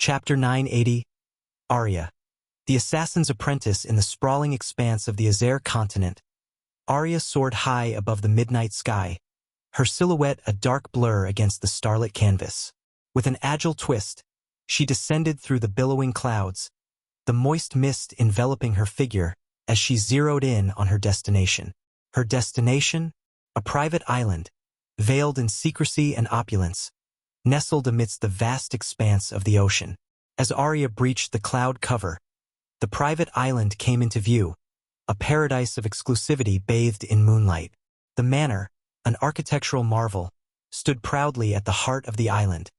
Chapter 980, Arya. The assassin's apprentice in the sprawling expanse of the Azure continent. Arya soared high above the midnight sky, her silhouette a dark blur against the starlit canvas. With an agile twist, she descended through the billowing clouds, the moist mist enveloping her figure as she zeroed in on her destination. Her destination? A private island, veiled in secrecy and opulence, nestled amidst the vast expanse of the ocean. As Arya breached the cloud cover, the private island came into view, a paradise of exclusivity bathed in moonlight. The manor, an architectural marvel, stood proudly at the heart of the island,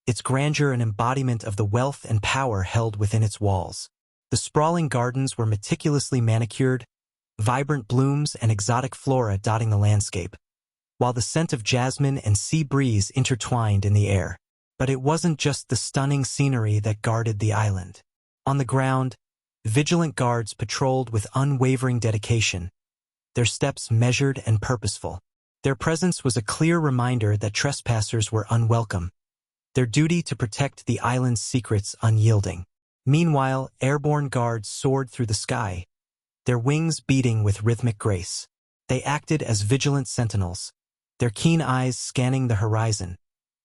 its grandeur an embodiment of the wealth and power held within its walls. The sprawling gardens were meticulously manicured, vibrant blooms and exotic flora dotting the landscape, while the scent of jasmine and sea breeze intertwined in the air. But it wasn't just the stunning scenery that guarded the island. On the ground, vigilant guards patrolled with unwavering dedication, their steps measured and purposeful. Their presence was a clear reminder that trespassers were unwelcome, their duty to protect the island's secrets unyielding. Meanwhile, airborne guards soared through the sky, their wings beating with rhythmic grace. They acted as vigilant sentinels, their keen eyes scanning the horizon,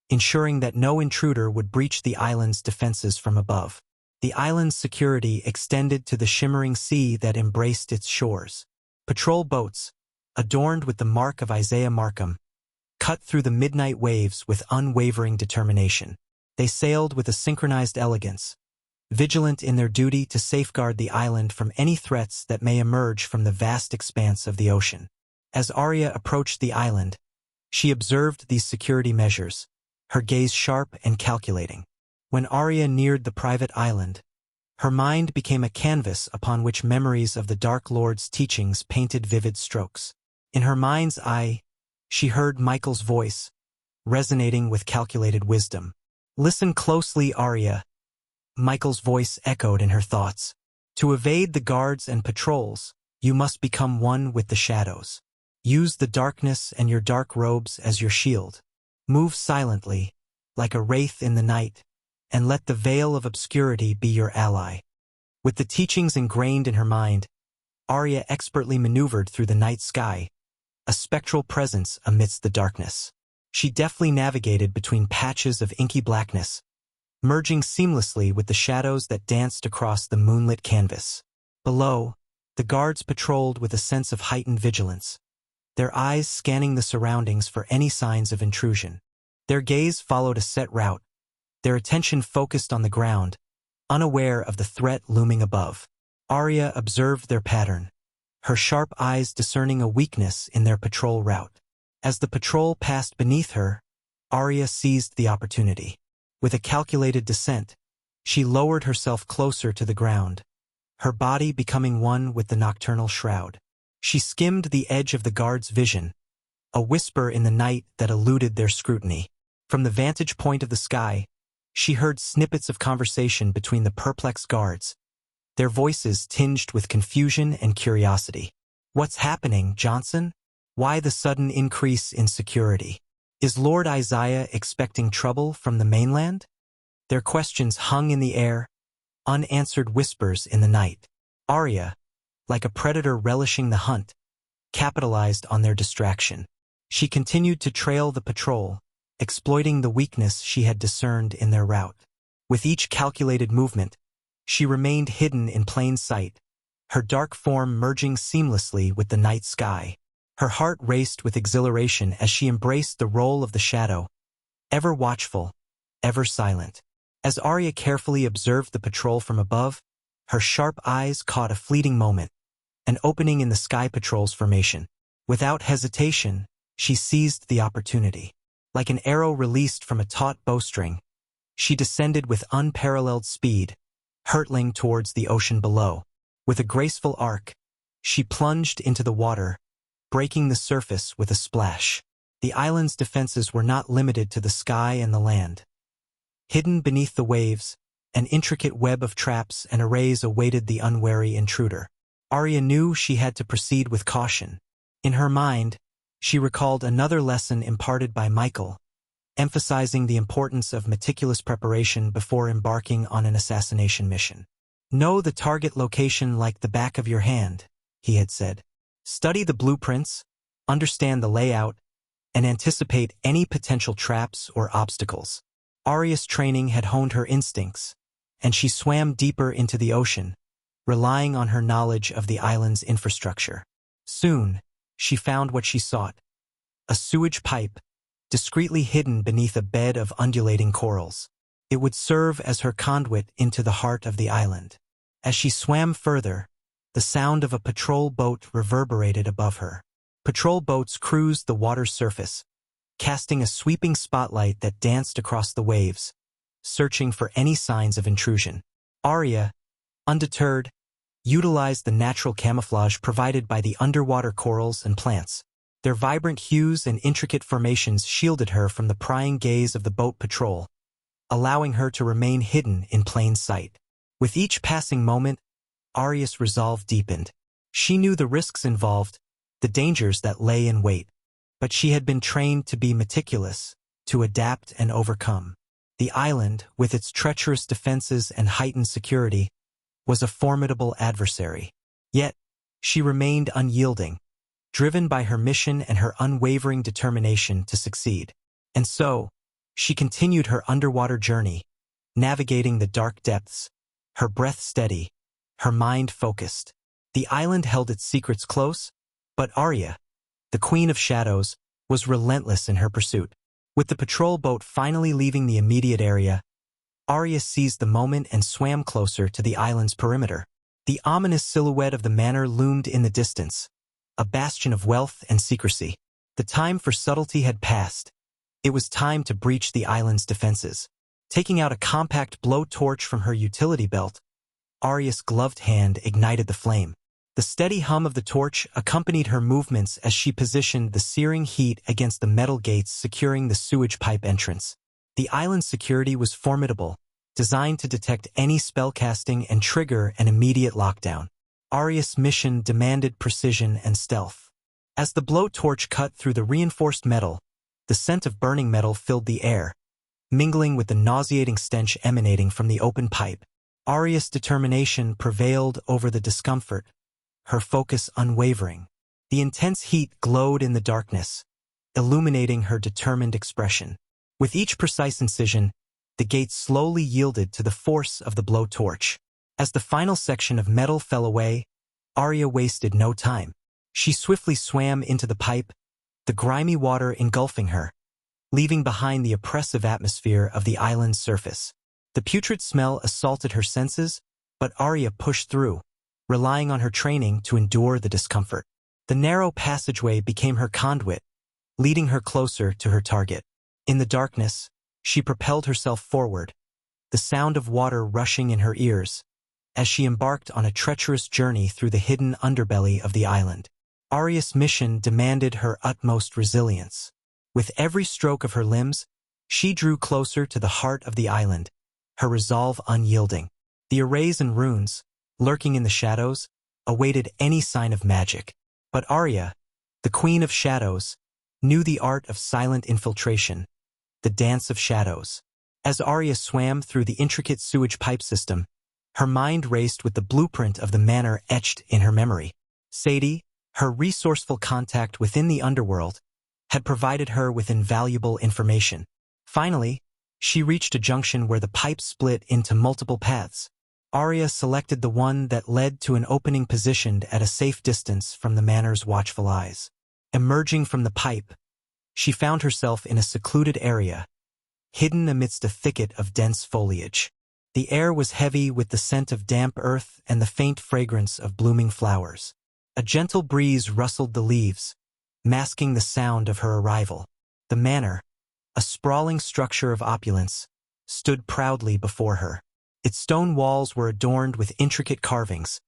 ensuring that no intruder would breach the island's defenses from above. The island's security extended to the shimmering sea that embraced its shores. Patrol boats, adorned with the mark of Isaiah Markham, cut through the midnight waves with unwavering determination. They sailed with a synchronized elegance, vigilant in their duty to safeguard the island from any threats that may emerge from the vast expanse of the ocean. As Arya approached the island, she observed these security measures, her gaze sharp and calculating. When Arya neared the private island, her mind became a canvas upon which memories of the Dark Lord's teachings painted vivid strokes. In her mind's eye, she heard Michael's voice, resonating with calculated wisdom. "Listen closely, Arya," Michael's voice echoed in her thoughts. "To evade the guards and patrols, you must become one with the shadows. Use the darkness and your dark robes as your shield. Move silently, like a wraith in the night, and let the veil of obscurity be your ally." With the teachings ingrained in her mind, Arya expertly maneuvered through the night sky, a spectral presence amidst the darkness. She deftly navigated between patches of inky blackness, merging seamlessly with the shadows that danced across the moonlit canvas. Below, the guards patrolled with a sense of heightened vigilance, their eyes scanning the surroundings for any signs of intrusion. Their gaze followed a set route, their attention focused on the ground, unaware of the threat looming above. Arya observed their pattern, her sharp eyes discerning a weakness in their patrol route. As the patrol passed beneath her, Arya seized the opportunity. With a calculated descent, she lowered herself closer to the ground, her body becoming one with the nocturnal shroud. She skimmed the edge of the guard's vision, a whisper in the night that eluded their scrutiny. From the vantage point of the sky, she heard snippets of conversation between the perplexed guards, their voices tinged with confusion and curiosity. "What's happening, Johnson? Why the sudden increase in security? Is Lord Isaiah expecting trouble from the mainland?" Their questions hung in the air, unanswered whispers in the night. Arya, like a predator relishing the hunt, capitalized on their distraction. She continued to trail the patrol, exploiting the weakness she had discerned in their route. With each calculated movement, she remained hidden in plain sight, her dark form merging seamlessly with the night sky. Her heart raced with exhilaration as she embraced the role of the shadow, ever watchful, ever silent. As Arya carefully observed the patrol from above, her sharp eyes caught a fleeting moment, an opening in the Sky Patrol's formation. Without hesitation, she seized the opportunity. Like an arrow released from a taut bowstring, she descended with unparalleled speed, hurtling towards the ocean below. With a graceful arc, she plunged into the water, breaking the surface with a splash. The island's defenses were not limited to the sky and the land. Hidden beneath the waves, an intricate web of traps and arrays awaited the unwary intruder. Arya knew she had to proceed with caution. In her mind, she recalled another lesson imparted by Michael, emphasizing the importance of meticulous preparation before embarking on an assassination mission. Know the target location like the back of your hand, he had said. Study the blueprints, understand the layout, and anticipate any potential traps or obstacles. Arya's training had honed her instincts, and she swam deeper into the ocean, relying on her knowledge of the island's infrastructure. Soon, she found what she sought: a sewage pipe, discreetly hidden beneath a bed of undulating corals. It would serve as her conduit into the heart of the island. As she swam further, the sound of a patrol boat reverberated above her. Patrol boats cruised the water's surface, casting a sweeping spotlight that danced across the waves, searching for any signs of intrusion. Arya, undeterred, utilized the natural camouflage provided by the underwater corals and plants. Their vibrant hues and intricate formations shielded her from the prying gaze of the boat patrol, allowing her to remain hidden in plain sight. With each passing moment, Arya's resolve deepened. She knew the risks involved, the dangers that lay in wait, but she had been trained to be meticulous, to adapt and overcome. The island, with its treacherous defenses and heightened security, was a formidable adversary. Yet, she remained unyielding, driven by her mission and her unwavering determination to succeed. And so, she continued her underwater journey, navigating the dark depths, her breath steady, her mind focused. The island held its secrets close, but Arya, the Queen of Shadows, was relentless in her pursuit. With the patrol boat finally leaving the immediate area, Arya seized the moment and swam closer to the island's perimeter. The ominous silhouette of the manor loomed in the distance, a bastion of wealth and secrecy. The time for subtlety had passed. It was time to breach the island's defenses. Taking out a compact blowtorch from her utility belt, Arya's gloved hand ignited the flame. The steady hum of the torch accompanied her movements as she positioned the searing heat against the metal gates securing the sewage pipe entrance. The island's security was formidable, designed to detect any spellcasting and trigger an immediate lockdown. Arya's mission demanded precision and stealth. As the blowtorch cut through the reinforced metal, the scent of burning metal filled the air, mingling with the nauseating stench emanating from the open pipe. Arya's determination prevailed over the discomfort, her focus unwavering. The intense heat glowed in the darkness, illuminating her determined expression. With each precise incision, the gate slowly yielded to the force of the blowtorch. As the final section of metal fell away, Arya wasted no time. She swiftly swam into the pipe, the grimy water engulfing her, leaving behind the oppressive atmosphere of the island's surface. The putrid smell assaulted her senses, but Arya pushed through, relying on her training to endure the discomfort. The narrow passageway became her conduit, leading her closer to her target. In the darkness, she propelled herself forward, the sound of water rushing in her ears, as she embarked on a treacherous journey through the hidden underbelly of the island. Arya's mission demanded her utmost resilience. With every stroke of her limbs, she drew closer to the heart of the island, her resolve unyielding. The arrays and runes, lurking in the shadows, awaited any sign of magic. But Arya, the Queen of Shadows, knew the art of silent infiltration, the dance of shadows. As Arya swam through the intricate sewage pipe system, her mind raced with the blueprint of the manor etched in her memory. Sadie, her resourceful contact within the underworld, had provided her with invaluable information. Finally, she reached a junction where the pipe split into multiple paths. Arya selected the one that led to an opening positioned at a safe distance from the manor's watchful eyes. Emerging from the pipe, she found herself in a secluded area, hidden amidst a thicket of dense foliage. The air was heavy with the scent of damp earth and the faint fragrance of blooming flowers. A gentle breeze rustled the leaves, masking the sound of her arrival. The manor, a sprawling structure of opulence, stood proudly before her. Its stone walls were adorned with intricate carvings,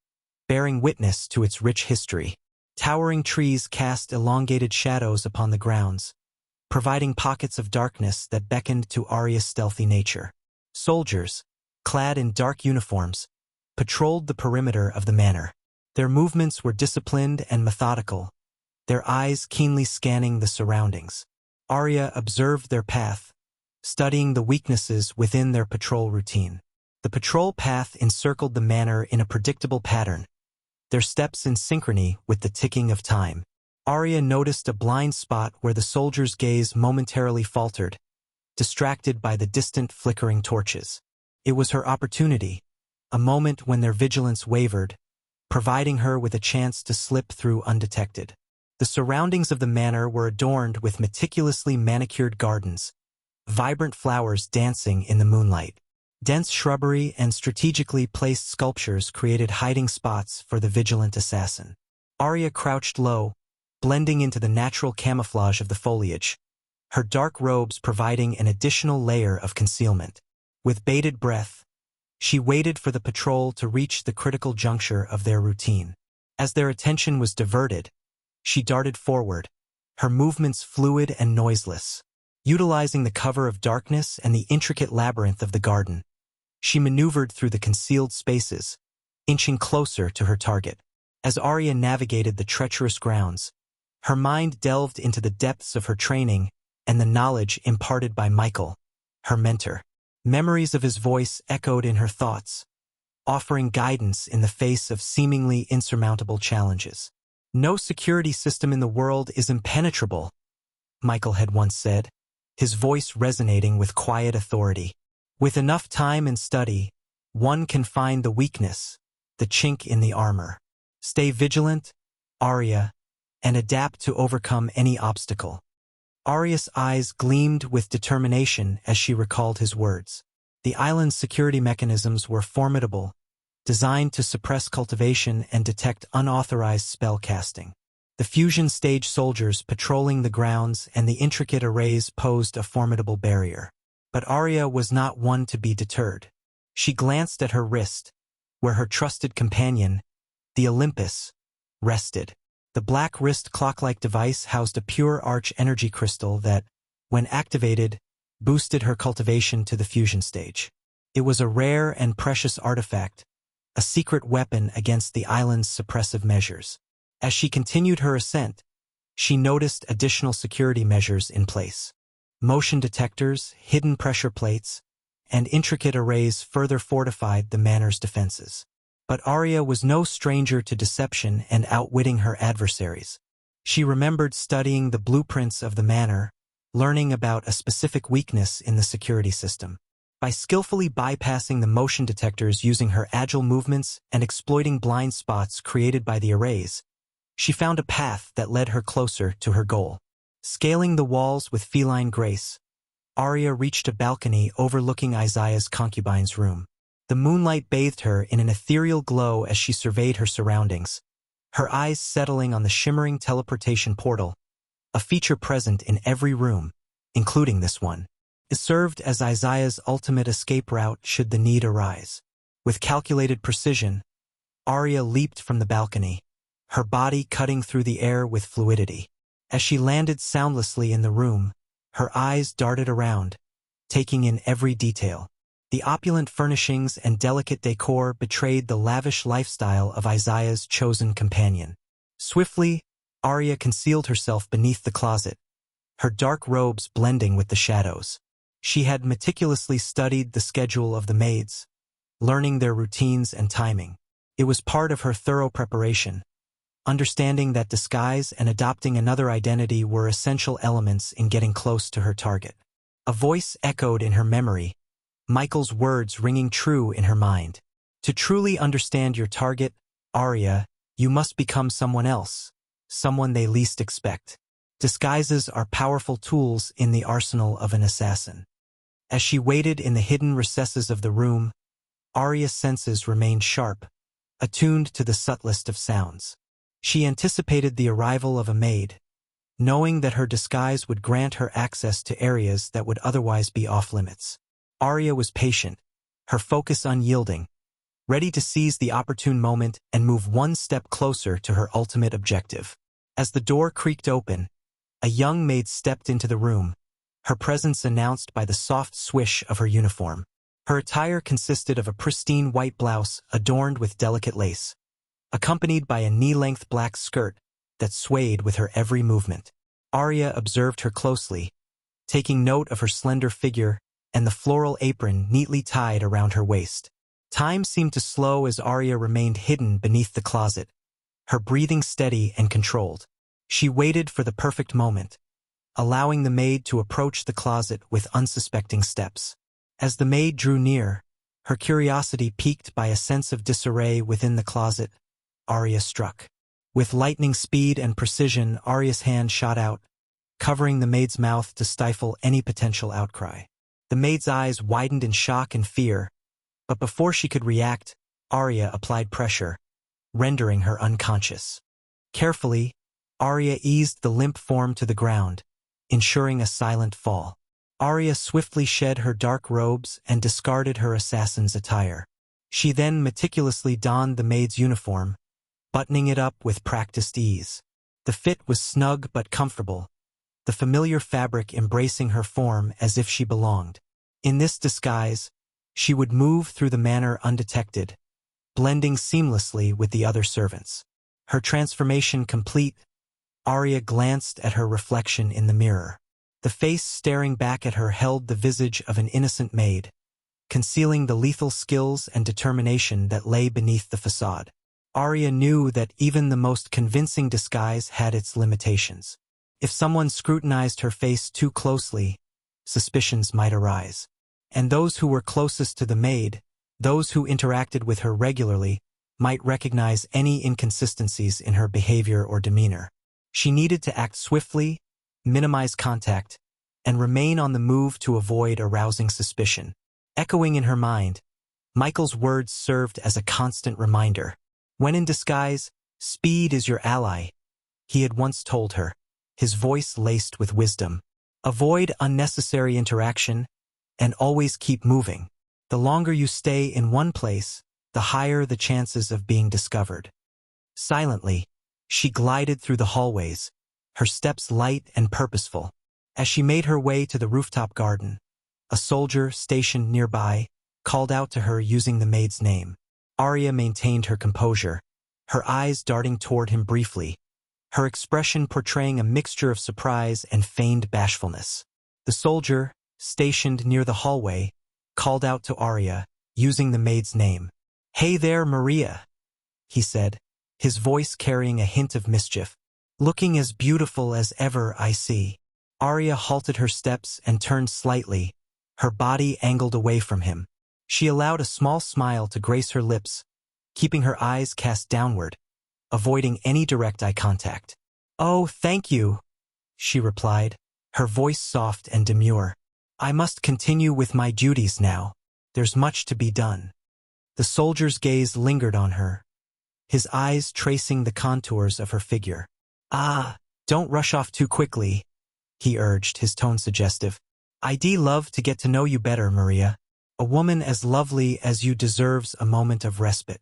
bearing witness to its rich history. Towering trees cast elongated shadows upon the grounds, providing pockets of darkness that beckoned to Arya's stealthy nature. Soldiers, clad in dark uniforms, patrolled the perimeter of the manor. Their movements were disciplined and methodical, their eyes keenly scanning the surroundings. Arya observed their path, studying the weaknesses within their patrol routine. The patrol path encircled the manor in a predictable pattern, their steps in synchrony with the ticking of time. Arya noticed a blind spot where the soldier's gaze momentarily faltered, distracted by the distant flickering torches. It was her opportunity, a moment when their vigilance wavered, providing her with a chance to slip through undetected. The surroundings of the manor were adorned with meticulously manicured gardens, vibrant flowers dancing in the moonlight. Dense shrubbery and strategically placed sculptures created hiding spots for the vigilant assassin. Arya crouched low, blending into the natural camouflage of the foliage, her dark robes providing an additional layer of concealment. With bated breath, she waited for the patrol to reach the critical juncture of their routine. As their attention was diverted, she darted forward, her movements fluid and noiseless. Utilizing the cover of darkness and the intricate labyrinth of the garden, she maneuvered through the concealed spaces, inching closer to her target. As Arya navigated the treacherous grounds, her mind delved into the depths of her training and the knowledge imparted by Michael, her mentor. Memories of his voice echoed in her thoughts, offering guidance in the face of seemingly insurmountable challenges. "No security system in the world is impenetrable," Michael had once said, his voice resonating with quiet authority. "With enough time and study, one can find the weakness, the chink in the armor. Stay vigilant, Arya, and adapt to overcome any obstacle." Arya's eyes gleamed with determination as she recalled his words. The island's security mechanisms were formidable, designed to suppress cultivation and detect unauthorized spell casting. The fusion stage soldiers patrolling the grounds and the intricate arrays posed a formidable barrier. But Arya was not one to be deterred. She glanced at her wrist, where her trusted companion, the Olympus, rested. The black wrist clock-like device housed a pure arch energy crystal that, when activated, boosted her cultivation to the fusion stage. It was a rare and precious artifact, a secret weapon against the island's suppressive measures. As she continued her ascent, she noticed additional security measures in place. Motion detectors, hidden pressure plates, and intricate arrays further fortified the manor's defenses. But Arya was no stranger to deception and outwitting her adversaries. She remembered studying the blueprints of the manor, learning about a specific weakness in the security system. By skillfully bypassing the motion detectors using her agile movements and exploiting blind spots created by the arrays, she found a path that led her closer to her goal. Scaling the walls with feline grace, Arya reached a balcony overlooking Isaiah's concubine's room. The moonlight bathed her in an ethereal glow as she surveyed her surroundings, her eyes settling on the shimmering teleportation portal, a feature present in every room, including this one. It served as Isaiah's ultimate escape route should the need arise. With calculated precision, Arya leaped from the balcony, her body cutting through the air with fluidity. As she landed soundlessly in the room, her eyes darted around, taking in every detail. The opulent furnishings and delicate decor betrayed the lavish lifestyle of Isaiah's chosen companion. Swiftly, Arya concealed herself beneath the closet, her dark robes blending with the shadows. She had meticulously studied the schedule of the maids, learning their routines and timing. It was part of her thorough preparation, understanding that disguise and adopting another identity were essential elements in getting close to her target. A voice echoed in her memory, Michael's words ringing true in her mind. To truly understand your target, Arya, you must become someone else, someone they least expect. Disguises are powerful tools in the arsenal of an assassin. As she waited in the hidden recesses of the room, Arya's senses remained sharp, attuned to the subtlest of sounds. She anticipated the arrival of a maid, knowing that her disguise would grant her access to areas that would otherwise be off-limits. Arya was patient, her focus unyielding, ready to seize the opportune moment and move one step closer to her ultimate objective. As the door creaked open, a young maid stepped into the room, her presence announced by the soft swish of her uniform. Her attire consisted of a pristine white blouse adorned with delicate lace, accompanied by a knee-length black skirt that swayed with her every movement. Arya observed her closely, taking note of her slender figure and the floral apron neatly tied around her waist. Time seemed to slow as Arya remained hidden beneath the closet, her breathing steady and controlled. She waited for the perfect moment, allowing the maid to approach the closet with unsuspecting steps. As the maid drew near, her curiosity piqued by a sense of disarray within the closet, Arya struck. With lightning speed and precision, Arya's hand shot out, covering the maid's mouth to stifle any potential outcry. The maid's eyes widened in shock and fear, but before she could react, Arya applied pressure, rendering her unconscious. Carefully, Arya eased the limp form to the ground, ensuring a silent fall. Arya swiftly shed her dark robes and discarded her assassin's attire. She then meticulously donned the maid's uniform, buttoning it up with practiced ease. The fit was snug but comfortable, the familiar fabric embracing her form as if she belonged. In this disguise, she would move through the manor undetected, blending seamlessly with the other servants. Her transformation complete, Arya glanced at her reflection in the mirror. The face staring back at her held the visage of an innocent maid, concealing the lethal skills and determination that lay beneath the facade. Arya knew that even the most convincing disguise had its limitations. If someone scrutinized her face too closely, suspicions might arise. And those who were closest to the maid, those who interacted with her regularly, might recognize any inconsistencies in her behavior or demeanor. She needed to act swiftly, minimize contact, and remain on the move to avoid arousing suspicion. Echoing in her mind, Michael's words served as a constant reminder. When in disguise, speed is your ally, he had once told her, his voice laced with wisdom. Avoid unnecessary interaction, and always keep moving. The longer you stay in one place, the higher the chances of being discovered. Silently, she glided through the hallways, her steps light and purposeful. As she made her way to the rooftop garden, a soldier stationed nearby called out to her using the maid's name. Arya maintained her composure, her eyes darting toward him briefly, her expression portraying a mixture of surprise and feigned bashfulness. The soldier, stationed near the hallway, called out to Arya, using the maid's name. "Hey there, Maria," he said, his voice carrying a hint of mischief. "Looking as beautiful as ever, I see." Arya halted her steps and turned slightly, her body angled away from him. She allowed a small smile to grace her lips, keeping her eyes cast downward, avoiding any direct eye contact. "Oh, thank you," she replied, her voice soft and demure. "I must continue with my duties now. There's much to be done." The soldier's gaze lingered on her, his eyes tracing the contours of her figure. "Ah, don't rush off too quickly," he urged, his tone suggestive. "I'd love to get to know you better, Maria. A woman as lovely as you deserves a moment of respite.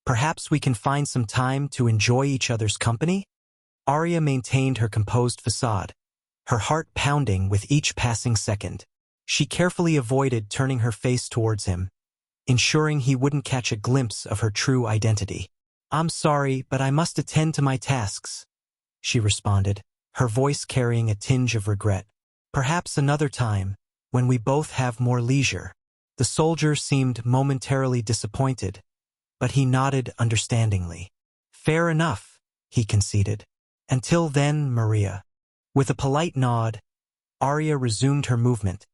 Perhaps we can find some time to enjoy each other's company?" Arya maintained her composed facade, her heart pounding with each passing second. She carefully avoided turning her face towards him, ensuring he wouldn't catch a glimpse of her true identity. "I'm sorry, but I must attend to my tasks," she responded, her voice carrying a tinge of regret. "Perhaps another time, when we both have more leisure." The soldier seemed momentarily disappointed, but he nodded understandingly. "Fair enough," he conceded. "Until then, Maria." With a polite nod, Arya resumed her movement,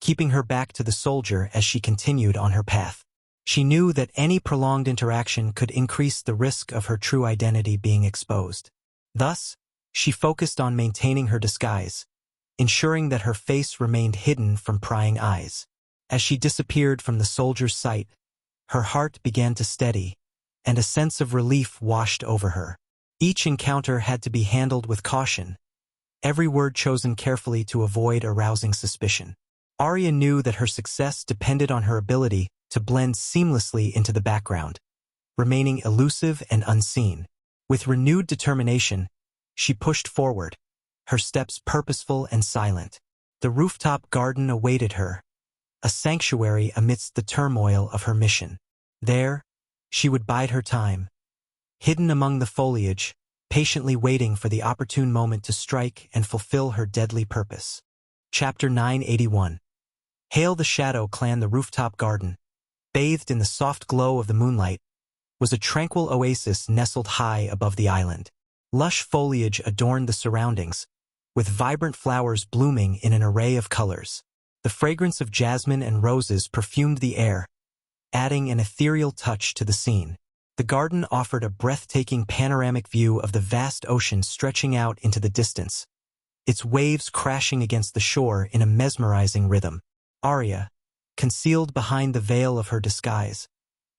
keeping her back to the soldier as she continued on her path. She knew that any prolonged interaction could increase the risk of her true identity being exposed. Thus, she focused on maintaining her disguise, ensuring that her face remained hidden from prying eyes. As she disappeared from the soldier's sight, her heart began to steady, and a sense of relief washed over her. Each encounter had to be handled with caution, every word chosen carefully to avoid arousing suspicion. Arya knew that her success depended on her ability to blend seamlessly into the background, remaining elusive and unseen. With renewed determination, she pushed forward, her steps purposeful and silent. The rooftop garden awaited her, a sanctuary amidst the turmoil of her mission. There, she would bide her time, hidden among the foliage, patiently waiting for the opportune moment to strike and fulfill her deadly purpose. Chapter 981. Hail the Shadow Clan. The rooftop garden, bathed in the soft glow of the moonlight, was a tranquil oasis nestled high above the island. Lush foliage adorned the surroundings, with vibrant flowers blooming in an array of colors. The fragrance of jasmine and roses perfumed the air, adding an ethereal touch to the scene. The garden offered a breathtaking panoramic view of the vast ocean stretching out into the distance, its waves crashing against the shore in a mesmerizing rhythm. Arya, concealed behind the veil of her disguise,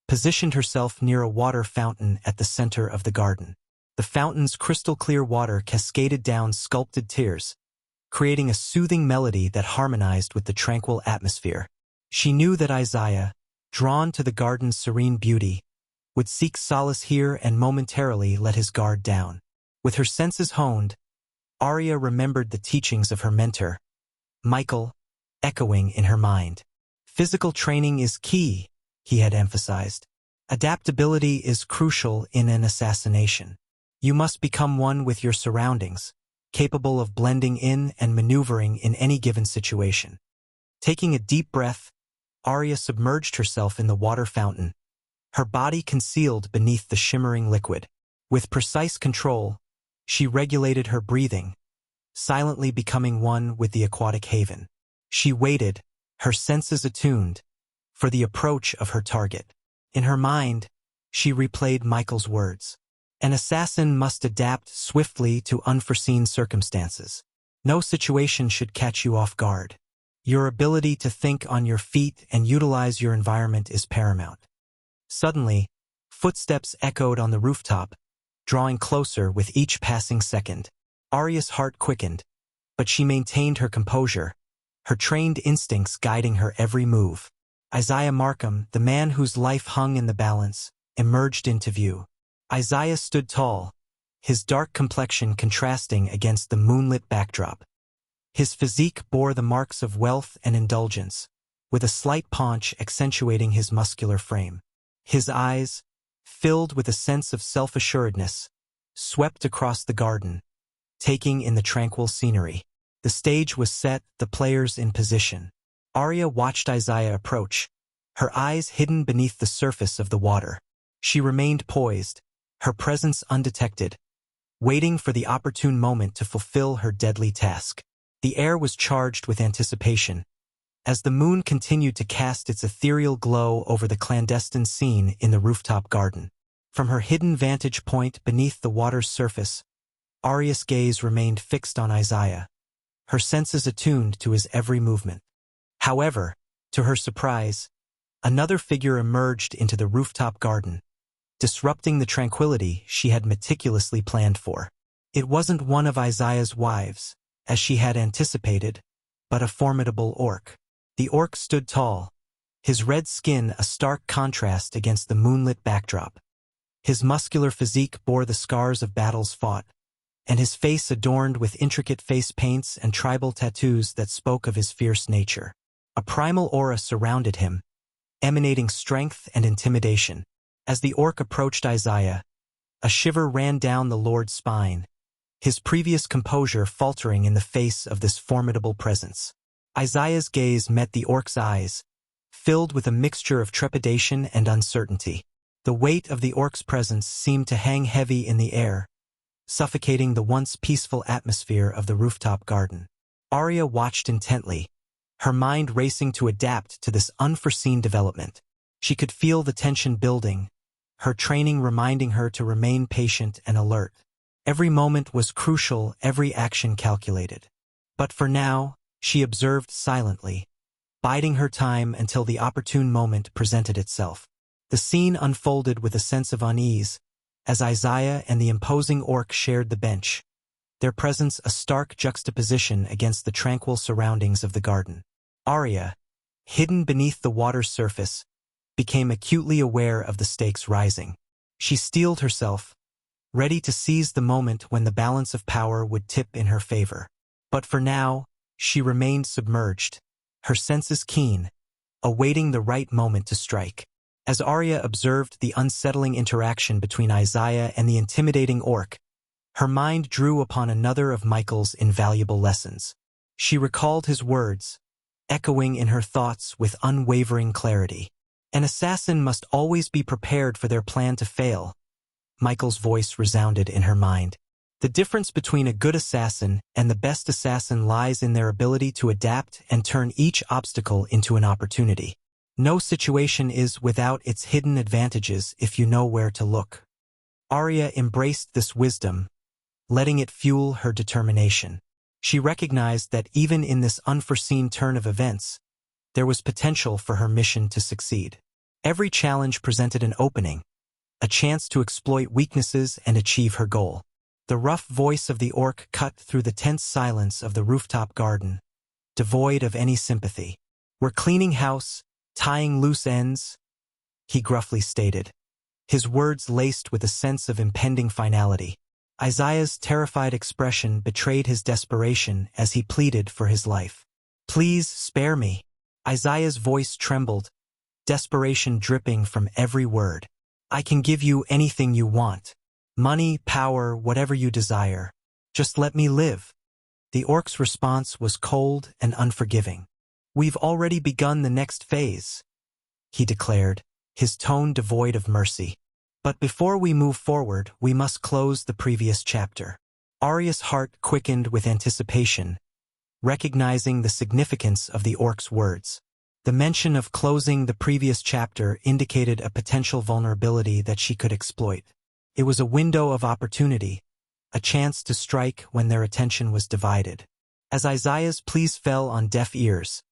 positioned herself near a water fountain at the center of the garden. The fountain's crystal-clear water cascaded down sculpted tiers, creating a soothing melody that harmonized with the tranquil atmosphere. She knew that Isaiah, drawn to the garden's serene beauty, would seek solace here and momentarily let his guard down. With her senses honed, Arya remembered the teachings of her mentor, Michael, echoing in her mind. Physical training is key, he had emphasized. Adaptability is crucial in an assassination. You must become one with your surroundings, capable of blending in and maneuvering in any given situation. Taking a deep breath, Arya submerged herself in the water fountain, her body concealed beneath the shimmering liquid. With precise control, she regulated her breathing, silently becoming one with the aquatic haven. She waited, her senses attuned, for the approach of her target. In her mind, she replayed Michael's words. An assassin must adapt swiftly to unforeseen circumstances. No situation should catch you off guard. Your ability to think on your feet and utilize your environment is paramount. Suddenly, footsteps echoed on the rooftop, drawing closer with each passing second. Arya's heart quickened, but she maintained her composure, her trained instincts guiding her every move. Isaiah Markham, the man whose life hung in the balance, emerged into view. Isaiah stood tall, his dark complexion contrasting against the moonlit backdrop. His physique bore the marks of wealth and indulgence, with a slight paunch accentuating his muscular frame. His eyes, filled with a sense of self-assuredness, swept across the garden, taking in the tranquil scenery. The stage was set, the players in position. Arya watched Isaiah approach, her eyes hidden beneath the surface of the water. She remained poised, her presence undetected, waiting for the opportune moment to fulfill her deadly task. The air was charged with anticipation, as the moon continued to cast its ethereal glow over the clandestine scene in the rooftop garden. From her hidden vantage point beneath the water's surface, Arya's gaze remained fixed on Isaiah, her senses attuned to his every movement. However, to her surprise, another figure emerged into the rooftop garden, disrupting the tranquility she had meticulously planned for. It wasn't one of Isaiah's wives, as she had anticipated, but a formidable orc. The orc stood tall, his red skin a stark contrast against the moonlit backdrop. His muscular physique bore the scars of battles fought, and his face adorned with intricate face paints and tribal tattoos that spoke of his fierce nature. A primal aura surrounded him, emanating strength and intimidation. As the orc approached Isaiah, a shiver ran down the lord's spine, his previous composure faltering in the face of this formidable presence. Isaiah's gaze met the orc's eyes, filled with a mixture of trepidation and uncertainty. The weight of the orc's presence seemed to hang heavy in the air, suffocating the once peaceful atmosphere of the rooftop garden. Arya watched intently, her mind racing to adapt to this unforeseen development. She could feel the tension building, her training reminding her to remain patient and alert. Every moment was crucial, every action calculated. But for now, she observed silently, biding her time until the opportune moment presented itself. The scene unfolded with a sense of unease, as Isaiah and the imposing orc shared the bench, their presence a stark juxtaposition against the tranquil surroundings of the garden. Arya, hidden beneath the water's surface, became acutely aware of the stakes rising. She steeled herself, ready to seize the moment when the balance of power would tip in her favor. But for now, she remained submerged, her senses keen, awaiting the right moment to strike. As Arya observed the unsettling interaction between Isaiah and the intimidating orc, her mind drew upon another of Michael's invaluable lessons. She recalled his words, echoing in her thoughts with unwavering clarity. An assassin must always be prepared for their plan to fail. Michael's voice resounded in her mind. The difference between a good assassin and the best assassin lies in their ability to adapt and turn each obstacle into an opportunity. No situation is without its hidden advantages if you know where to look. Arya embraced this wisdom, letting it fuel her determination. She recognized that even in this unforeseen turn of events, there was potential for her mission to succeed. Every challenge presented an opening, a chance to exploit weaknesses and achieve her goal. The rough voice of the orc cut through the tense silence of the rooftop garden, devoid of any sympathy. "We're cleaning house, tying loose ends," he gruffly stated, his words laced with a sense of impending finality. Isaiah's terrified expression betrayed his desperation as he pleaded for his life. "Please spare me." Isaiah's voice trembled, desperation dripping from every word. "I can give you anything you want. Money, power, whatever you desire. Just let me live." The orc's response was cold and unforgiving. "We've already begun the next phase," he declared, his tone devoid of mercy. "But before we move forward, we must close the previous chapter." Arya's heart quickened with anticipation, recognizing the significance of the orc's words. The mention of closing the previous chapter indicated a potential vulnerability that she could exploit. It was a window of opportunity, a chance to strike when their attention was divided. As Isaiah's pleas fell on deaf ears,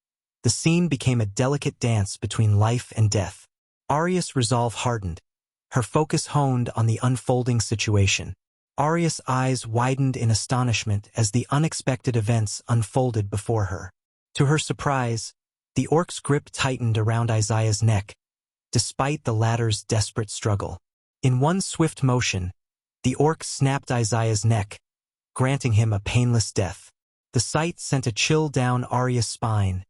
the scene became a delicate dance between life and death. Arya's resolve hardened, her focus honed on the unfolding situation. Arya's eyes widened in astonishment as the unexpected events unfolded before her. To her surprise, the orc's grip tightened around Isaiah's neck, despite the latter's desperate struggle. In one swift motion, the orc snapped Isaiah's neck, granting him a painless death. The sight sent a chill down Arya's spine,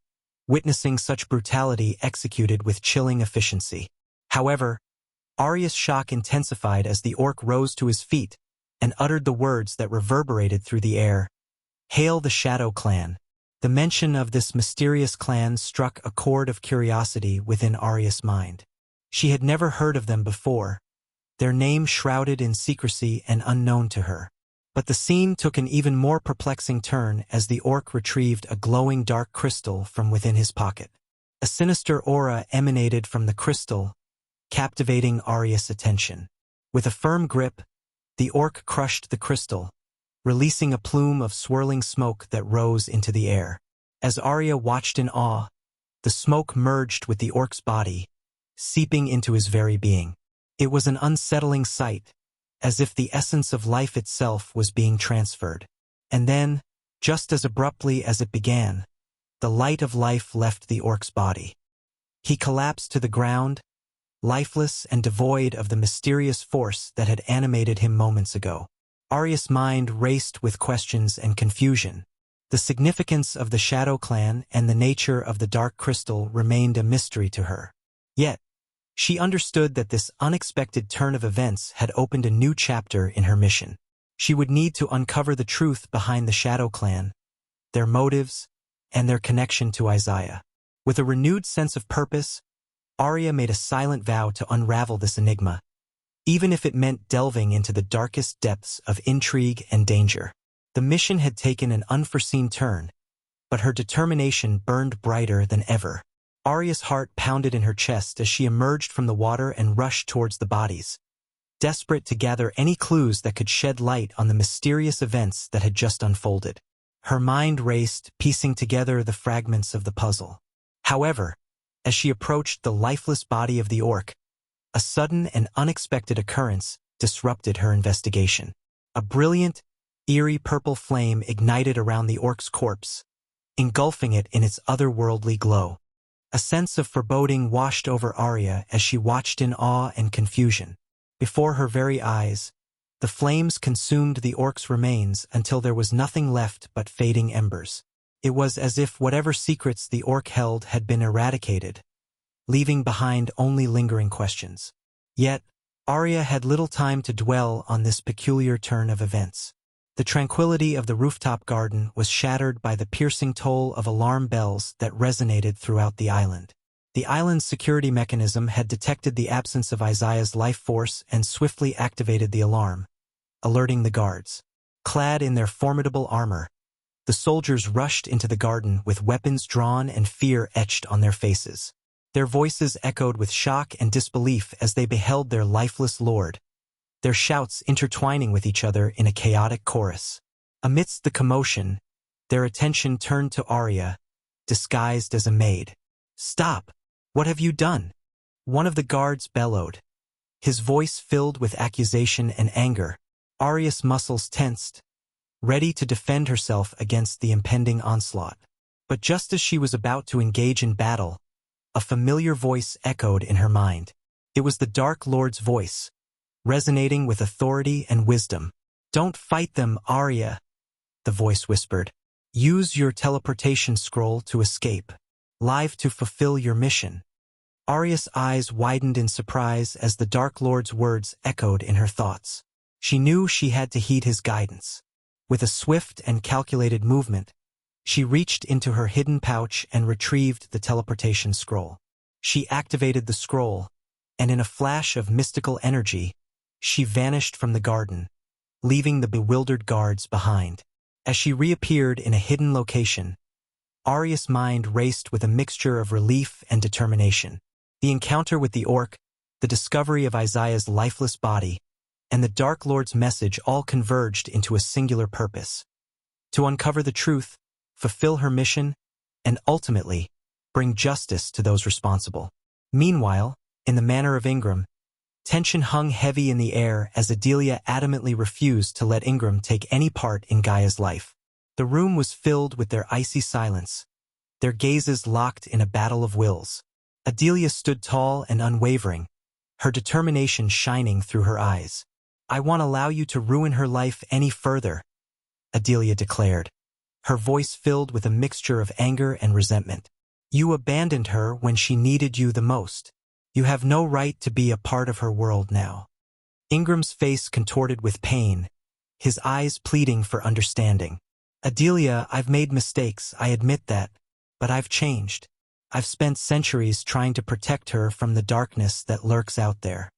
witnessing such brutality executed with chilling efficiency. However, Arya's shock intensified as the orc rose to his feet and uttered the words that reverberated through the air. "Hail the Shadow Clan." The mention of this mysterious clan struck a chord of curiosity within Arya's mind. She had never heard of them before, their name shrouded in secrecy and unknown to her. But the scene took an even more perplexing turn as the orc retrieved a glowing dark crystal from within his pocket. A sinister aura emanated from the crystal, captivating Arya's attention. With a firm grip, the orc crushed the crystal, releasing a plume of swirling smoke that rose into the air. As Arya watched in awe, the smoke merged with the orc's body, seeping into his very being. It was an unsettling sight, as if the essence of life itself was being transferred. And then, just as abruptly as it began, the light of life left the orc's body. He collapsed to the ground, lifeless and devoid of the mysterious force that had animated him moments ago. Arya's mind raced with questions and confusion. The significance of the Shadow Clan and the nature of the Dark Crystal remained a mystery to her. Yet, she understood that this unexpected turn of events had opened a new chapter in her mission. She would need to uncover the truth behind the Shadow Clan, their motives, and their connection to Isaiah. With a renewed sense of purpose, Arya made a silent vow to unravel this enigma, even if it meant delving into the darkest depths of intrigue and danger. The mission had taken an unforeseen turn, but her determination burned brighter than ever. Arya's heart pounded in her chest as she emerged from the water and rushed towards the bodies, desperate to gather any clues that could shed light on the mysterious events that had just unfolded. Her mind raced, piecing together the fragments of the puzzle. However, as she approached the lifeless body of the orc, a sudden and unexpected occurrence disrupted her investigation. A brilliant, eerie purple flame ignited around the orc's corpse, engulfing it in its otherworldly glow. A sense of foreboding washed over Arya as she watched in awe and confusion. Before her very eyes, the flames consumed the orc's remains until there was nothing left but fading embers. It was as if whatever secrets the orc held had been eradicated, leaving behind only lingering questions. Yet, Arya had little time to dwell on this peculiar turn of events. The tranquility of the rooftop garden was shattered by the piercing toll of alarm bells that resonated throughout the island. The island's security mechanism had detected the absence of Isaiah's life force and swiftly activated the alarm, alerting the guards. Clad in their formidable armor, the soldiers rushed into the garden with weapons drawn and fear etched on their faces. Their voices echoed with shock and disbelief as they beheld their lifeless lord, their shouts intertwining with each other in a chaotic chorus. Amidst the commotion, their attention turned to Arya, disguised as a maid. "Stop! What have you done?" One of the guards bellowed, his voice filled with accusation and anger. Arya's muscles tensed, ready to defend herself against the impending onslaught. But just as she was about to engage in battle, a familiar voice echoed in her mind. It was the Dark Lord's voice, resonating with authority and wisdom. "Don't fight them, Arya," the voice whispered. "Use your teleportation scroll to escape. Live to fulfill your mission." Arya's eyes widened in surprise as the Dark Lord's words echoed in her thoughts. She knew she had to heed his guidance. With a swift and calculated movement, she reached into her hidden pouch and retrieved the teleportation scroll. She activated the scroll, and in a flash of mystical energy, she vanished from the garden, leaving the bewildered guards behind. As she reappeared in a hidden location, Arya's mind raced with a mixture of relief and determination. The encounter with the orc, the discovery of Isaiah's lifeless body, and the Dark Lord's message all converged into a singular purpose: to uncover the truth, fulfill her mission, and ultimately bring justice to those responsible. Meanwhile, in the manor of Ingram, tension hung heavy in the air as Adelia adamantly refused to let Ingram take any part in Gaia's life. The room was filled with their icy silence, their gazes locked in a battle of wills. Adelia stood tall and unwavering, her determination shining through her eyes. "I won't allow you to ruin her life any further," Adelia declared, her voice filled with a mixture of anger and resentment. "You abandoned her when she needed you the most. You have no right to be a part of her world now." Ingram's face contorted with pain, his eyes pleading for understanding. "Adelia, I've made mistakes, I admit that, but I've changed. I've spent centuries trying to protect her from the darkness that lurks out there."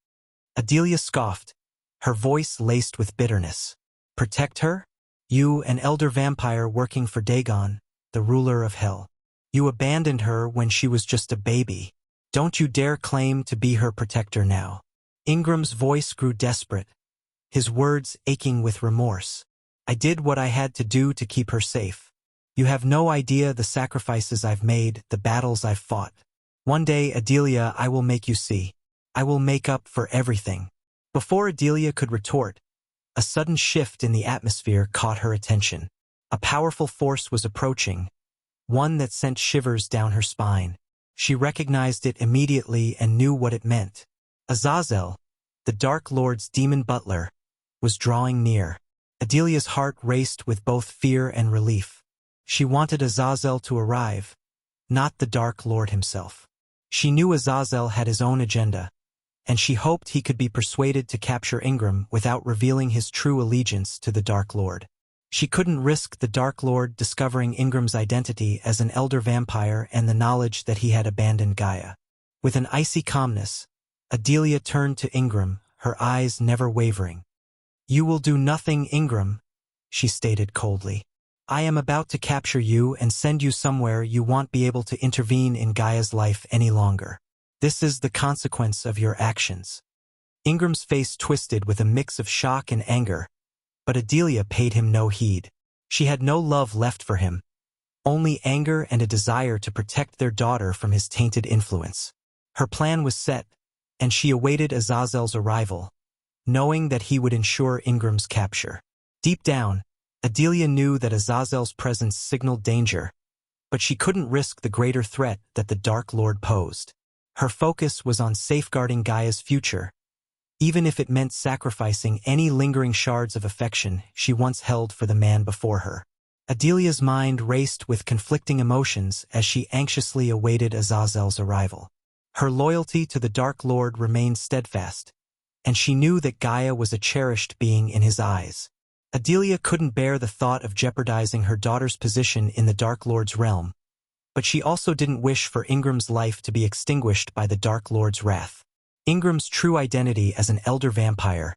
Adelia scoffed, her voice laced with bitterness. "Protect her? You, an elder vampire working for Dagon, the ruler of hell. You abandoned her when she was just a baby. Don't you dare claim to be her protector now." Ingram's voice grew desperate, his words aching with remorse. "I did what I had to do to keep her safe. You have no idea the sacrifices I've made, the battles I've fought. One day, Adelia, I will make you see. I will make up for everything." Before Adelia could retort, a sudden shift in the atmosphere caught her attention. A powerful force was approaching, one that sent shivers down her spine. She recognized it immediately and knew what it meant. Azazel, the Dark Lord's demon butler, was drawing near. Adelia's heart raced with both fear and relief. She wanted Azazel to arrive, not the Dark Lord himself. She knew Azazel had his own agenda, and she hoped he could be persuaded to capture Ingram without revealing his true allegiance to the Dark Lord. She couldn't risk the Dark Lord discovering Ingram's identity as an elder vampire and the knowledge that he had abandoned Gaia. With an icy calmness, Adelia turned to Ingram, her eyes never wavering. "You will do nothing, Ingram," she stated coldly. "I am about to capture you and send you somewhere you won't be able to intervene in Gaia's life any longer. This is the consequence of your actions." Ingram's face twisted with a mix of shock and anger, but Adelia paid him no heed. She had no love left for him, only anger and a desire to protect their daughter from his tainted influence. Her plan was set, and she awaited Azazel's arrival, knowing that he would ensure Ingram's capture. Deep down, Adelia knew that Azazel's presence signaled danger, but she couldn't risk the greater threat that the Dark Lord posed. Her focus was on safeguarding Gaia's future, even if it meant sacrificing any lingering shards of affection she once held for the man before her. Adelia's mind raced with conflicting emotions as she anxiously awaited Azazel's arrival. Her loyalty to the Dark Lord remained steadfast, and she knew that Gaia was a cherished being in his eyes. Adelia couldn't bear the thought of jeopardizing her daughter's position in the Dark Lord's realm, but she also didn't wish for Ingram's life to be extinguished by the Dark Lord's wrath. Ingram's true identity as an elder vampire,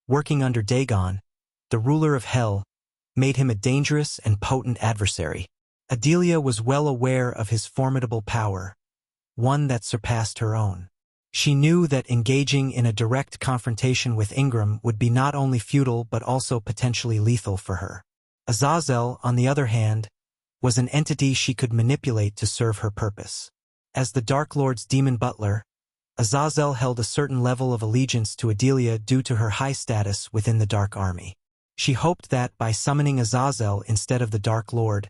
working under Dagon, the ruler of Hell, made him a dangerous and potent adversary. Adelia was well aware of his formidable power, one that surpassed her own. She knew that engaging in a direct confrontation with Ingram would be not only futile but also potentially lethal for her. Azazel, on the other hand, was an entity she could manipulate to serve her purpose. As the Dark Lord's demon butler, Azazel held a certain level of allegiance to Adelia due to her high status within the Dark Army. She hoped that by summoning Azazel instead of the Dark Lord,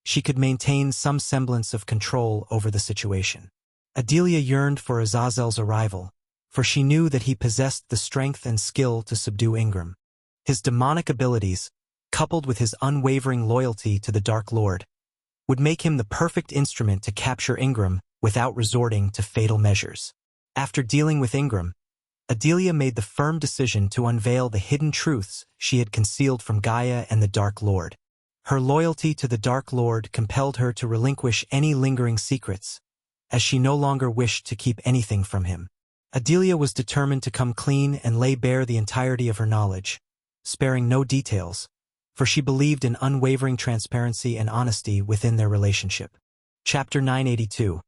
she could maintain some semblance of control over the situation. Adelia yearned for Azazel's arrival, for she knew that he possessed the strength and skill to subdue Ingram. His demonic abilities, coupled with his unwavering loyalty to the Dark Lord, would make him the perfect instrument to capture Ingram without resorting to fatal measures. After dealing with Ingram, Adelia made the firm decision to unveil the hidden truths she had concealed from Gaia and the Dark Lord. Her loyalty to the Dark Lord compelled her to relinquish any lingering secrets, as she no longer wished to keep anything from him. Adelia was determined to come clean and lay bare the entirety of her knowledge, sparing no details, for she believed in unwavering transparency and honesty within their relationship. Chapter 982.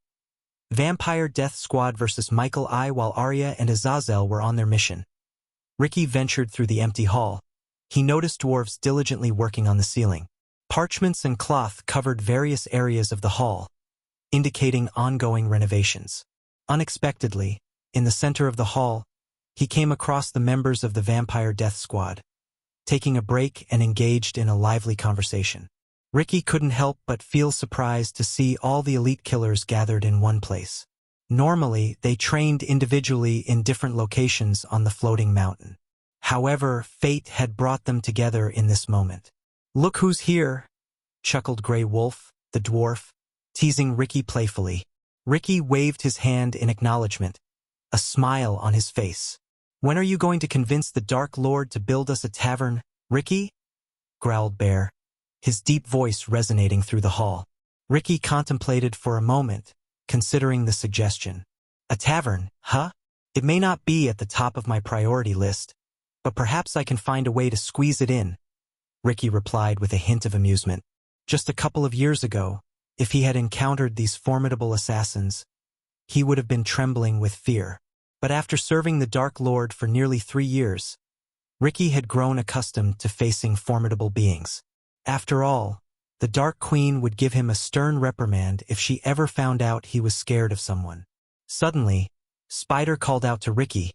Vampire Death Squad vs. Michael I. While Arya and Azazel were on their mission, Ricky ventured through the empty hall. He noticed dwarves diligently working on the ceiling. Parchments and cloth covered various areas of the hall, indicating ongoing renovations. Unexpectedly, in the center of the hall, he came across the members of the Vampire Death Squad, taking a break and engaged in a lively conversation. Ricky couldn't help but feel surprised to see all the elite killers gathered in one place. Normally, they trained individually in different locations on the floating mountain. However, fate had brought them together in this moment. "Look who's here," chuckled Grey Wolf, the dwarf, teasing Ricky playfully. Ricky waved his hand in acknowledgement, a smile on his face. "When are you going to convince the Dark Lord to build us a tavern, Ricky?" growled Bear, his deep voice resonating through the hall. Ricky contemplated for a moment, considering the suggestion. "A tavern, huh? It may not be at the top of my priority list, but perhaps I can find a way to squeeze it in," Ricky replied with a hint of amusement. Just a couple of years ago, if he had encountered these formidable assassins, he would have been trembling with fear. But after serving the Dark Lord for nearly 3 years, Ricky had grown accustomed to facing formidable beings. After all, the Dark Queen would give him a stern reprimand if she ever found out he was scared of someone. Suddenly, Spider called out to Ricky,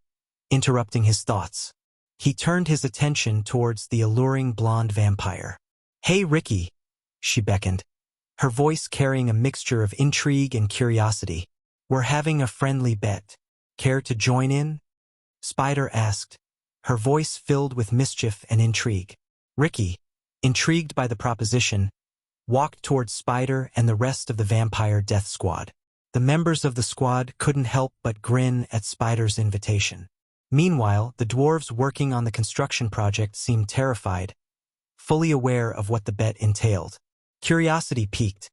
interrupting his thoughts. He turned his attention towards the alluring blonde vampire. "Hey, Ricky," she beckoned, her voice carrying a mixture of intrigue and curiosity. "We're having a friendly bet. Care to join in?" Spider asked, her voice filled with mischief and intrigue. Ricky, intrigued by the proposition, walked towards Spider and the rest of the Vampire Death Squad. The members of the squad couldn't help but grin at Spider's invitation. Meanwhile, the dwarves working on the construction project seemed terrified, fully aware of what the bet entailed. Curiosity piqued.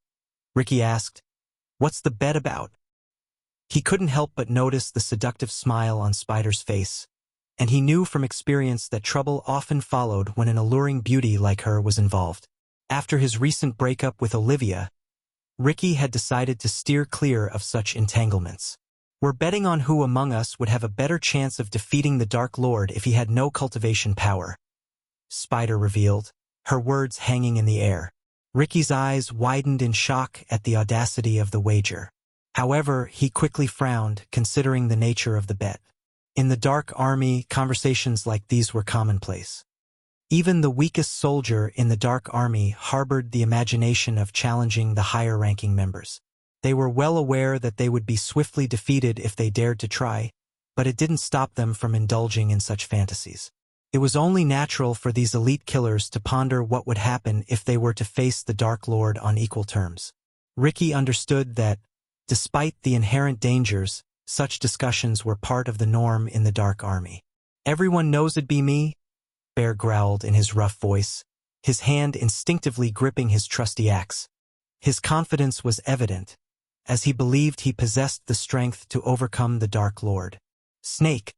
Ricky asked, "What's the bet about?" He couldn't help but notice the seductive smile on Spider's face, and he knew from experience that trouble often followed when an alluring beauty like her was involved. After his recent breakup with Olivia, Ricky had decided to steer clear of such entanglements. "We're betting on who among us would have a better chance of defeating the Dark Lord if he had no cultivation power," Spider revealed, her words hanging in the air. Ricky's eyes widened in shock at the audacity of the wager. However, he quickly frowned, considering the nature of the bet. In the Dark Army, conversations like these were commonplace. Even the weakest soldier in the Dark Army harbored the imagination of challenging the higher-ranking members. They were well aware that they would be swiftly defeated if they dared to try, but it didn't stop them from indulging in such fantasies. It was only natural for these elite killers to ponder what would happen if they were to face the Dark Lord on equal terms. Ricky understood that, despite the inherent dangers, such discussions were part of the norm in the Dark Army. "Everyone knows it'd be me," Bear growled in his rough voice, his hand instinctively gripping his trusty axe. His confidence was evident, as he believed he possessed the strength to overcome the Dark Lord. Snake,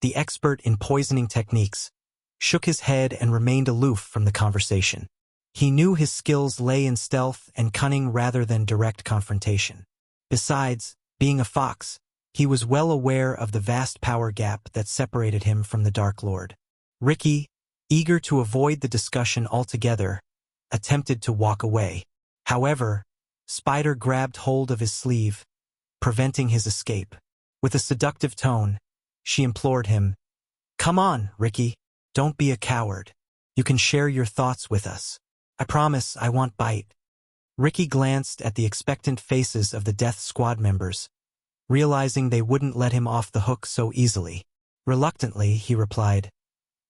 the expert in poisoning techniques, shook his head and remained aloof from the conversation. He knew his skills lay in stealth and cunning rather than direct confrontation. Besides, being a fox, he was well aware of the vast power gap that separated him from the Dark Lord. Ricky, eager to avoid the discussion altogether, attempted to walk away. However, Spider grabbed hold of his sleeve, preventing his escape. With a seductive tone, she implored him, "Come on, Ricky, don't be a coward. You can share your thoughts with us. I promise I won't bite." Ricky glanced at the expectant faces of the Death Squad members, realizing they wouldn't let him off the hook so easily. Reluctantly, he replied,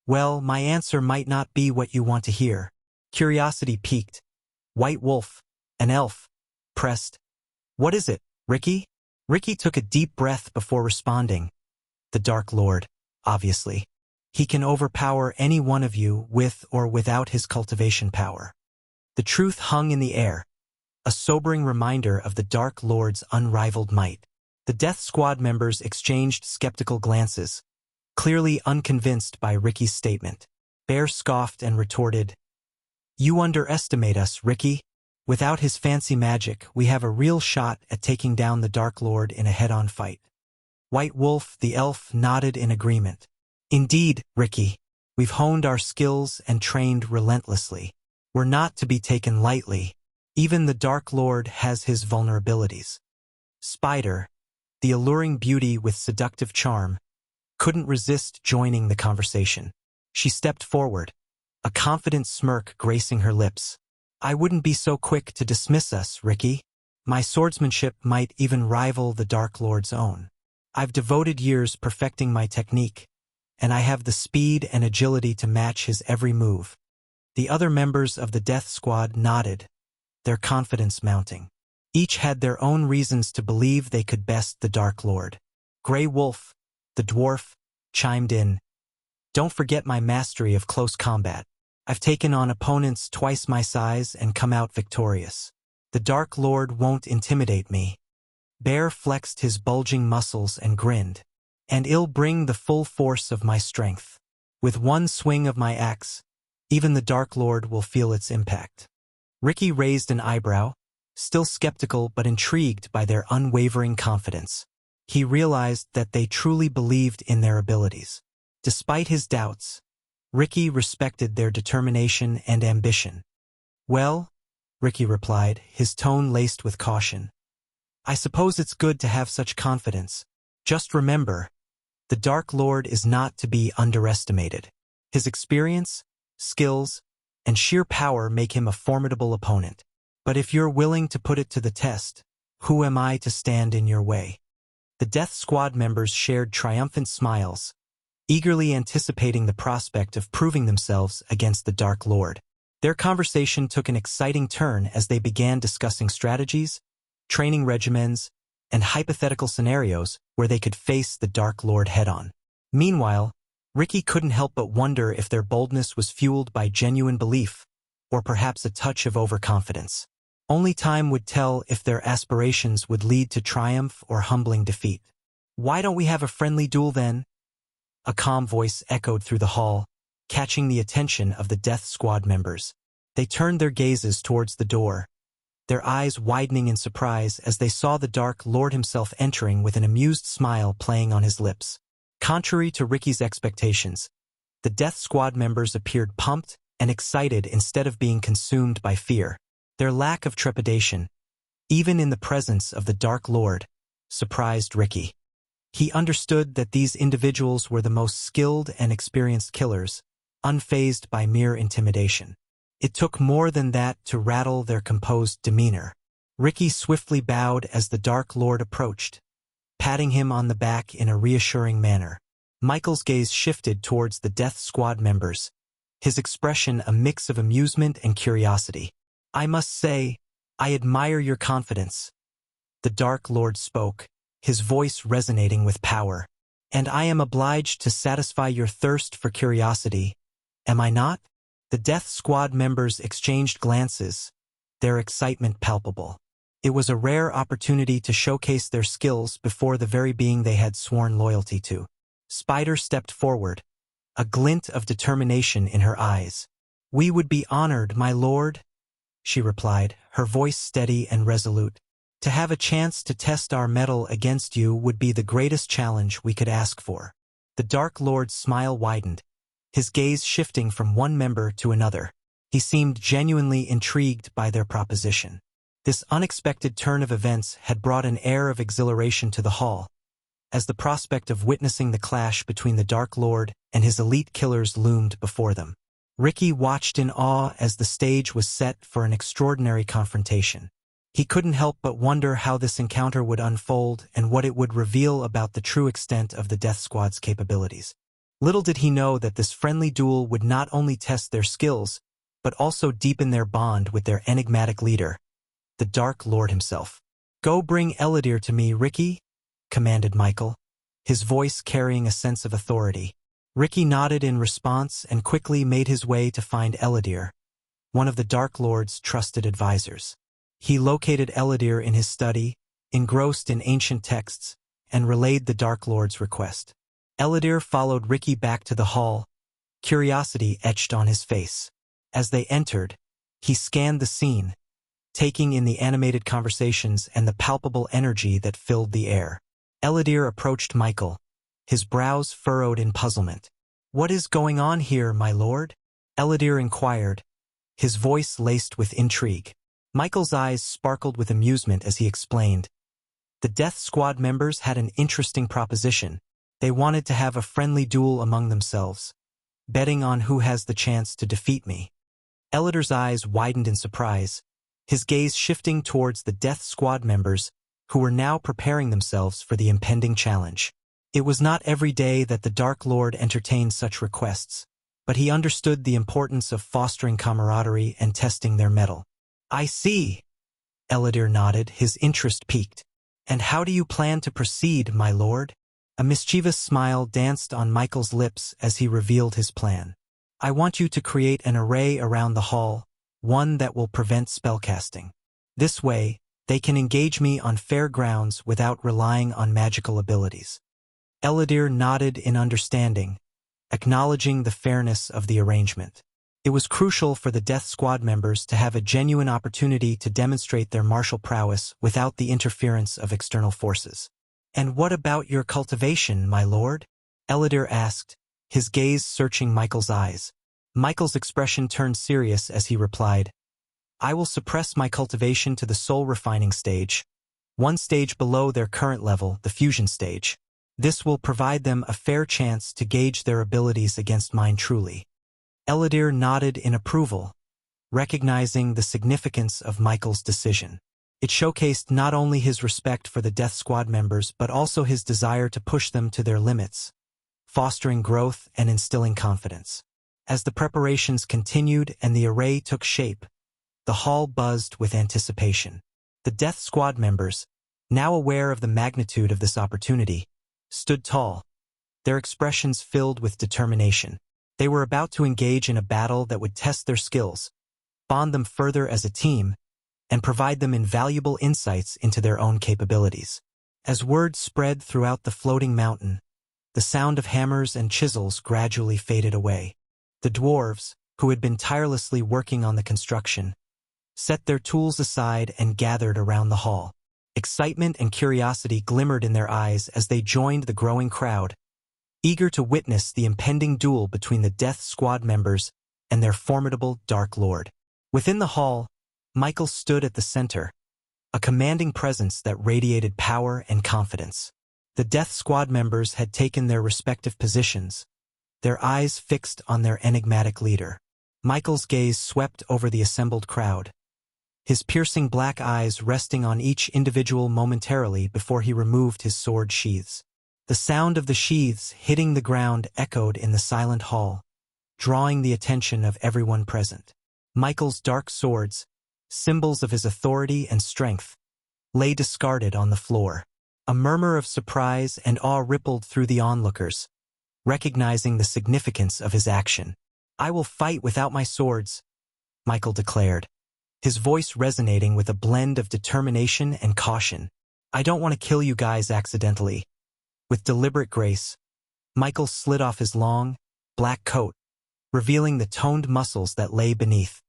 "Well, my answer might not be what you want to hear." Curiosity piqued. White Wolf, an elf, pressed, "What is it, Ricky?" Ricky took a deep breath before responding. "The Dark Lord, obviously. He can overpower any one of you with or without his cultivation power." The truth hung in the air, a sobering reminder of the Dark Lord's unrivaled might. The Death Squad members exchanged skeptical glances, clearly unconvinced by Ricky's statement. Bear scoffed and retorted, "You underestimate us, Ricky. Without his fancy magic, we have a real shot at taking down the Dark Lord in a head-on fight." White Wolf, the elf, nodded in agreement. "Indeed, Ricky. We've honed our skills and trained relentlessly. We're not to be taken lightly. Even the Dark Lord has his vulnerabilities." Spider, the alluring beauty with seductive charm, couldn't resist joining the conversation. She stepped forward, a confident smirk gracing her lips. "I wouldn't be so quick to dismiss us, Ricky. My swordsmanship might even rival the Dark Lord's own. I've devoted years perfecting my technique, and I have the speed and agility to match his every move." The other members of the Death Squad nodded, their confidence mounting. Each had their own reasons to believe they could best the Dark Lord. Grey Wolf, the dwarf, chimed in, "Don't forget my mastery of close combat. I've taken on opponents twice my size and come out victorious. The Dark Lord won't intimidate me." Bear flexed his bulging muscles and grinned, "And I'll bring the full force of my strength. With one swing of my axe, even the Dark Lord will feel its impact." Ricky raised an eyebrow, still skeptical but intrigued by their unwavering confidence. He realized that they truly believed in their abilities. Despite his doubts, Ricky respected their determination and ambition. "Well," Ricky replied, his tone laced with caution, "I suppose it's good to have such confidence. Just remember, the Dark Lord is not to be underestimated. His experience, skills, and sheer power make him a formidable opponent. But if you're willing to put it to the test, who am I to stand in your way?" The Death Squad members shared triumphant smiles, eagerly anticipating the prospect of proving themselves against the Dark Lord. Their conversation took an exciting turn as they began discussing strategies, training regimens, and hypothetical scenarios where they could face the Dark Lord head-on. Meanwhile, Ricky couldn't help but wonder if their boldness was fueled by genuine belief, or perhaps a touch of overconfidence. Only time would tell if their aspirations would lead to triumph or humbling defeat. "Why don't we have a friendly duel then?" A calm voice echoed through the hall, catching the attention of the Death Squad members. They turned their gazes towards the door, their eyes widening in surprise as they saw the Dark Lord himself entering with an amused smile playing on his lips. Contrary to Ricky's expectations, the Death Squad members appeared pumped and excited instead of being consumed by fear. Their lack of trepidation, even in the presence of the Dark Lord, surprised Ricky. He understood that these individuals were the most skilled and experienced killers, unfazed by mere intimidation. It took more than that to rattle their composed demeanor. Ricky swiftly bowed as the Dark Lord approached, patting him on the back in a reassuring manner. Michael's gaze shifted towards the Death Squad members, his expression a mix of amusement and curiosity. "I must say, I admire your confidence," the Dark Lord spoke, his voice resonating with power. "And I am obliged to satisfy your thirst for curiosity Am I not? The Death Squad members exchanged glances, their excitement palpable. It was a rare opportunity to showcase their skills before the very being they had sworn loyalty to. Spider stepped forward, a glint of determination in her eyes. "We would be honored, my lord," she replied, her voice steady and resolute. "To have a chance to test our mettle against you would be the greatest challenge we could ask for." The Dark Lord's smile widened, his gaze shifting from one member to another. He seemed genuinely intrigued by their proposition. This unexpected turn of events had brought an air of exhilaration to the hall, as the prospect of witnessing the clash between the Dark Lord and his elite killers loomed before them. Ricky watched in awe as the stage was set for an extraordinary confrontation. He couldn't help but wonder how this encounter would unfold and what it would reveal about the true extent of the Death Squad's capabilities. Little did he know that this friendly duel would not only test their skills, but also deepen their bond with their enigmatic leader, the Dark Lord himself. "Go bring Eladir to me, Ricky," commanded Michael, his voice carrying a sense of authority. Ricky nodded in response and quickly made his way to find Eladir, one of the Dark Lord's trusted advisors. He located Eladir in his study, engrossed in ancient texts, and relayed the Dark Lord's request. Eladir followed Ricky back to the hall, curiosity etched on his face. As they entered, he scanned the scene, taking in the animated conversations and the palpable energy that filled the air. Eladir approached Michael, his brows furrowed in puzzlement. "What is going on here, my lord?" Eladir inquired, his voice laced with intrigue. Michael's eyes sparkled with amusement as he explained. The Death Squad members had an interesting proposition. They wanted to have a friendly duel among themselves, betting on who has the chance to defeat me. Eladir's eyes widened in surprise, his gaze shifting towards the Death Squad members who were now preparing themselves for the impending challenge. It was not every day that the Dark Lord entertained such requests, but he understood the importance of fostering camaraderie and testing their mettle. "I see," Eladir nodded, his interest piqued. "And how do you plan to proceed, my lord?" A mischievous smile danced on Michael's lips as he revealed his plan. "I want you to create an array around the hall, one that will prevent spellcasting. This way, they can engage me on fair grounds without relying on magical abilities." Eladir nodded in understanding, acknowledging the fairness of the arrangement. It was crucial for the Death Squad members to have a genuine opportunity to demonstrate their martial prowess without the interference of external forces. "And what about your cultivation, my lord?" Eladir asked, his gaze searching Michael's eyes. Michael's expression turned serious as he replied, "I will suppress my cultivation to the soul refining stage, one stage below their current level, the fusion stage. This will provide them a fair chance to gauge their abilities against mine truly." Eladir nodded in approval, recognizing the significance of Michael's decision. It showcased not only his respect for the Death Squad members but also his desire to push them to their limits, fostering growth and instilling confidence. As the preparations continued and the array took shape, the hall buzzed with anticipation. The Death Squad members, now aware of the magnitude of this opportunity, stood tall, their expressions filled with determination. They were about to engage in a battle that would test their skills, bond them further as a team, and provide them invaluable insights into their own capabilities. As word spread throughout the floating mountain, the sound of hammers and chisels gradually faded away. The dwarves, who had been tirelessly working on the construction, set their tools aside and gathered around the hall. Excitement and curiosity glimmered in their eyes as they joined the growing crowd, eager to witness the impending duel between the Death Squad members and their formidable Dark Lord. Within the hall, Michael stood at the center, a commanding presence that radiated power and confidence. The Death Squad members had taken their respective positions, their eyes fixed on their enigmatic leader. Michael's gaze swept over the assembled crowd, his piercing black eyes resting on each individual momentarily before he removed his sword sheaths. The sound of the sheaths hitting the ground echoed in the silent hall, drawing the attention of everyone present. Michael's dark swords, symbols of his authority and strength, lay discarded on the floor. A murmur of surprise and awe rippled through the onlookers, recognizing the significance of his action. "I will fight without my swords," Michael declared, his voice resonating with a blend of determination and caution. "I don't want to kill you guys accidentally." With deliberate grace, Michael slid off his long, black coat, revealing the toned muscles that lay beneath.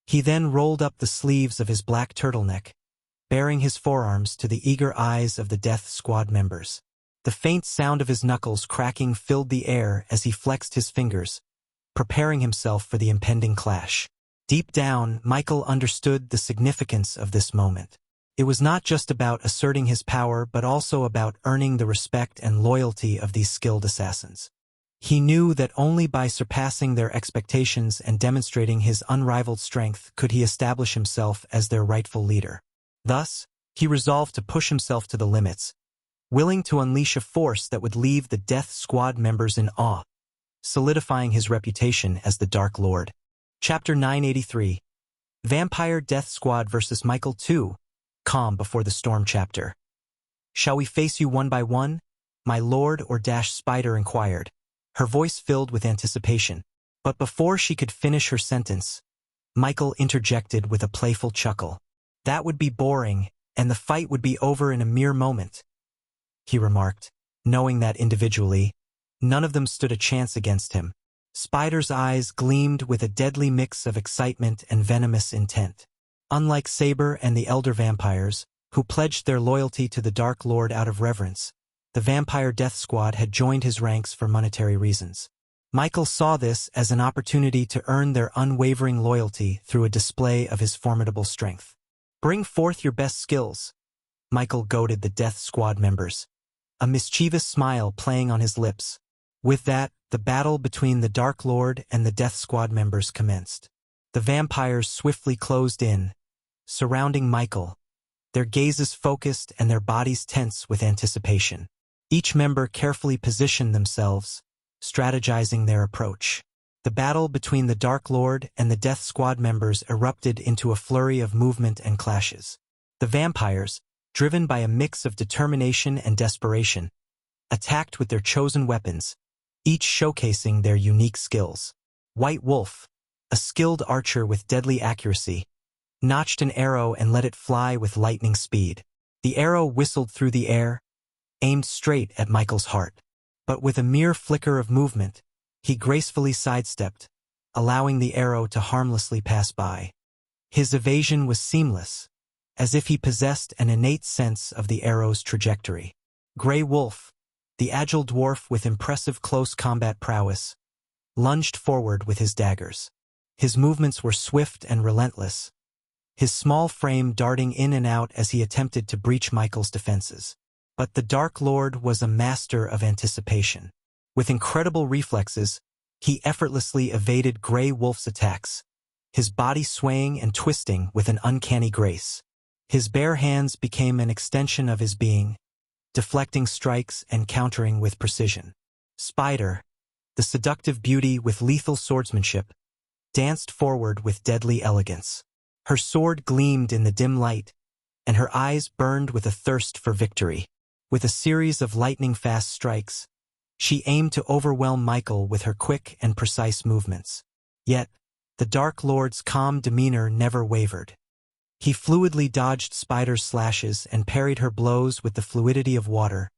He then rolled up the sleeves of his black turtleneck, baring his forearms to the eager eyes of the Death Squad members. The faint sound of his knuckles cracking filled the air as he flexed his fingers, preparing himself for the impending clash. Deep down, Michael understood the significance of this moment. It was not just about asserting his power, but also about earning the respect and loyalty of these skilled assassins. He knew that only by surpassing their expectations and demonstrating his unrivaled strength could he establish himself as their rightful leader. Thus, he resolved to push himself to the limits, willing to unleash a force that would leave the Death Squad members in awe, solidifying his reputation as the Dark Lord. Chapter 983. Vampire Death Squad vs. Michael 2. Calm before the storm chapter. "Shall we face you one by one, my lord?" or Spider inquired, her voice filled with anticipation. But before she could finish her sentence, Michael interjected with a playful chuckle. "That would be boring, and the fight would be over in a mere moment," he remarked, knowing that individually, none of them stood a chance against him. Spider's eyes gleamed with a deadly mix of excitement and venomous intent. Unlike Saber and the elder vampires, who pledged their loyalty to the Dark Lord out of reverence, the Vampire Death Squad had joined his ranks for monetary reasons. Michael saw this as an opportunity to earn their unwavering loyalty through a display of his formidable strength. "Bring forth your best skills," Michael goaded the Death Squad members, a mischievous smile playing on his lips. With that, the battle between the Dark Lord and the Death Squad members commenced. The vampires swiftly closed in, surrounding Michael, their gazes focused and their bodies tense with anticipation. Each member carefully positioned themselves, strategizing their approach. The battle between the Dark Lord and the Death Squad members erupted into a flurry of movement and clashes. The vampires, driven by a mix of determination and desperation, attacked with their chosen weapons, each showcasing their unique skills. White Wolf, a skilled archer with deadly accuracy, notched an arrow and let it fly with lightning speed. The arrow whistled through the air, aimed straight at Michael's heart. But with a mere flicker of movement, he gracefully sidestepped, allowing the arrow to harmlessly pass by. His evasion was seamless, as if he possessed an innate sense of the arrow's trajectory. Grey Wolf, the agile dwarf with impressive close combat prowess, lunged forward with his daggers. His movements were swift and relentless, his small frame darting in and out as he attempted to breach Michael's defenses. But the Dark Lord was a master of anticipation. With incredible reflexes, he effortlessly evaded Grey Wolf's attacks, his body swaying and twisting with an uncanny grace. His bare hands became an extension of his being, deflecting strikes and countering with precision. Spider, the seductive beauty with lethal swordsmanship, danced forward with deadly elegance. Her sword gleamed in the dim light, and her eyes burned with a thirst for victory. With a series of lightning-fast strikes, she aimed to overwhelm Michael with her quick and precise movements. Yet, the Dark Lord's calm demeanor never wavered. He fluidly dodged Spider's slashes and parried her blows with the fluidity of water,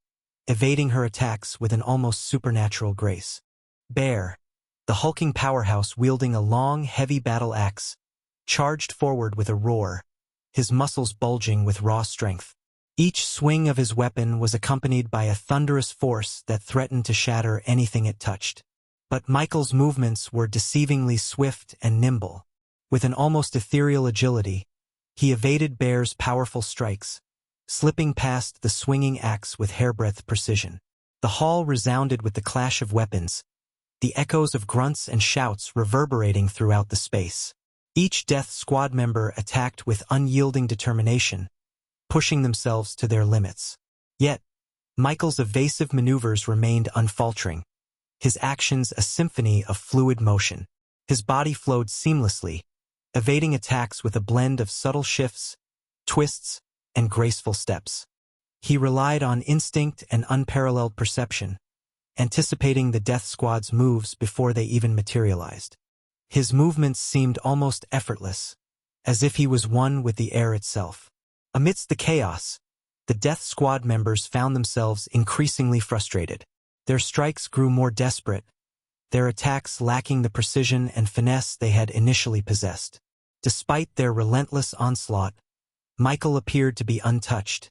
evading her attacks with an almost supernatural grace. Bear, the hulking powerhouse wielding a long, heavy battle axe, charged forward with a roar, his muscles bulging with raw strength. Each swing of his weapon was accompanied by a thunderous force that threatened to shatter anything it touched. But Michael's movements were deceivingly swift and nimble. With an almost ethereal agility, he evaded Bear's powerful strikes, slipping past the swinging axe with hairbreadth precision. The hall resounded with the clash of weapons, the echoes of grunts and shouts reverberating throughout the space. Each Death Squad member attacked with unyielding determination, pushing themselves to their limits. Yet, Michael's evasive maneuvers remained unfaltering, his actions a symphony of fluid motion. His body flowed seamlessly, evading attacks with a blend of subtle shifts, twists, and graceful steps. He relied on instinct and unparalleled perception, anticipating the Death Squad's moves before they even materialized. His movements seemed almost effortless, as if he was one with the air itself. Amidst the chaos, the Death Squad members found themselves increasingly frustrated. Their strikes grew more desperate, their attacks lacking the precision and finesse they had initially possessed. Despite their relentless onslaught, Michael appeared to be untouched,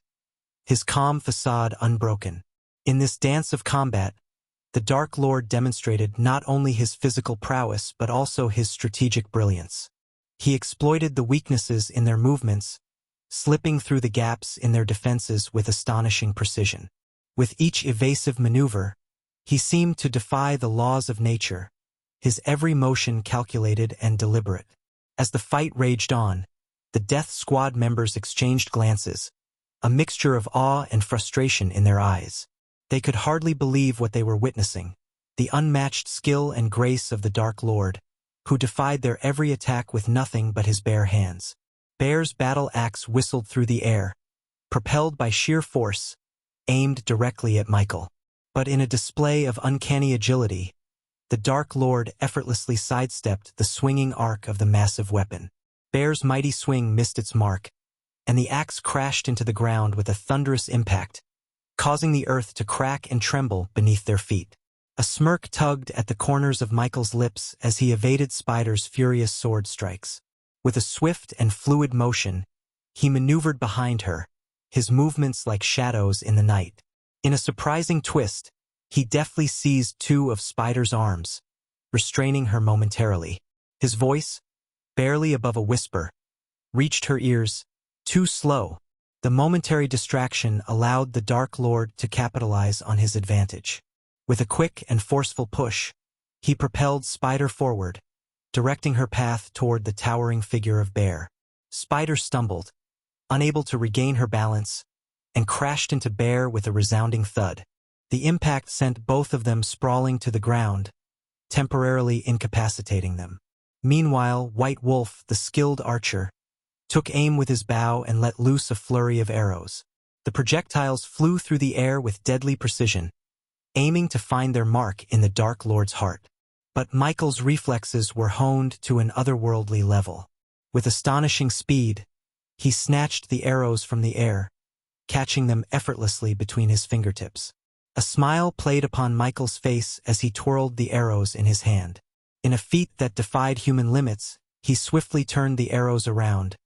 his calm facade unbroken. In this dance of combat, the Dark Lord demonstrated not only his physical prowess but also his strategic brilliance. He exploited the weaknesses in their movements, slipping through the gaps in their defenses with astonishing precision. With each evasive maneuver, he seemed to defy the laws of nature, his every motion calculated and deliberate. As the fight raged on, the Death Squad members exchanged glances, a mixture of awe and frustration in their eyes. They could hardly believe what they were witnessing, the unmatched skill and grace of the Dark Lord, who defied their every attack with nothing but his bare hands. Bear's battle axe whistled through the air, propelled by sheer force, aimed directly at Michael. But in a display of uncanny agility, the Dark Lord effortlessly sidestepped the swinging arc of the massive weapon. Bear's mighty swing missed its mark, and the axe crashed into the ground with a thunderous impact, causing the earth to crack and tremble beneath their feet. A smirk tugged at the corners of Michael's lips as he evaded Spider's furious sword strikes. With a swift and fluid motion, he maneuvered behind her, his movements like shadows in the night. In a surprising twist, he deftly seized two of Spider's arms, restraining her momentarily. His voice, barely above a whisper, reached her ears, too slow. The momentary distraction allowed the Dark Lord to capitalize on his advantage. With a quick and forceful push, he propelled Spider forward, directing her path toward the towering figure of Bear. Spider stumbled, unable to regain her balance, and crashed into Bear with a resounding thud. The impact sent both of them sprawling to the ground, temporarily incapacitating them. Meanwhile, White Wolf, the skilled archer, took aim with his bow and let loose a flurry of arrows. The projectiles flew through the air with deadly precision, aiming to find their mark in the Dark Lord's heart. But Michael's reflexes were honed to an otherworldly level. With astonishing speed, he snatched the arrows from the air, catching them effortlessly between his fingertips. A smile played upon Michael's face as he twirled the arrows in his hand. In a feat that defied human limits, he swiftly turned the arrows around,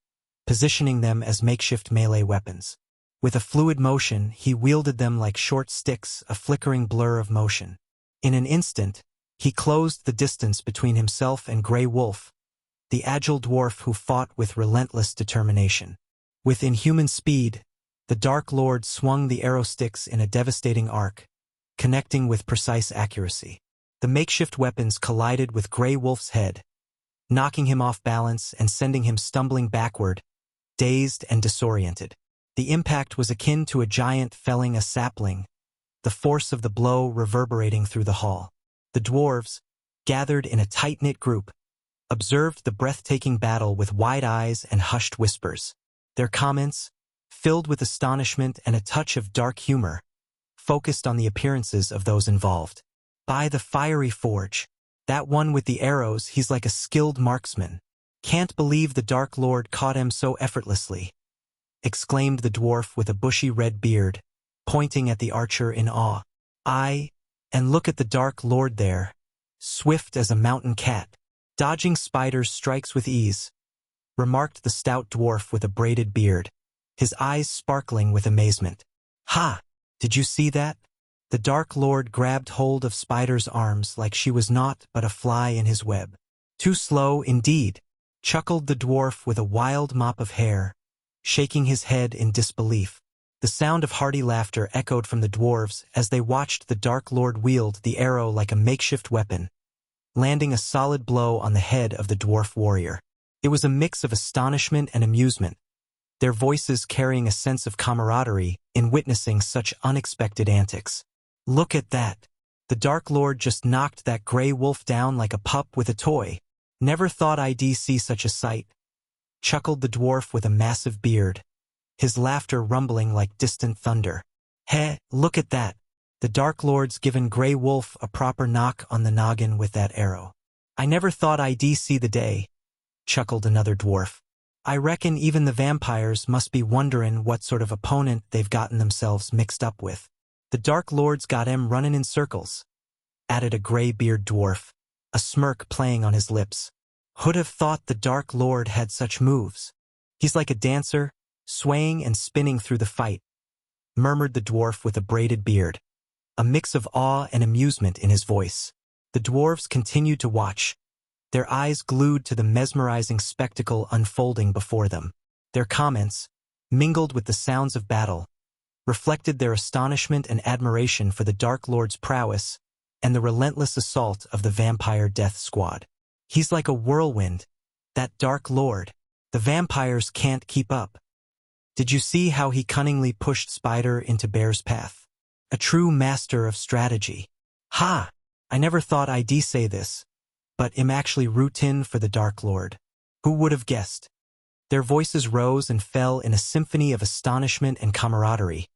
positioning them as makeshift melee weapons. With a fluid motion, he wielded them like short sticks, a flickering blur of motion. In an instant, he closed the distance between himself and Grey Wolf, the agile dwarf who fought with relentless determination. With inhuman speed, the Dark Lord swung the arrow sticks in a devastating arc, connecting with precise accuracy. The makeshift weapons collided with Grey Wolf's head, knocking him off balance and sending him stumbling backward, dazed and disoriented. The impact was akin to a giant felling a sapling, the force of the blow reverberating through the hall. The dwarves, gathered in a tight-knit group, observed the breathtaking battle with wide eyes and hushed whispers. Their comments, filled with astonishment and a touch of dark humor, focused on the appearances of those involved. By the fiery forge, that one with the arrows, he's like a skilled marksman. Can't believe the Dark Lord caught him so effortlessly, exclaimed the dwarf with a bushy red beard, pointing at the archer in awe. Aye, and look at the Dark Lord there, swift as a mountain cat, dodging Spider's strikes with ease, remarked the stout dwarf with a braided beard, his eyes sparkling with amazement. Ha! Did you see that? The Dark Lord grabbed hold of Spider's arms like she was naught but a fly in his web. Too slow, indeed, chuckled the dwarf with a wild mop of hair, shaking his head in disbelief. The sound of hearty laughter echoed from the dwarves as they watched the Dark Lord wield the arrow like a makeshift weapon, landing a solid blow on the head of the dwarf warrior. It was a mix of astonishment and amusement, their voices carrying a sense of camaraderie in witnessing such unexpected antics. Look at that! The Dark Lord just knocked that Grey Wolf down like a pup with a toy. Never thought I'd see such a sight, chuckled the dwarf with a massive beard, his laughter rumbling like distant thunder. Heh, look at that! The Dark Lord's given Grey Wolf a proper knock on the noggin with that arrow. I never thought I'd see the day, chuckled another dwarf. I reckon even the vampires must be wonderin' what sort of opponent they've gotten themselves mixed up with. The Dark Lord's got 'em runnin' in circles, added a gray-beard dwarf, a smirk playing on his lips. Who'd have thought the Dark Lord had such moves? He's like a dancer, swaying and spinning through the fight, murmured the dwarf with a braided beard, a mix of awe and amusement in his voice. The dwarves continued to watch, their eyes glued to the mesmerizing spectacle unfolding before them. Their comments, mingled with the sounds of battle, reflected their astonishment and admiration for the Dark Lord's prowess and the relentless assault of the vampire death squad. He's like a whirlwind, that Dark Lord. The vampires can't keep up. Did you see how he cunningly pushed Spider into Bear's path? A true master of strategy. Ha! I never thought I'd say this, but I'm actually rootin' for the Dark Lord. Who would have guessed? Their voices rose and fell in a symphony of astonishment and camaraderie,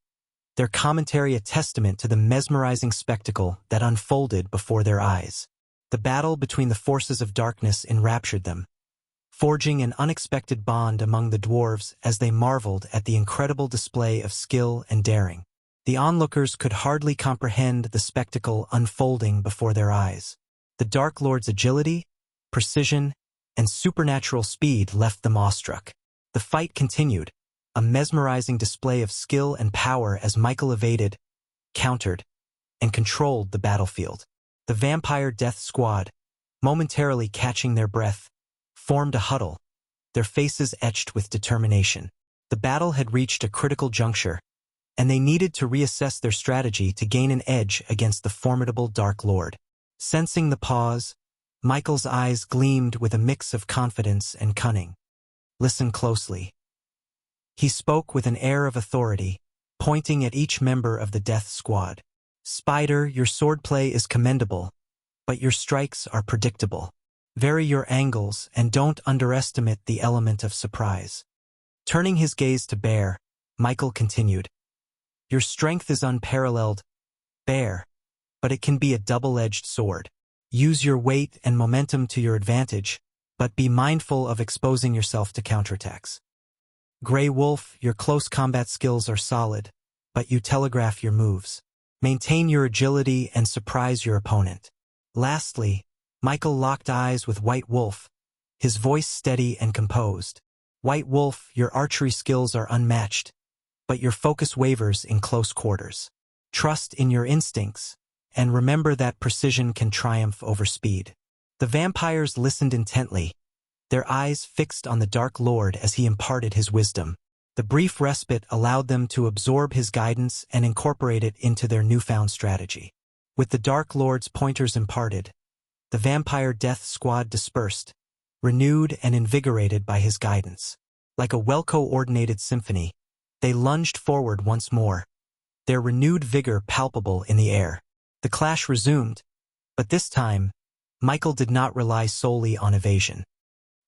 their commentary a testament to the mesmerizing spectacle that unfolded before their eyes. The battle between the forces of darkness enraptured them, forging an unexpected bond among the dwarves as they marveled at the incredible display of skill and daring. The onlookers could hardly comprehend the spectacle unfolding before their eyes. The Dark Lord's agility, precision, and supernatural speed left them awestruck. The fight continued, a mesmerizing display of skill and power as Michael evaded, countered, and controlled the battlefield. The vampire death squad, momentarily catching their breath, formed a huddle, their faces etched with determination. The battle had reached a critical juncture, and they needed to reassess their strategy to gain an edge against the formidable Dark Lord. Sensing the pause, Michael's eyes gleamed with a mix of confidence and cunning. Listen closely. He spoke with an air of authority, pointing at each member of the death squad. Spider, your swordplay is commendable, but your strikes are predictable. Vary your angles and don't underestimate the element of surprise. Turning his gaze to Bear, Michael continued. Your strength is unparalleled, Bear, but it can be a double-edged sword. Use your weight and momentum to your advantage, but be mindful of exposing yourself to counterattacks. Grey Wolf, your close combat skills are solid, but you telegraph your moves. Maintain your agility and surprise your opponent. Lastly, Michael locked eyes with White Wolf, his voice steady and composed. White Wolf, your archery skills are unmatched, but your focus wavers in close quarters. Trust in your instincts, and remember that precision can triumph over speed. The vampires listened intently, their eyes fixed on the Dark Lord as he imparted his wisdom. The brief respite allowed them to absorb his guidance and incorporate it into their newfound strategy. With the Dark Lord's pointers imparted, the vampire death squad dispersed, renewed and invigorated by his guidance. Like a well-coordinated symphony, they lunged forward once more, their renewed vigor palpable in the air. The clash resumed, but this time, Michael did not rely solely on evasion.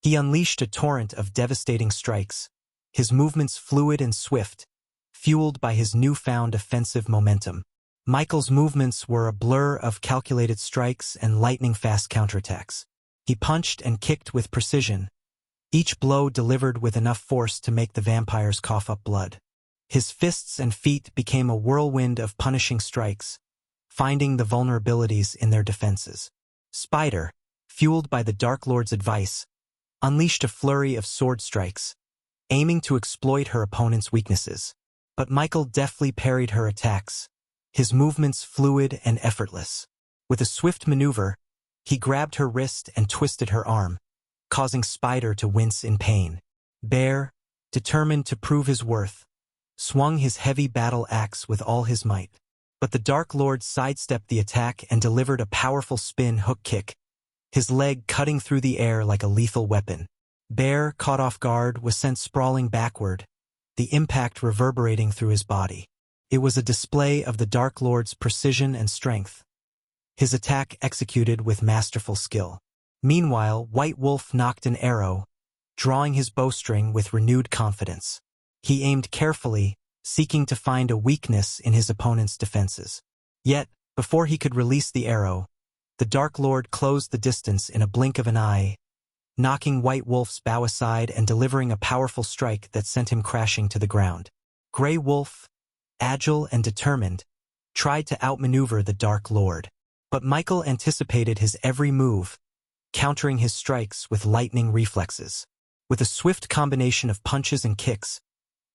He unleashed a torrent of devastating strikes, his movements fluid and swift, fueled by his newfound offensive momentum. Michael's movements were a blur of calculated strikes and lightning-fast counterattacks. He punched and kicked with precision, each blow delivered with enough force to make the vampires cough up blood. His fists and feet became a whirlwind of punishing strikes, finding the vulnerabilities in their defenses. Spider, fueled by the Dark Lord's advice, unleashed a flurry of sword strikes, aiming to exploit her opponent's weaknesses. But Michael deftly parried her attacks, his movements fluid and effortless. With a swift maneuver, he grabbed her wrist and twisted her arm, causing Spider to wince in pain. Bear, determined to prove his worth, swung his heavy battle axe with all his might. But the Dark Lord sidestepped the attack and delivered a powerful spin hook kick, his leg cutting through the air like a lethal weapon. Bear, caught off guard, was sent sprawling backward, the impact reverberating through his body. It was a display of the Dark Lord's precision and strength, his attack executed with masterful skill. Meanwhile, White Wolf knocked an arrow, drawing his bowstring with renewed confidence. He aimed carefully, seeking to find a weakness in his opponent's defenses. Yet, before he could release the arrow, the Dark Lord closed the distance in a blink of an eye, knocking White Wolf's bow aside and delivering a powerful strike that sent him crashing to the ground. Grey Wolf, agile and determined, tried to outmaneuver the Dark Lord. But Michael anticipated his every move, countering his strikes with lightning reflexes. With a swift combination of punches and kicks,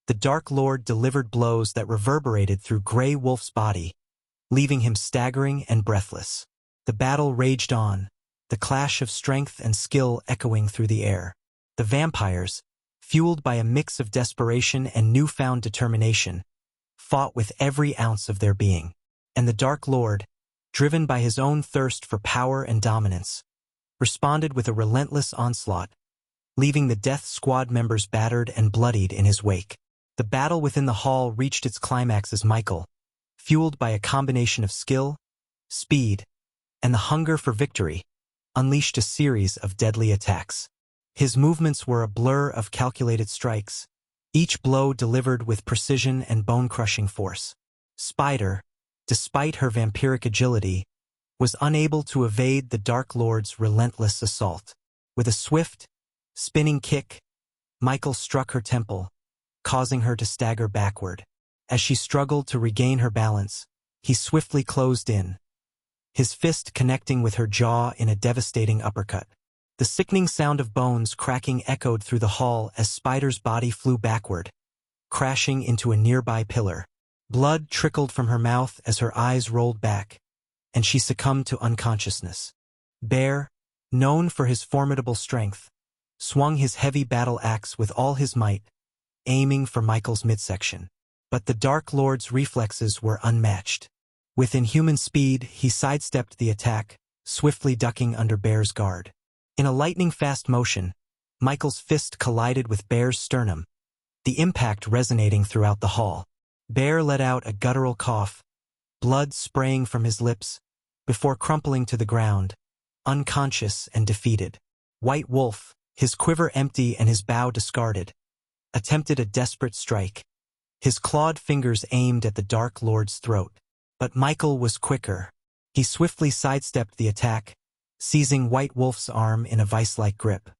the Dark Lord delivered blows that reverberated through Grey Wolf's body, leaving him staggering and breathless. The battle raged on, the clash of strength and skill echoing through the air. The vampires, fueled by a mix of desperation and newfound determination, fought with every ounce of their being. And the Dark Lord, driven by his own thirst for power and dominance, responded with a relentless onslaught, leaving the Death Squad members battered and bloodied in his wake. The battle within the hall reached its climax as Michael, fueled by a combination of skill, speed, and the hunger for victory, unleashed a series of deadly attacks. His movements were a blur of calculated strikes, each blow delivered with precision and bone-crushing force. Spider, despite her vampiric agility, was unable to evade the Dark Lord's relentless assault. With a swift, spinning kick, Michael struck her temple, causing her to stagger backward. As she struggled to regain her balance, he swiftly closed in, his fist connecting with her jaw in a devastating uppercut. The sickening sound of bones cracking echoed through the hall as Spider's body flew backward, crashing into a nearby pillar. Blood trickled from her mouth as her eyes rolled back, and she succumbed to unconsciousness. Bear, known for his formidable strength, swung his heavy battle axe with all his might, aiming for Michael's midsection. But the Dark Lord's reflexes were unmatched. With inhuman speed, he sidestepped the attack, swiftly ducking under Bear's guard. In a lightning-fast motion, Michael's fist collided with Bear's sternum, the impact resonating throughout the hall. Bear let out a guttural cough, blood spraying from his lips, before crumpling to the ground, unconscious and defeated. White Wolf, his quiver empty and his bow discarded, attempted a desperate strike, his clawed fingers aimed at the Dark Lord's throat. But Michael was quicker. He swiftly sidestepped the attack, seizing White Wolf's arm in a vice-like grip.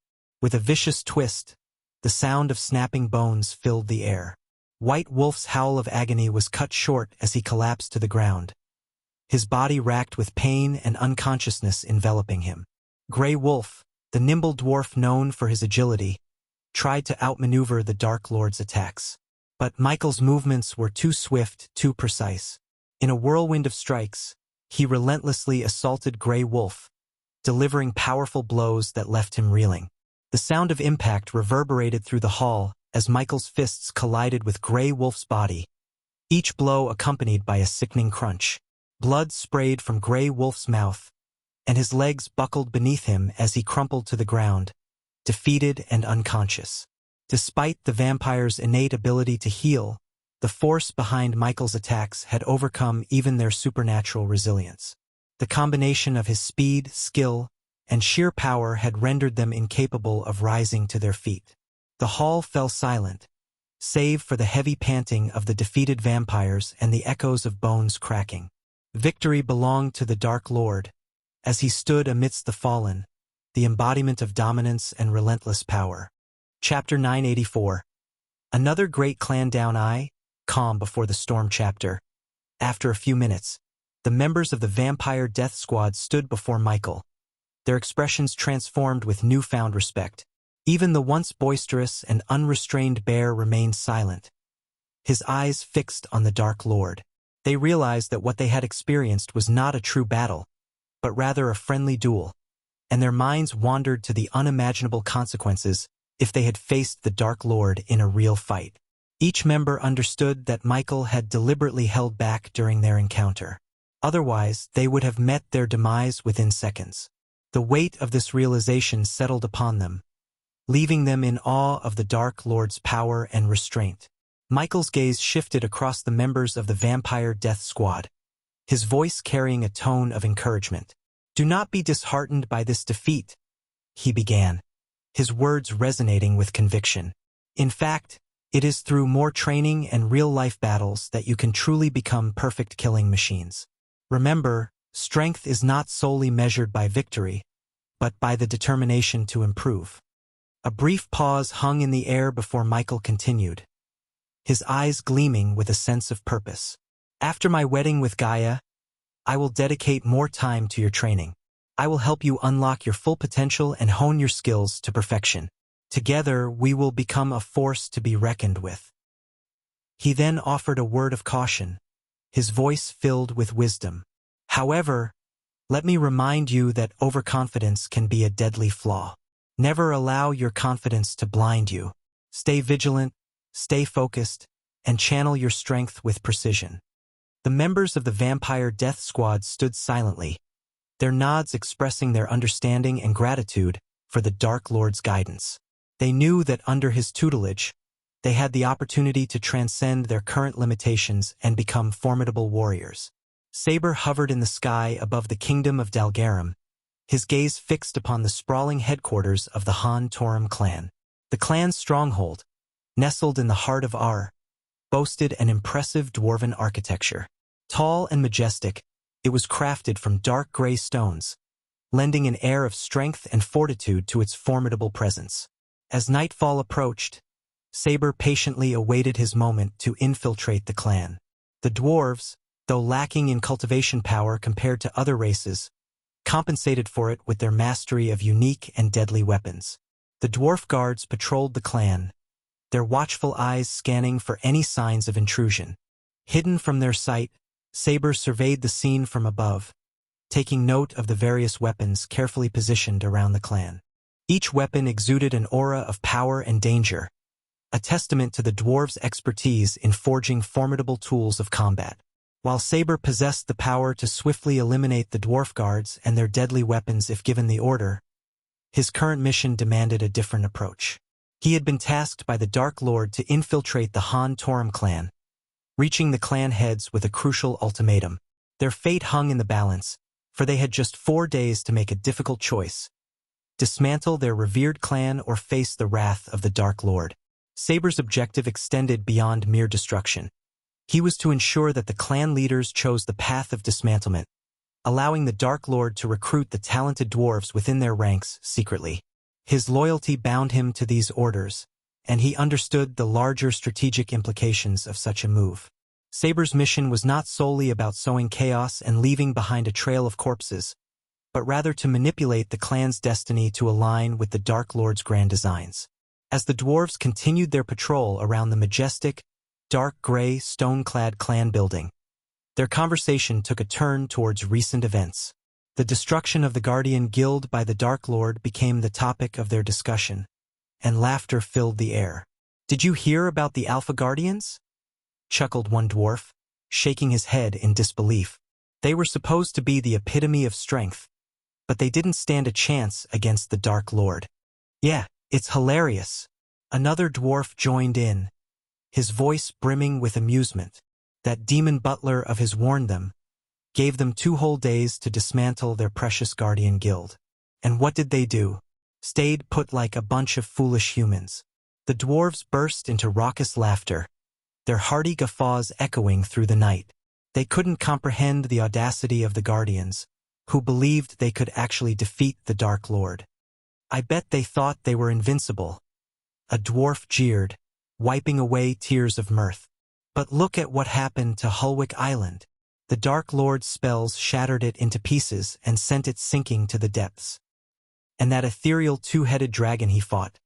With a vicious twist, the sound of snapping bones filled the air. White Wolf's howl of agony was cut short as he collapsed to the ground, his body racked with pain and unconsciousness enveloping him. Grey Wolf, the nimble dwarf known for his agility, tried to outmaneuver the Dark Lord's attacks. But Michael's movements were too swift, too precise. In a whirlwind of strikes, he relentlessly assaulted Grey Wolf, delivering powerful blows that left him reeling. The sound of impact reverberated through the hall as Michael's fists collided with Grey Wolf's body, each blow accompanied by a sickening crunch. Blood sprayed from Grey Wolf's mouth, and his legs buckled beneath him as he crumpled to the ground, defeated and unconscious. Despite the vampire's innate ability to heal, the force behind Michael's attacks had overcome even their supernatural resilience. The combination of his speed, skill, and sheer power had rendered them incapable of rising to their feet. The hall fell silent, save for the heavy panting of the defeated vampires and the echoes of bones cracking. Victory belonged to the Dark Lord, as he stood amidst the fallen, the embodiment of dominance and relentless power. Chapter 984. Another great clan down calm before the storm chapter. After a few minutes, the members of the Vampire Death Squad stood before Michael, their expressions transformed with newfound respect. Even the once boisterous and unrestrained Bear remained silent, his eyes fixed on the Dark Lord. They realized that what they had experienced was not a true battle, but rather a friendly duel, and their minds wandered to the unimaginable consequences if they had faced the Dark Lord in a real fight. Each member understood that Michael had deliberately held back during their encounter. Otherwise, they would have met their demise within seconds. The weight of this realization settled upon them, leaving them in awe of the Dark Lord's power and restraint. Michael's gaze shifted across the members of the Vampire Death Squad, his voice carrying a tone of encouragement. "Do not be disheartened by this defeat," he began, his words resonating with conviction. "In fact, it is through more training and real-life battles that you can truly become perfect killing machines. Remember, strength is not solely measured by victory, but by the determination to improve. A brief pause hung in the air before Michael continued, his eyes gleaming with a sense of purpose. After my wedding with Gaia, I will dedicate more time to your training. I will help you unlock your full potential and hone your skills to perfection. Together, we will become a force to be reckoned with. He then offered a word of caution, his voice filled with wisdom. However, let me remind you that overconfidence can be a deadly flaw. Never allow your confidence to blind you. Stay vigilant, stay focused, and channel your strength with precision. The members of the Vampire Death Squad stood silently, their nods expressing their understanding and gratitude for the Dark Lord's guidance. They knew that under his tutelage, they had the opportunity to transcend their current limitations and become formidable warriors. Saber hovered in the sky above the kingdom of Dalgaram, his gaze fixed upon the sprawling headquarters of the Han Torum clan. The clan's stronghold, nestled in the heart of Ar, boasted an impressive dwarven architecture. Tall and majestic, it was crafted from dark gray stones, lending an air of strength and fortitude to its formidable presence. As nightfall approached, Saber patiently awaited his moment to infiltrate the clan. The dwarves, though lacking in cultivation power compared to other races, compensated for it with their mastery of unique and deadly weapons. The dwarf guards patrolled the clan, their watchful eyes scanning for any signs of intrusion. Hidden from their sight, Saber surveyed the scene from above, taking note of the various weapons carefully positioned around the clan. Each weapon exuded an aura of power and danger, a testament to the dwarves' expertise in forging formidable tools of combat. While Saber possessed the power to swiftly eliminate the dwarf guards and their deadly weapons if given the order, his current mission demanded a different approach. He had been tasked by the Dark Lord to infiltrate the Han Torum clan, reaching the clan heads with a crucial ultimatum. Their fate hung in the balance, for they had just 4 days to make a difficult choice: dismantle their revered clan or face the wrath of the Dark Lord. Saber's objective extended beyond mere destruction. He was to ensure that the clan leaders chose the path of dismantlement, allowing the Dark Lord to recruit the talented dwarves within their ranks secretly. His loyalty bound him to these orders, and he understood the larger strategic implications of such a move. Saber's mission was not solely about sowing chaos and leaving behind a trail of corpses, but rather to manipulate the clan's destiny to align with the Dark Lord's grand designs. As the dwarves continued their patrol around the majestic, dark gray, stone-clad clan building, their conversation took a turn towards recent events. The destruction of the Guardian Guild by the Dark Lord became the topic of their discussion, and laughter filled the air. "Did you hear about the Alpha Guardians?" chuckled one dwarf, shaking his head in disbelief. They were supposed to be the epitome of strength, but they didn't stand a chance against the Dark Lord. "Yeah, it's hilarious." Another dwarf joined in, his voice brimming with amusement. That demon butler of his warned them, gave them 2 whole days to dismantle their precious Guardian Guild. And what did they do? Stayed put like a bunch of foolish humans. The dwarves burst into raucous laughter, their hearty guffaws echoing through the night. They couldn't comprehend the audacity of the Guardians, who believed they could actually defeat the Dark Lord. "I bet they thought they were invincible," a dwarf jeered, wiping away tears of mirth. "But look at what happened to Hulwick Island. The Dark Lord's spells shattered it into pieces and sent it sinking to the depths. And that ethereal 2-headed dragon he fought."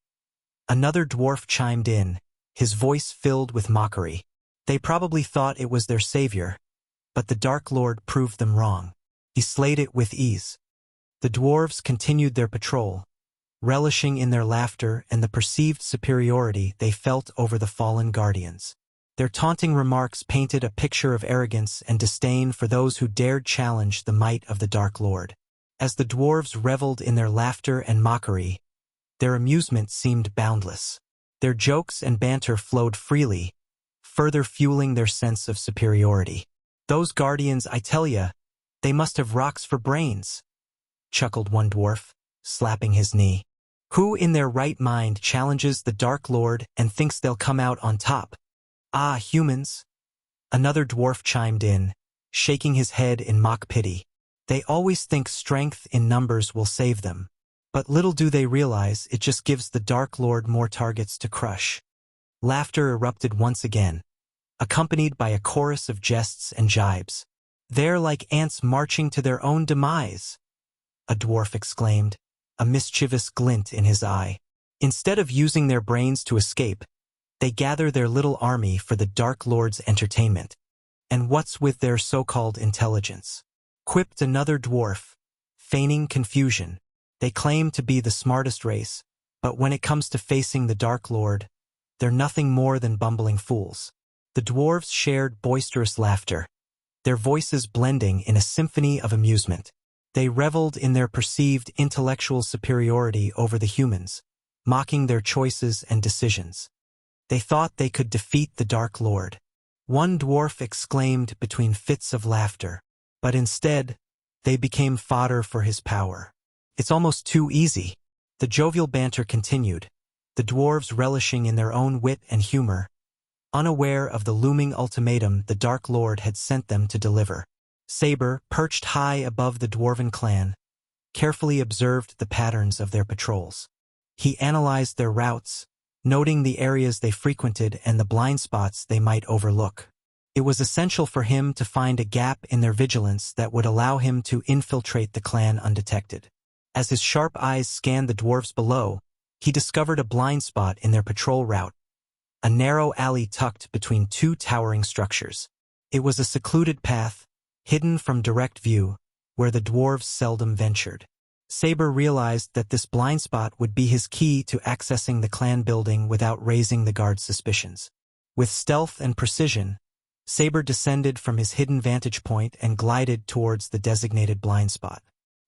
Another dwarf chimed in, his voice filled with mockery. "They probably thought it was their savior, but the Dark Lord proved them wrong. He slayed it with ease." The dwarves continued their patrol, relishing in their laughter and the perceived superiority they felt over the fallen guardians. Their taunting remarks painted a picture of arrogance and disdain for those who dared challenge the might of the Dark Lord. As the dwarves reveled in their laughter and mockery, their amusement seemed boundless. Their jokes and banter flowed freely, further fueling their sense of superiority. "Those guardians, I tell ya, they must have rocks for brains," chuckled one dwarf, slapping his knee. "Who in their right mind challenges the Dark Lord and thinks they'll come out on top? Ah, humans." Another dwarf chimed in, shaking his head in mock pity. They always think strength in numbers will save them. But little do they realize it just gives the Dark Lord more targets to crush. Laughter erupted once again, accompanied by a chorus of jests and jibes. "They're like ants marching to their own demise," a dwarf exclaimed, a mischievous glint in his eye. "Instead of using their brains to escape, they gather their little army for the Dark Lord's entertainment. And what's with their so-called intelligence?" quipped another dwarf, feigning confusion. "They claim to be the smartest race, but when it comes to facing the Dark Lord, they're nothing more than bumbling fools." The dwarves shared boisterous laughter, their voices blending in a symphony of amusement. They reveled in their perceived intellectual superiority over the humans, mocking their choices and decisions. They thought they could defeat the Dark Lord. One dwarf exclaimed between fits of laughter, but instead, they became fodder for his power. "It's almost too easy." The jovial banter continued, the dwarves relishing in their own wit and humor, unaware of the looming ultimatum the Dark Lord had sent them to deliver. Saber, perched high above the dwarven clan, carefully observed the patterns of their patrols. He analyzed their routes, noting the areas they frequented and the blind spots they might overlook. It was essential for him to find a gap in their vigilance that would allow him to infiltrate the clan undetected. As his sharp eyes scanned the dwarves below, he discovered a blind spot in their patrol route, a narrow alley tucked between two towering structures. It was a secluded path, hidden from direct view, where the dwarves seldom ventured. Saber realized that this blind spot would be his key to accessing the clan building without raising the guard's suspicions. With stealth and precision, Saber descended from his hidden vantage point and glided towards the designated blind spot.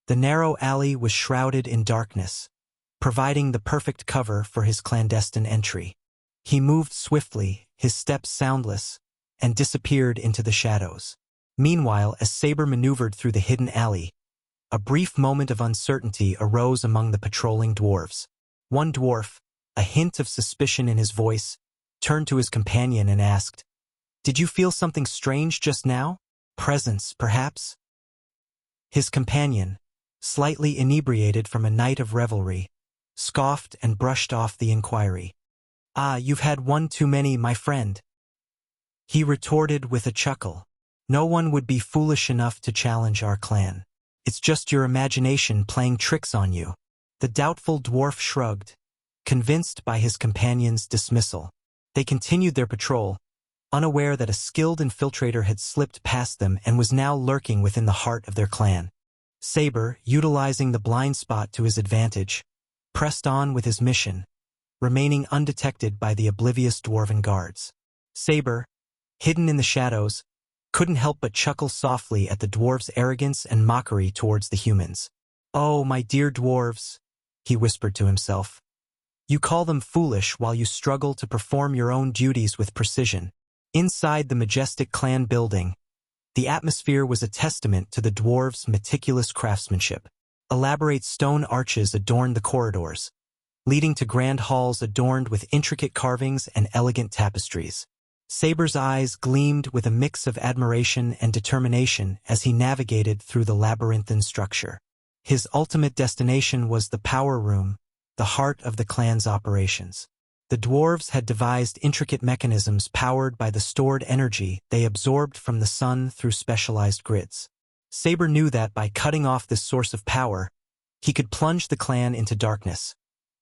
The narrow alley was shrouded in darkness, providing the perfect cover for his clandestine entry. He moved swiftly, his steps soundless, and disappeared into the shadows. Meanwhile, as Saber maneuvered through the hidden alley, a brief moment of uncertainty arose among the patrolling dwarves. One dwarf, a hint of suspicion in his voice, turned to his companion and asked, "Did you feel something strange just now? Presence, perhaps?" His companion, slightly inebriated from a night of revelry, scoffed and brushed off the inquiry. "Ah, you've had one too many, my friend," he retorted with a chuckle. "No one would be foolish enough to challenge our clan. It's just your imagination playing tricks on you." The doubtful dwarf shrugged, convinced by his companion's dismissal. They continued their patrol, unaware that a skilled infiltrator had slipped past them and was now lurking within the heart of their clan. Saber, utilizing the blind spot to his advantage, pressed on with his mission, remaining undetected by the oblivious dwarven guards. Saber, hidden in the shadows, couldn't help but chuckle softly at the dwarves' arrogance and mockery towards the humans. "Oh, my dear dwarves," he whispered to himself. "You call them foolish while you struggle to perform your own duties with precision." Inside the majestic clan building, the atmosphere was a testament to the dwarves' meticulous craftsmanship. Elaborate stone arches adorned the corridors, leading to grand halls adorned with intricate carvings and elegant tapestries. Saber's eyes gleamed with a mix of admiration and determination as he navigated through the labyrinthine structure. His ultimate destination was the power room, the heart of the clan's operations. The dwarves had devised intricate mechanisms powered by the stored energy they absorbed from the sun through specialized grids. Saber knew that by cutting off this source of power, he could plunge the clan into darkness,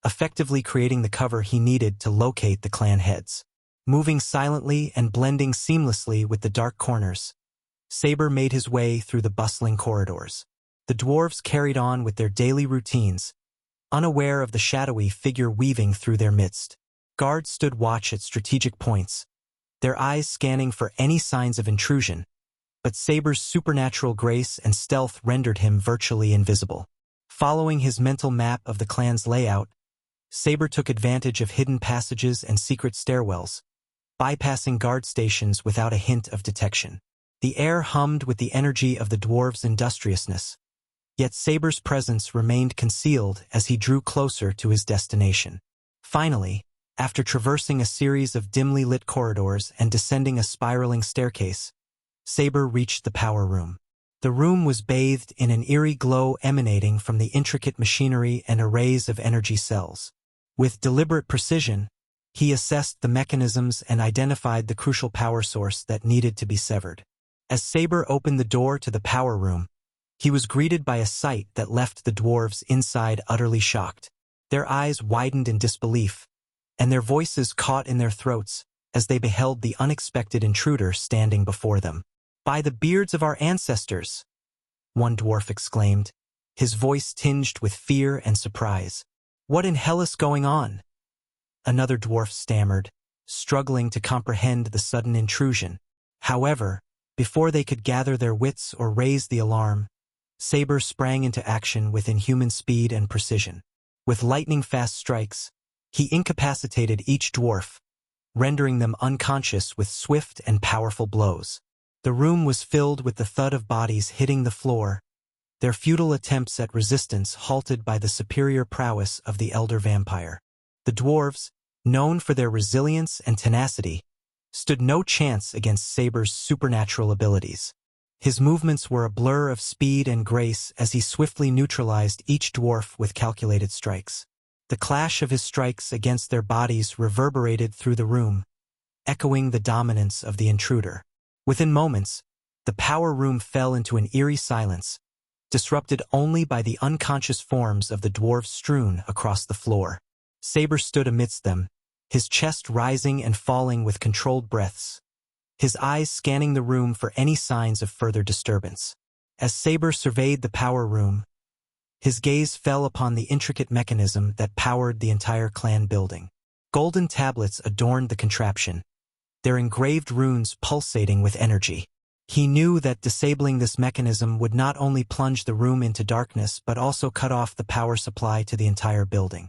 effectively creating the cover he needed to locate the clan heads. Moving silently and blending seamlessly with the dark corners, Saber made his way through the bustling corridors. The dwarves carried on with their daily routines, unaware of the shadowy figure weaving through their midst. Guards stood watch at strategic points, their eyes scanning for any signs of intrusion, but Saber's supernatural grace and stealth rendered him virtually invisible. Following his mental map of the clan's layout, Saber took advantage of hidden passages and secret stairwells, bypassing guard stations without a hint of detection. The air hummed with the energy of the dwarves' industriousness, yet Saber's presence remained concealed as he drew closer to his destination. Finally, after traversing a series of dimly lit corridors and descending a spiraling staircase, Saber reached the power room. The room was bathed in an eerie glow emanating from the intricate machinery and arrays of energy cells. With deliberate precision, he assessed the mechanisms and identified the crucial power source that needed to be severed. As Saber opened the door to the power room, he was greeted by a sight that left the dwarves inside utterly shocked. Their eyes widened in disbelief, and their voices caught in their throats as they beheld the unexpected intruder standing before them. "By the beards of our ancestors!" one dwarf exclaimed, his voice tinged with fear and surprise. "What in hell is going on?" Another dwarf stammered, struggling to comprehend the sudden intrusion. However, before they could gather their wits or raise the alarm, Saber sprang into action with inhuman speed and precision. With lightning-fast strikes, he incapacitated each dwarf, rendering them unconscious with swift and powerful blows. The room was filled with the thud of bodies hitting the floor, their futile attempts at resistance halted by the superior prowess of the elder vampire. The dwarves, known for their resilience and tenacity, stood no chance against Saber's supernatural abilities. His movements were a blur of speed and grace as he swiftly neutralized each dwarf with calculated strikes. The clash of his strikes against their bodies reverberated through the room, echoing the dominance of the intruder. Within moments, the power room fell into an eerie silence, disrupted only by the unconscious forms of the dwarves strewn across the floor. Saber stood amidst them, his chest rising and falling with controlled breaths, his eyes scanning the room for any signs of further disturbance. As Saber surveyed the power room, his gaze fell upon the intricate mechanism that powered the entire clan building. Golden tablets adorned the contraption, their engraved runes pulsating with energy. He knew that disabling this mechanism would not only plunge the room into darkness but also cut off the power supply to the entire building.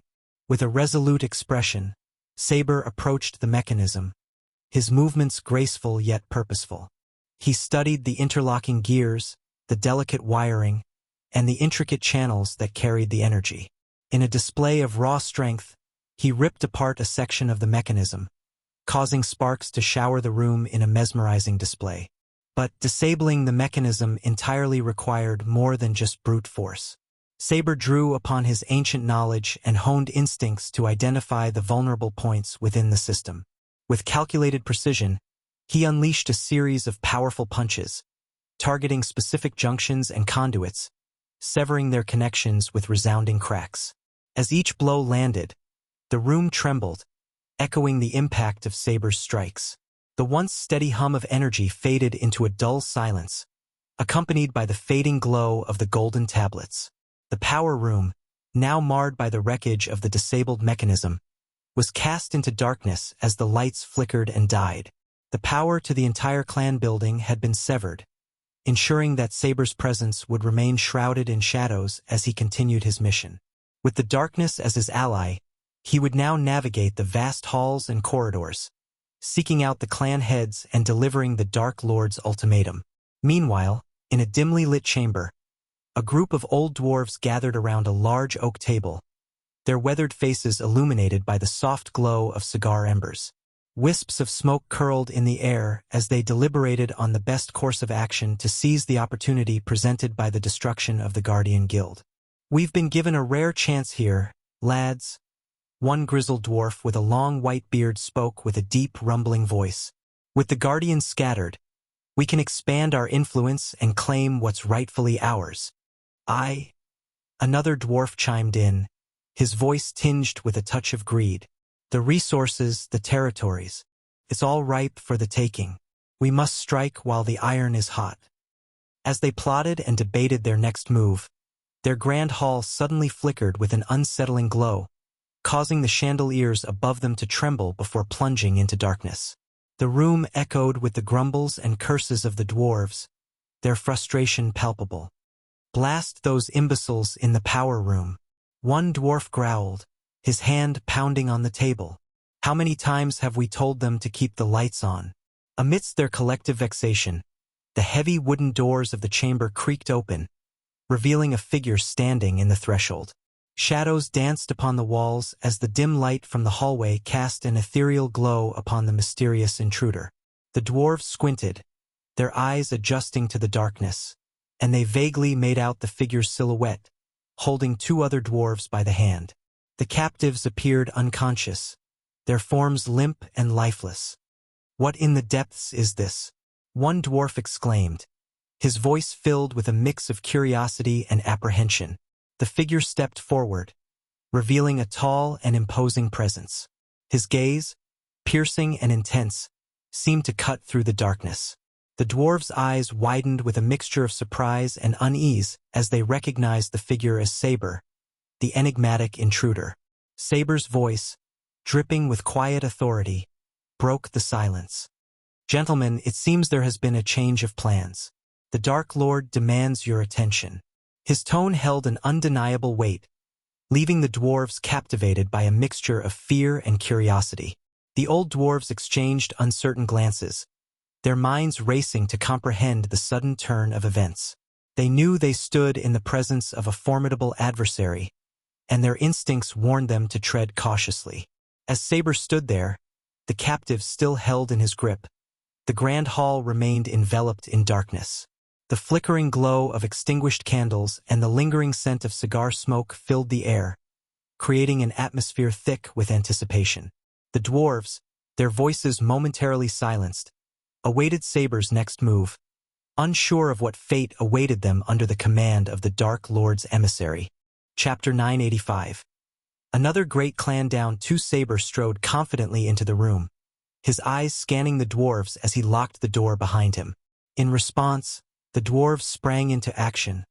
With a resolute expression, Saber approached the mechanism, his movements graceful yet purposeful. He studied the interlocking gears, the delicate wiring, and the intricate channels that carried the energy. In a display of raw strength, he ripped apart a section of the mechanism, causing sparks to shower the room in a mesmerizing display. But disabling the mechanism entirely required more than just brute force. Saber drew upon his ancient knowledge and honed instincts to identify the vulnerable points within the system. With calculated precision, he unleashed a series of powerful punches, targeting specific junctions and conduits, severing their connections with resounding cracks. As each blow landed, the room trembled, echoing the impact of Saber's strikes. The once steady hum of energy faded into a dull silence, accompanied by the fading glow of the golden tablets. The power room, now marred by the wreckage of the disabled mechanism, was cast into darkness as the lights flickered and died. The power to the entire clan building had been severed, ensuring that Saber's presence would remain shrouded in shadows as he continued his mission. With the darkness as his ally, he would now navigate the vast halls and corridors, seeking out the clan heads and delivering the Dark Lord's ultimatum. Meanwhile, in a dimly lit chamber, a group of old dwarves gathered around a large oak table, their weathered faces illuminated by the soft glow of cigar embers. Wisps of smoke curled in the air as they deliberated on the best course of action to seize the opportunity presented by the destruction of the Guardian Guild. "We've been given a rare chance here, lads," one grizzled dwarf with a long white beard spoke with a deep, rumbling voice. "With the Guardians scattered, we can expand our influence and claim what's rightfully ours." Another dwarf chimed in, his voice tinged with a touch of greed. "The resources, the territories, it's all ripe for the taking. We must strike while the iron is hot." As they plotted and debated their next move, their grand hall suddenly flickered with an unsettling glow, causing the chandeliers above them to tremble before plunging into darkness. The room echoed with the grumbles and curses of the dwarves, their frustration palpable. "Blast those imbeciles in the power room," one dwarf growled, his hand pounding on the table. "How many times have we told them to keep the lights on?" Amidst their collective vexation, the heavy wooden doors of the chamber creaked open, revealing a figure standing in the threshold. Shadows danced upon the walls as the dim light from the hallway cast an ethereal glow upon the mysterious intruder. The dwarves squinted, their eyes adjusting to the darkness, and they vaguely made out the figure's silhouette, holding two other dwarves by the hand. The captives appeared unconscious, their forms limp and lifeless. "What in the depths is this?" one dwarf exclaimed, his voice filled with a mix of curiosity and apprehension. The figure stepped forward, revealing a tall and imposing presence. His gaze, piercing and intense, seemed to cut through the darkness. The dwarves' eyes widened with a mixture of surprise and unease as they recognized the figure as Saber, the enigmatic intruder. Saber's voice, dripping with quiet authority, broke the silence. "Gentlemen, it seems there has been a change of plans. The Dark Lord demands your attention." His tone held an undeniable weight, leaving the dwarves captivated by a mixture of fear and curiosity. The old dwarves exchanged uncertain glances, their minds racing to comprehend the sudden turn of events. They knew they stood in the presence of a formidable adversary, and their instincts warned them to tread cautiously. As Saber stood there, the captive still held in his grip, the grand hall remained enveloped in darkness. The flickering glow of extinguished candles and the lingering scent of cigar smoke filled the air, creating an atmosphere thick with anticipation. The dwarves, their voices momentarily silenced, awaited Saber's next move, unsure of what fate awaited them under the command of the Dark Lord's emissary. Chapter 985. Another great clan down. Saber strode confidently into the room, his eyes scanning the dwarves as he locked the door behind him. In response, the dwarves sprang into action,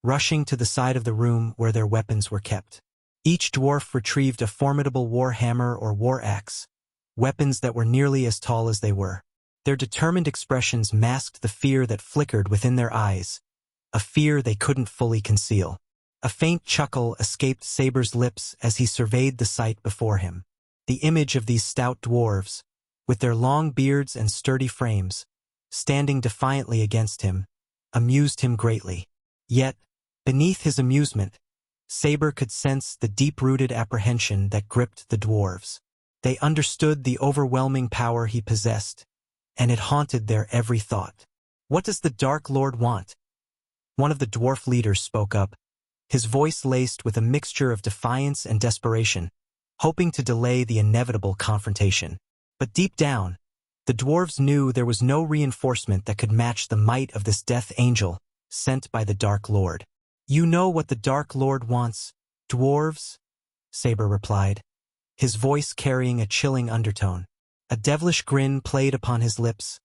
rushing to the side of the room where their weapons were kept. Each dwarf retrieved a formidable war hammer or war axe, weapons that were nearly as tall as they were. Their determined expressions masked the fear that flickered within their eyes, a fear they couldn't fully conceal. A faint chuckle escaped Saber's lips as he surveyed the sight before him. The image of these stout dwarves, with their long beards and sturdy frames, standing defiantly against him, amused him greatly. Yet, beneath his amusement, Saber could sense the deep-rooted apprehension that gripped the dwarves. They understood the overwhelming power he possessed, and it haunted their every thought. "What does the Dark Lord want?" One of the dwarf leaders spoke up, his voice laced with a mixture of defiance and desperation, hoping to delay the inevitable confrontation. But deep down, the dwarves knew there was no reinforcement that could match the might of this death angel sent by the Dark Lord. "You know what the Dark Lord wants, dwarves?" Saber replied, his voice carrying a chilling undertone. A devilish grin played upon his lips,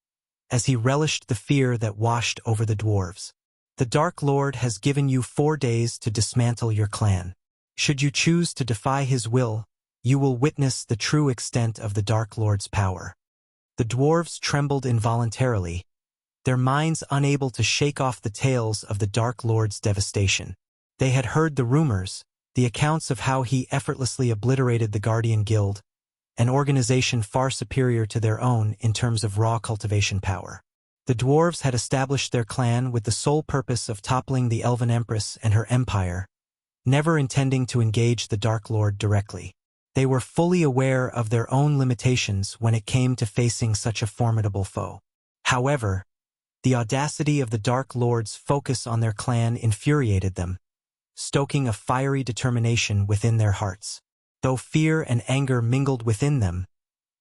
as he relished the fear that washed over the dwarves. "The Dark Lord has given you 4 days to dismantle your clan. Should you choose to defy his will, you will witness the true extent of the Dark Lord's power." The dwarves trembled involuntarily, their minds unable to shake off the tales of the Dark Lord's devastation. They had heard the rumors, the accounts of how he effortlessly obliterated the Guardian Guild, an organization far superior to their own in terms of raw cultivation power. The dwarves had established their clan with the sole purpose of toppling the Elven Empress and her empire, never intending to engage the Dark Lord directly. They were fully aware of their own limitations when it came to facing such a formidable foe. However, the audacity of the Dark Lord's focus on their clan infuriated them, stoking a fiery determination within their hearts. Though fear and anger mingled within them,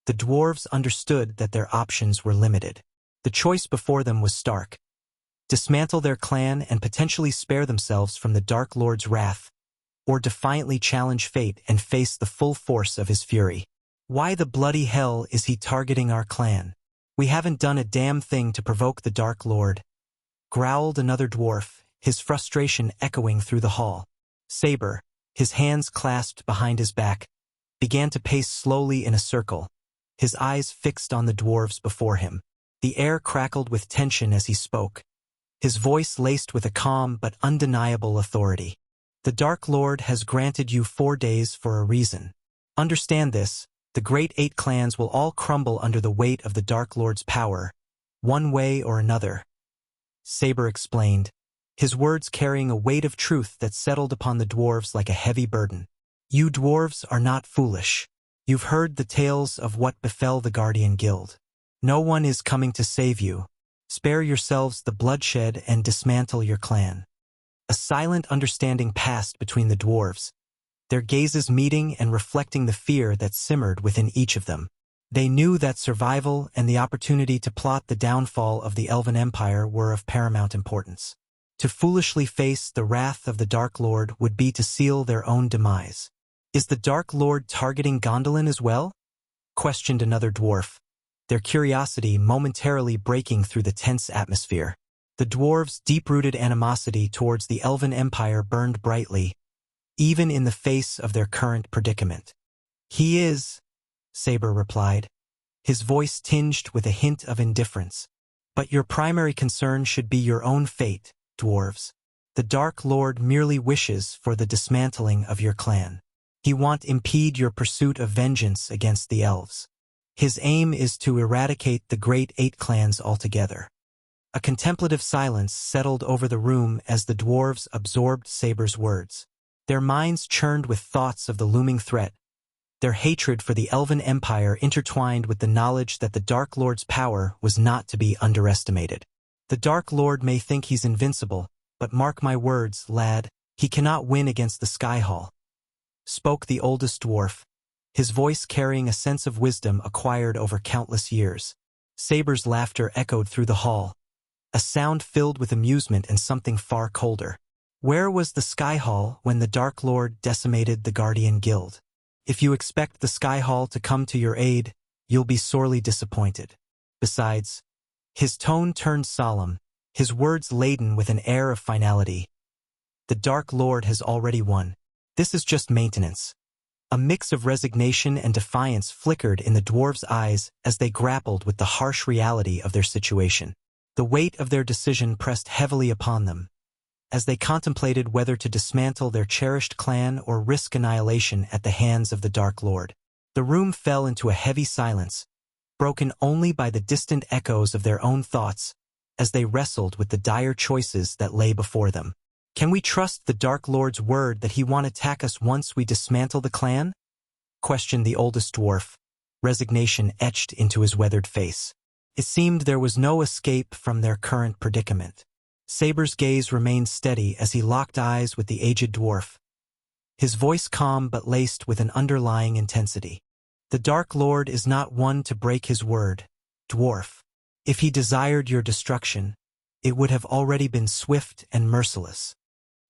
the dwarves understood that their options were limited. The choice before them was stark: dismantle their clan and potentially spare themselves from the Dark Lord's wrath, or defiantly challenge fate and face the full force of his fury. "Why the bloody hell is he targeting our clan? We haven't done a damn thing to provoke the Dark Lord," growled another dwarf, his frustration echoing through the hall. Saber, his hands clasped behind his back, began to pace slowly in a circle, his eyes fixed on the dwarves before him. The air crackled with tension as he spoke, his voice laced with a calm but undeniable authority. "The Dark Lord has granted you 4 days for a reason. Understand this: the great 8 clans will all crumble under the weight of the Dark Lord's power, one way or another," Saber explained, his words carrying a weight of truth that settled upon the dwarves like a heavy burden. "You dwarves are not foolish. You've heard the tales of what befell the Guardian Guild. No one is coming to save you, Spare yourselves the bloodshed and dismantle your clan. A silent understanding passed between the dwarves, their gazes meeting and reflecting the fear that simmered within each of them. They knew that survival and the opportunity to plot the downfall of the Elven Empire were of paramount importance. To foolishly face the wrath of the Dark Lord would be to seal their own demise. Is the Dark Lord targeting Gondolin as well? Questioned another dwarf, their curiosity momentarily breaking through the tense atmosphere. The dwarves' deep-rooted animosity towards the Elven Empire burned brightly, even in the face of their current predicament. He is, Saber replied, his voice tinged with a hint of indifference. But your primary concern should be your own fate, dwarves. The Dark Lord merely wishes for the dismantling of your clan. He won't impede your pursuit of vengeance against the elves. His aim is to eradicate the Great Eight clans altogether. A contemplative silence settled over the room as the dwarves absorbed Saber's words. Their minds churned with thoughts of the looming threat, their hatred for the Elven Empire intertwined with the knowledge that the Dark Lord's power was not to be underestimated. The Dark Lord may think he's invincible, but mark my words, lad, he cannot win against the Sky Hall. Spoke the oldest dwarf, his voice carrying a sense of wisdom acquired over countless years. Saber's laughter echoed through the hall, a sound filled with amusement and something far colder. Where was the Sky Hall when the Dark Lord decimated the Guardian Guild? If you expect the Sky Hall to come to your aid, you'll be sorely disappointed. Besides, his tone turned solemn, his words laden with an air of finality. The Dark Lord has already won. This is just maintenance. A mix of resignation and defiance flickered in the dwarves' eyes as they grappled with the harsh reality of their situation. The weight of their decision pressed heavily upon them, as they contemplated whether to dismantle their cherished clan or risk annihilation at the hands of the Dark Lord. The room fell into a heavy silence, broken only by the distant echoes of their own thoughts as they wrestled with the dire choices that lay before them. Can we trust the Dark Lord's word that he won't attack us once we dismantle the clan? Questioned the oldest dwarf, resignation etched into his weathered face. It seemed there was no escape from their current predicament. Saber's gaze remained steady as he locked eyes with the aged dwarf, his voice calm but laced with an underlying intensity. The Dark Lord is not one to break his word, dwarf. If he desired your destruction, it would have already been swift and merciless.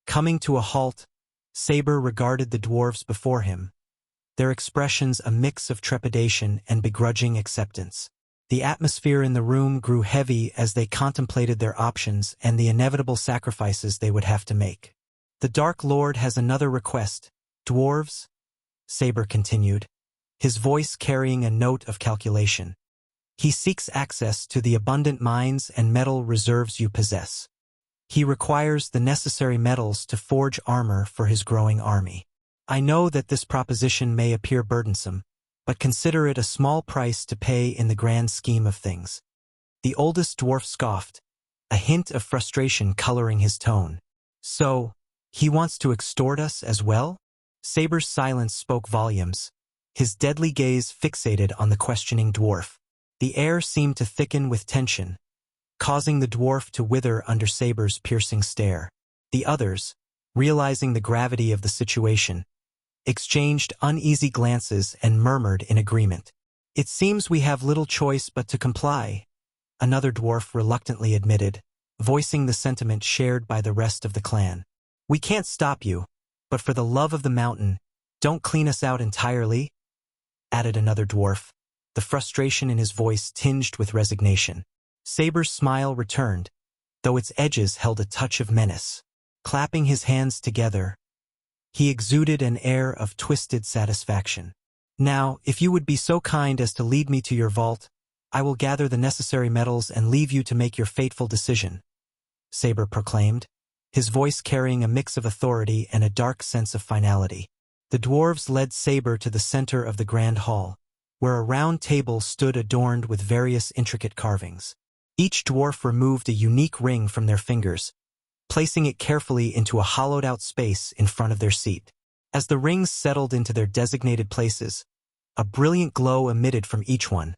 Coming to a halt, Saber regarded the dwarves before him, their expressions a mix of trepidation and begrudging acceptance. The atmosphere in the room grew heavy as they contemplated their options and the inevitable sacrifices they would have to make. The Dark Lord has another request, dwarves, Saber continued, his voice carrying a note of calculation. He seeks access to the abundant mines and metal reserves you possess. He requires the necessary metals to forge armor for his growing army. I know that this proposition may appear burdensome, but consider it a small price to pay in the grand scheme of things. The oldest dwarf scoffed, a hint of frustration coloring his tone. So, he wants to extort us as well? Saber's silence spoke volumes, his deadly gaze fixated on the questioning dwarf. The air seemed to thicken with tension, causing the dwarf to wither under Saber's piercing stare. The others, realizing the gravity of the situation, exchanged uneasy glances and murmured in agreement. It seems we have little choice but to comply, another dwarf reluctantly admitted, voicing the sentiment shared by the rest of the clan. We can't stop you, but for the love of the mountain, don't clean us out entirely, added another dwarf, the frustration in his voice tinged with resignation. Saber's smile returned, though its edges held a touch of menace. Clapping his hands together, he exuded an air of twisted satisfaction. Now, if you would be so kind as to lead me to your vault, I will gather the necessary metals and leave you to make your fateful decision, Saber proclaimed, his voice carrying a mix of authority and a dark sense of finality. The dwarves led Saber to the center of the grand hall, where a round table stood adorned with various intricate carvings. Each dwarf removed a unique ring from their fingers, placing it carefully into a hollowed-out space in front of their seat. As the rings settled into their designated places, a brilliant glow emitted from each one,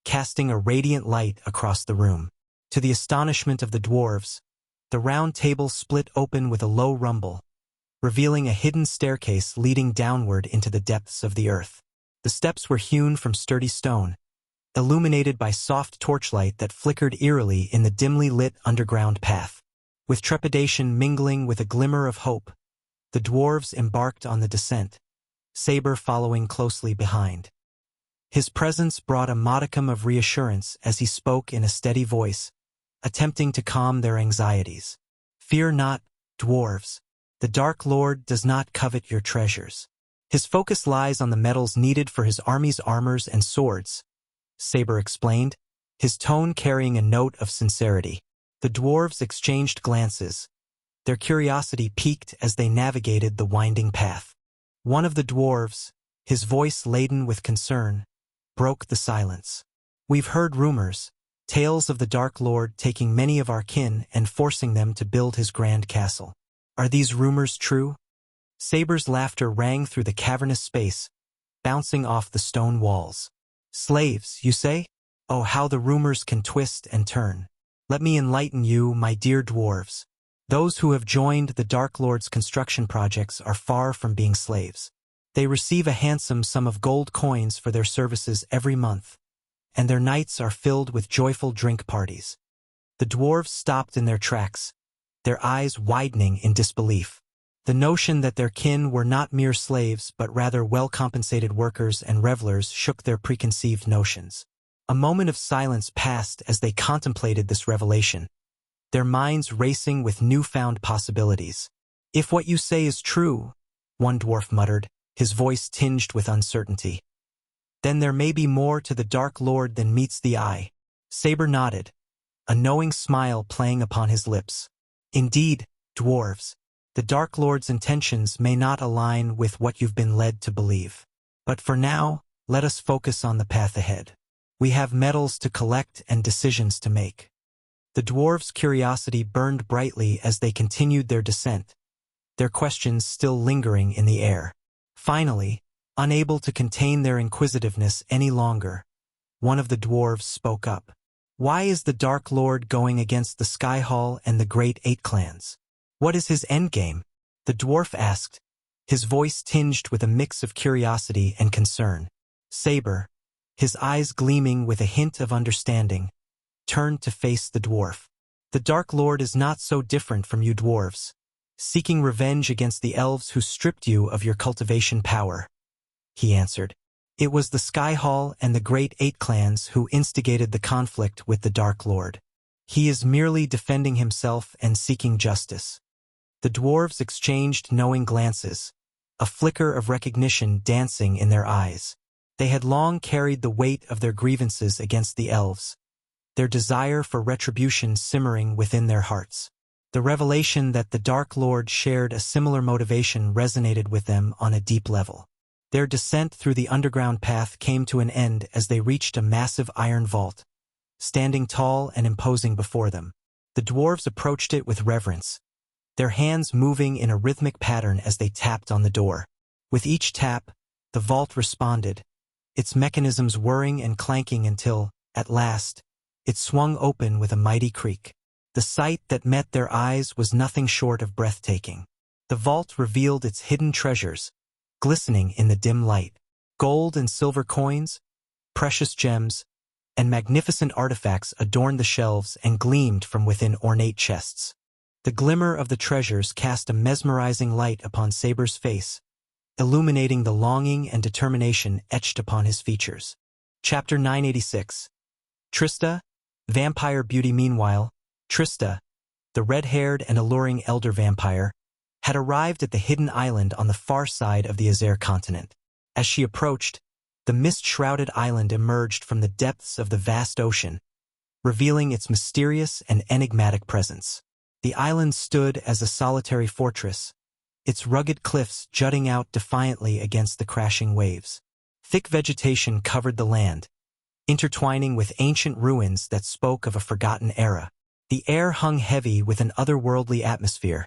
casting a radiant light across the room. To the astonishment of the dwarves, the round table split open with a low rumble, revealing a hidden staircase leading downward into the depths of the earth. The steps were hewn from sturdy stone, illuminated by soft torchlight that flickered eerily in the dimly lit underground path. With trepidation mingling with a glimmer of hope, the dwarves embarked on the descent, Saber following closely behind. His presence brought a modicum of reassurance as he spoke in a steady voice, attempting to calm their anxieties. "Fear not, dwarves. The Dark Lord does not covet your treasures. His focus lies on the metals needed for his army's armors and swords," Saber explained, his tone carrying a note of sincerity. The dwarves exchanged glances, their curiosity piqued as they navigated the winding path. One of the dwarves, his voice laden with concern, broke the silence. "We've heard rumors, tales of the Dark Lord taking many of our kin and forcing them to build his grand castle. Are these rumors true?" Saber's laughter rang through the cavernous space, bouncing off the stone walls. "Slaves, you say? Oh, how the rumors can twist and turn. Let me enlighten you, my dear dwarves. Those who have joined the Dark Lord's construction projects are far from being slaves. They receive a handsome sum of gold coins for their services every month, and their nights are filled with joyful drink parties." The dwarves stopped in their tracks, their eyes widening in disbelief. The notion that their kin were not mere slaves but rather well-compensated workers and revelers shook their preconceived notions. A moment of silence passed as they contemplated this revelation, their minds racing with newfound possibilities. "If what you say is true," one dwarf muttered, his voice tinged with uncertainty, "then there may be more to the Dark Lord than meets the eye." Saber nodded, a knowing smile playing upon his lips. "Indeed, dwarves, the Dark Lord's intentions may not align with what you've been led to believe. But for now, let us focus on the path ahead. We have metals to collect and decisions to make." The dwarves' curiosity burned brightly as they continued their descent, their questions still lingering in the air. Finally, unable to contain their inquisitiveness any longer, one of the dwarves spoke up. "Why is the Dark Lord going against the Sky Hall and the Great Eight Clans? What is his endgame?" the dwarf asked, his voice tinged with a mix of curiosity and concern. Saber, his eyes gleaming with a hint of understanding, turned to face the dwarf. "The Dark Lord is not so different from you dwarves, seeking revenge against the elves who stripped you of your cultivation power," he answered. "It was the Sky Hall and the Great Eight Clans who instigated the conflict with the Dark Lord. He is merely defending himself and seeking justice." The dwarves exchanged knowing glances, a flicker of recognition dancing in their eyes. They had long carried the weight of their grievances against the elves, their desire for retribution simmering within their hearts. The revelation that the Dark Lord shared a similar motivation resonated with them on a deep level. Their descent through the underground path came to an end as they reached a massive iron vault, standing tall and imposing before them. The dwarves approached it with reverence, their hands moving in a rhythmic pattern as they tapped on the door. With each tap, the vault responded, its mechanisms whirring and clanking until, at last, it swung open with a mighty creak. The sight that met their eyes was nothing short of breathtaking. The vault revealed its hidden treasures, glistening in the dim light. Gold and silver coins, precious gems, and magnificent artifacts adorned the shelves and gleamed from within ornate chests. The glimmer of the treasures cast a mesmerizing light upon Saber's face, illuminating the longing and determination etched upon his features. Chapter 986. Trista, Vampire Beauty. Meanwhile, Trista, the red-haired and alluring elder vampire, had arrived at the hidden island on the far side of the Azer continent. As she approached, the mist-shrouded island emerged from the depths of the vast ocean, revealing its mysterious and enigmatic presence. The island stood as a solitary fortress, its rugged cliffs jutting out defiantly against the crashing waves. Thick vegetation covered the land, intertwining with ancient ruins that spoke of a forgotten era. The air hung heavy with an otherworldly atmosphere,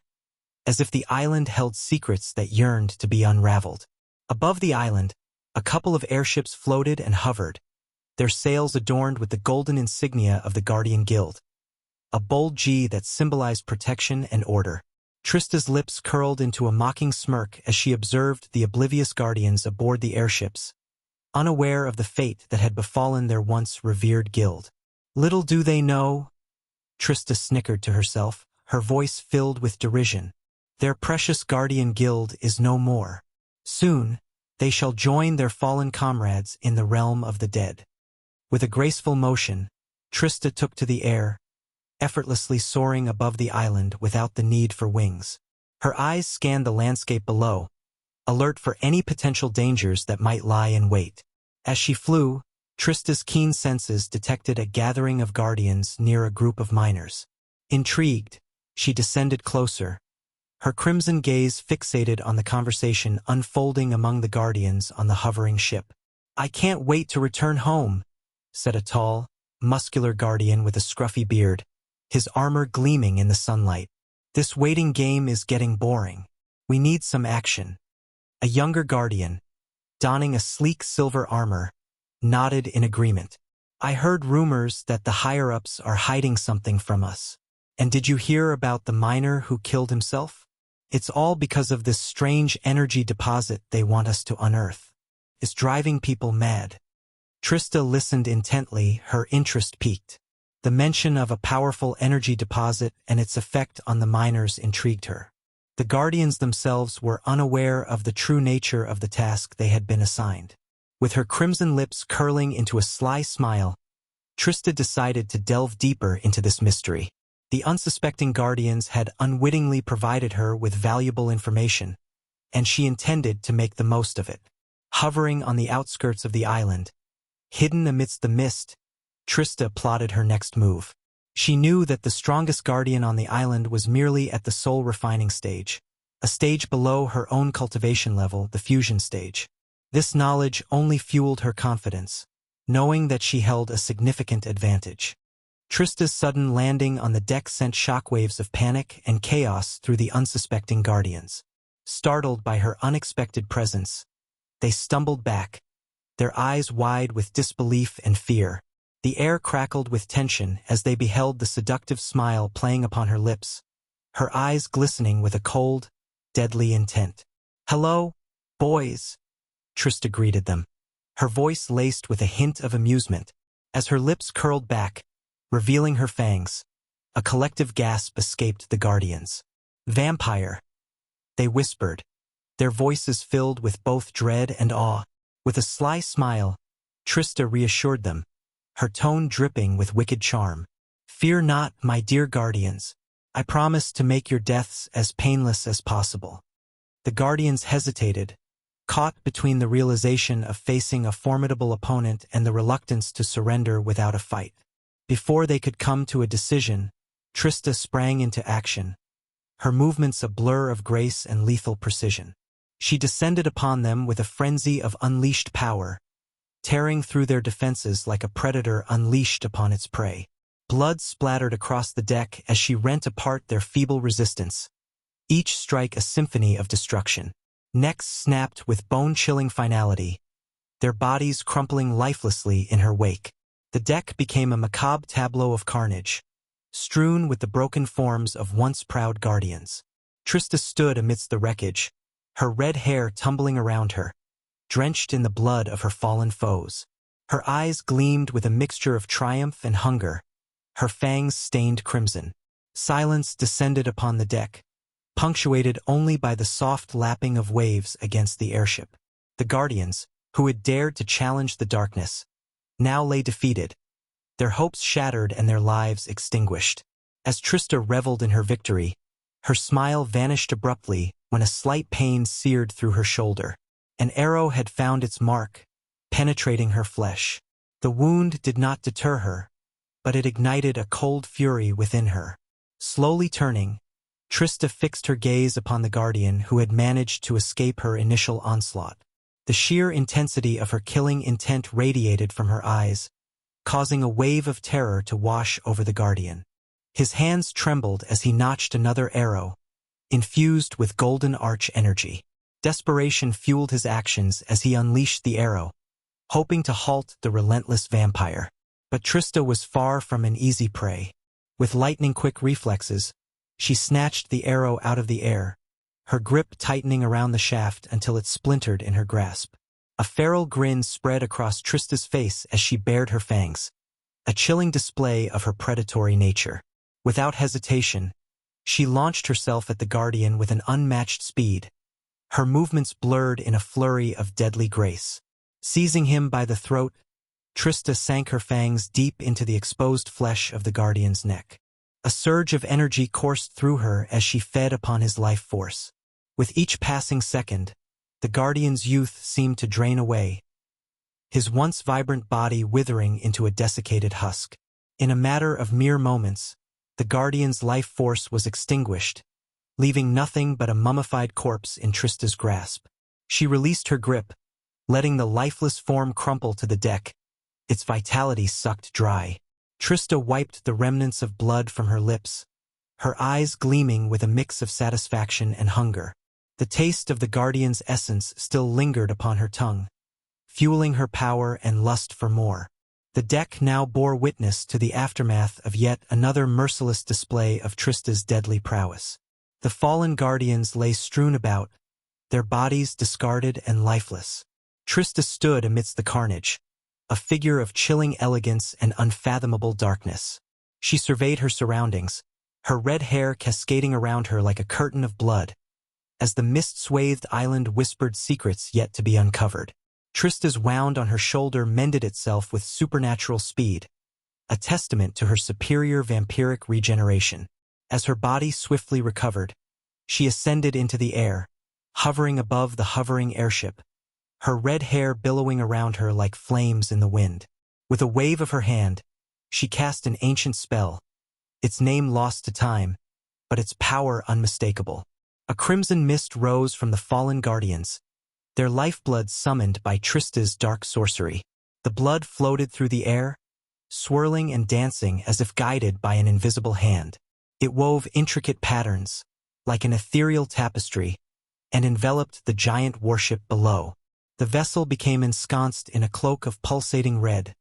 as if the island held secrets that yearned to be unraveled. Above the island, a couple of airships floated and hovered, their sails adorned with the golden insignia of the Guardian Guild. a bold G that symbolized protection and order. Trista's lips curled into a mocking smirk as she observed the oblivious guardians aboard the airships, unaware of the fate that had befallen their once revered guild. Little do they know, Trista snickered to herself, her voice filled with derision. Their precious guardian guild is no more. Soon, they shall join their fallen comrades in the realm of the dead. With a graceful motion, Trista took to the air, effortlessly soaring above the island without the need for wings. Her eyes scanned the landscape below, alert for any potential dangers that might lie in wait. As she flew, Trista's keen senses detected a gathering of guardians near a group of miners. Intrigued, she descended closer, her crimson gaze fixated on the conversation unfolding among the guardians on the hovering ship. "I can't wait to return home," said a tall, muscular guardian with a scruffy beard, his armor gleaming in the sunlight. "This waiting game is getting boring. We need some action." A younger guardian, donning a sleek silver armor, nodded in agreement. "I heard rumors that the higher-ups are hiding something from us. And did you hear about the miner who killed himself? It's all because of this strange energy deposit they want us to unearth. It's driving people mad." Trista listened intently, her interest piqued. The mention of a powerful energy deposit and its effect on the miners intrigued her. The guardians themselves were unaware of the true nature of the task they had been assigned. With her crimson lips curling into a sly smile, Trista decided to delve deeper into this mystery. The unsuspecting guardians had unwittingly provided her with valuable information, and she intended to make the most of it. Hovering on the outskirts of the island, hidden amidst the mist, Trista plotted her next move. She knew that the strongest guardian on the island was merely at the soul refining stage, a stage below her own cultivation level, the fusion stage. This knowledge only fueled her confidence, knowing that she held a significant advantage. Trista's sudden landing on the deck sent shockwaves of panic and chaos through the unsuspecting guardians. Startled by her unexpected presence, they stumbled back, their eyes wide with disbelief and fear. The air crackled with tension as they beheld the seductive smile playing upon her lips, her eyes glistening with a cold, deadly intent. "Hello, boys," Trista greeted them, her voice laced with a hint of amusement. As her lips curled back, revealing her fangs, a collective gasp escaped the guardians. "Vampire," they whispered, their voices filled with both dread and awe. With a sly smile, Trista reassured them, her tone dripping with wicked charm. "Fear not, my dear guardians. I promise to make your deaths as painless as possible." The guardians hesitated, caught between the realization of facing a formidable opponent and the reluctance to surrender without a fight. Before they could come to a decision, Trista sprang into action, her movements a blur of grace and lethal precision. She descended upon them with a frenzy of unleashed power, tearing through their defenses like a predator unleashed upon its prey. Blood splattered across the deck as she rent apart their feeble resistance, each strike a symphony of destruction. Necks snapped with bone-chilling finality, their bodies crumpling lifelessly in her wake. The deck became a macabre tableau of carnage, strewn with the broken forms of once proud guardians. Trista stood amidst the wreckage, her red hair tumbling around her, drenched in the blood of her fallen foes. Her eyes gleamed with a mixture of triumph and hunger, her fangs stained crimson. Silence descended upon the deck, punctuated only by the soft lapping of waves against the airship. The guardians, who had dared to challenge the darkness, now lay defeated, their hopes shattered and their lives extinguished. As Trista reveled in her victory, her smile vanished abruptly when a slight pain seared through her shoulder. An arrow had found its mark, penetrating her flesh. The wound did not deter her, but it ignited a cold fury within her. Slowly turning, Trista fixed her gaze upon the guardian who had managed to escape her initial onslaught. The sheer intensity of her killing intent radiated from her eyes, causing a wave of terror to wash over the guardian. His hands trembled as he notched another arrow, infused with golden arch energy. Desperation fueled his actions as he unleashed the arrow, hoping to halt the relentless vampire. But Trista was far from an easy prey. With lightning-quick reflexes, she snatched the arrow out of the air, her grip tightening around the shaft until it splintered in her grasp. A feral grin spread across Trista's face as she bared her fangs, a chilling display of her predatory nature. Without hesitation, she launched herself at the Guardian with an unmatched speed, her movements blurred in a flurry of deadly grace. Seizing him by the throat, Trista sank her fangs deep into the exposed flesh of the Guardian's neck. A surge of energy coursed through her as she fed upon his life force. With each passing second, the Guardian's youth seemed to drain away, his once vibrant body withering into a desiccated husk. In a matter of mere moments, the Guardian's life force was extinguished, leaving nothing but a mummified corpse in Trista's grasp. She released her grip, letting the lifeless form crumple to the deck, its vitality sucked dry. Trista wiped the remnants of blood from her lips, her eyes gleaming with a mix of satisfaction and hunger. The taste of the Guardian's essence still lingered upon her tongue, fueling her power and lust for more. The deck now bore witness to the aftermath of yet another merciless display of Trista's deadly prowess. The fallen Guardians lay strewn about, their bodies discarded and lifeless. Trista stood amidst the carnage, a figure of chilling elegance and unfathomable darkness. She surveyed her surroundings, her red hair cascading around her like a curtain of blood, as the mist-swathed island whispered secrets yet to be uncovered. Trista's wound on her shoulder mended itself with supernatural speed, a testament to her superior vampiric regeneration. As her body swiftly recovered, she ascended into the air, hovering above the hovering airship, her red hair billowing around her like flames in the wind. With a wave of her hand, she cast an ancient spell, its name lost to time, but its power unmistakable. A crimson mist rose from the fallen Guardians, their lifeblood summoned by Trista's dark sorcery. The blood floated through the air, swirling and dancing as if guided by an invisible hand. It wove intricate patterns, like an ethereal tapestry, and enveloped the giant warship below. The vessel became ensconced in a cloak of pulsating red,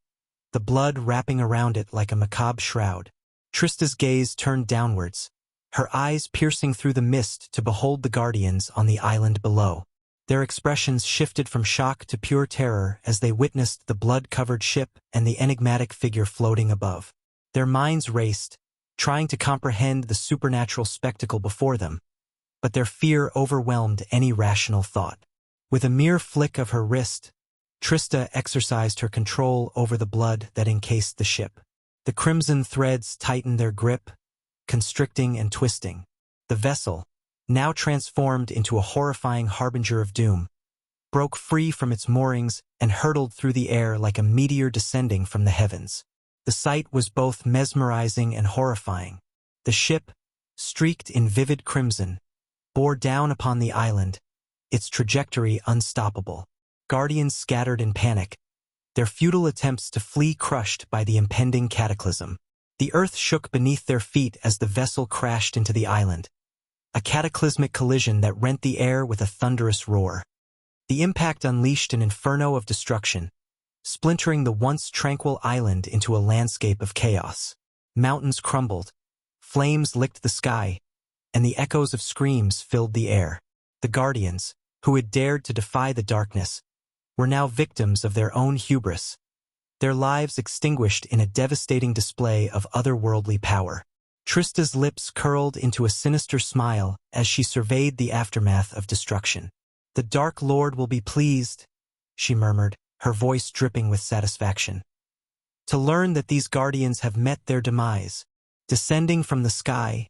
the blood wrapping around it like a macabre shroud. Trista's gaze turned downwards, her eyes piercing through the mist to behold the Guardians on the island below. Their expressions shifted from shock to pure terror as they witnessed the blood-covered ship and the enigmatic figure floating above. Their minds raced, trying to comprehend the supernatural spectacle before them, but their fear overwhelmed any rational thought. With a mere flick of her wrist, Trista exercised her control over the blood that encased the ship. The crimson threads tightened their grip, constricting and twisting. The vessel, now transformed into a horrifying harbinger of doom, broke free from its moorings and hurtled through the air like a meteor descending from the heavens. The sight was both mesmerizing and horrifying. The ship, streaked in vivid crimson, bore down upon the island, its trajectory unstoppable. Guardians scattered in panic, their futile attempts to flee crushed by the impending cataclysm. The earth shook beneath their feet as the vessel crashed into the island, a cataclysmic collision that rent the air with a thunderous roar. The impact unleashed an inferno of destruction, splintering the once tranquil island into a landscape of chaos. Mountains crumbled, flames licked the sky, and the echoes of screams filled the air. The Guardians, who had dared to defy the darkness, were now victims of their own hubris, their lives extinguished in a devastating display of otherworldly power. Trista's lips curled into a sinister smile as she surveyed the aftermath of destruction. "The Dark Lord will be pleased," she murmured, her voice dripping with satisfaction, "to learn that these Guardians have met their demise." Descending from the sky,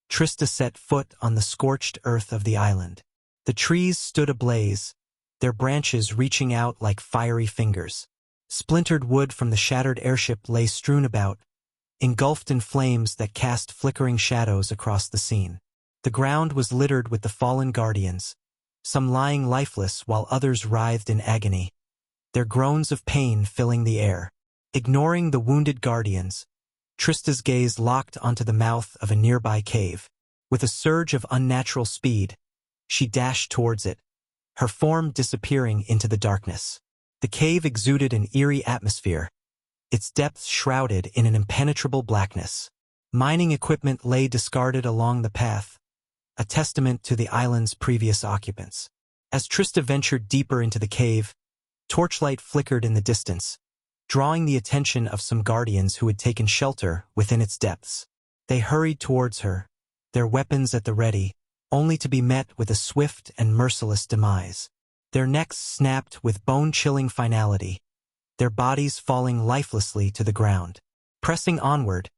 Trista set foot on the scorched earth of the island. The trees stood ablaze, their branches reaching out like fiery fingers. Splintered wood from the shattered airship lay strewn about, engulfed in flames that cast flickering shadows across the scene. The ground was littered with the fallen Guardians, some lying lifeless while others writhed in agony, their groans of pain filling the air. Ignoring the wounded Guardians, Trista's gaze locked onto the mouth of a nearby cave. With a surge of unnatural speed, she dashed towards it, her form disappearing into the darkness. The cave exuded an eerie atmosphere, its depths shrouded in an impenetrable blackness. Mining equipment lay discarded along the path, a testament to the island's previous occupants. As Trista ventured deeper into the cave, torchlight flickered in the distance, drawing the attention of some guardians who had taken shelter within its depths. They hurried towards her, their weapons at the ready, only to be met with a swift and merciless demise. Their necks snapped with bone-chilling finality, their bodies falling lifelessly to the ground. Pressing onward,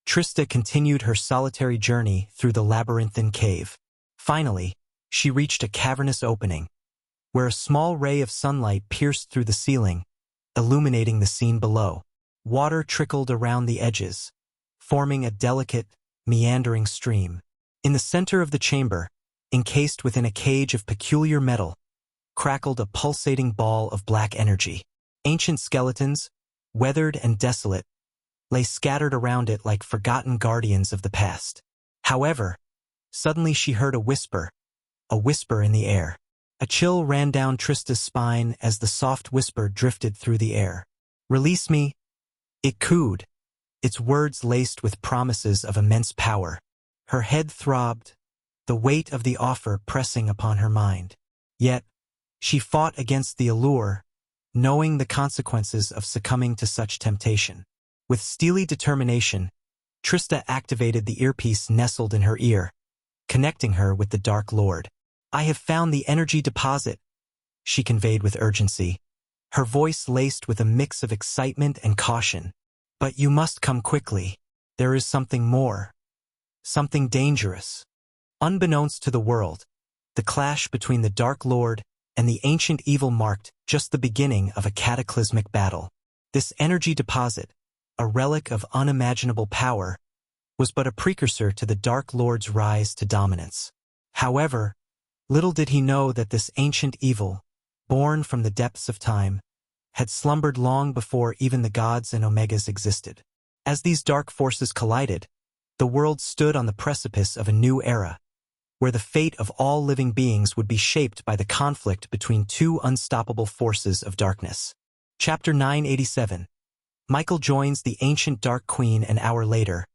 Trista continued her solitary journey through the labyrinthine cave. Finally, she reached a cavernous opening, where a small ray of sunlight pierced through the ceiling, illuminating the scene below. Water trickled around the edges, forming a delicate, meandering stream. In the center of the chamber, encased within a cage of peculiar metal, crackled a pulsating ball of black energy. Ancient skeletons, weathered and desolate, lay scattered around it like forgotten guardians of the past. However, suddenly she heard a whisper in the air. A chill ran down Trista's spine as the soft whisper drifted through the air. "Release me," it cooed, its words laced with promises of immense power. Her head throbbed, the weight of the offer pressing upon her mind. Yet, she fought against the allure, knowing the consequences of succumbing to such temptation. With steely determination, Trista activated the earpiece nestled in her ear, connecting her with the Dark Lord. "I have found the energy deposit," she conveyed with urgency, her voice laced with a mix of excitement and caution. "But you must come quickly. There is something more. Something dangerous." Unbeknownst to the world, the clash between the Dark Lord and the ancient evil marked just the beginning of a cataclysmic battle. This energy deposit, a relic of unimaginable power, was but a precursor to the Dark Lord's rise to dominance. However, little did he know that this ancient evil, born from the depths of time, had slumbered long before even the gods and omegas existed. As these dark forces collided, the world stood on the precipice of a new era, where the fate of all living beings would be shaped by the conflict between two unstoppable forces of darkness. Chapter 987. Michael joins the ancient Dark Queen. An hour later,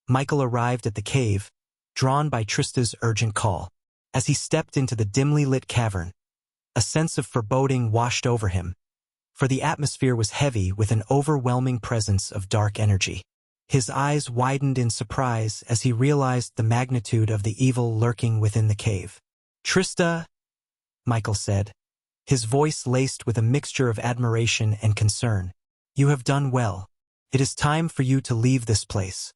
Michael arrived at the cave, drawn by Trista's urgent call. As he stepped into the dimly lit cavern, a sense of foreboding washed over him, for the atmosphere was heavy with an overwhelming presence of dark energy. His eyes widened in surprise as he realized the magnitude of the evil lurking within the cave. "Trista," Michael said, his voice laced with a mixture of admiration and concern, "you have done well. It is time for you to leave this place."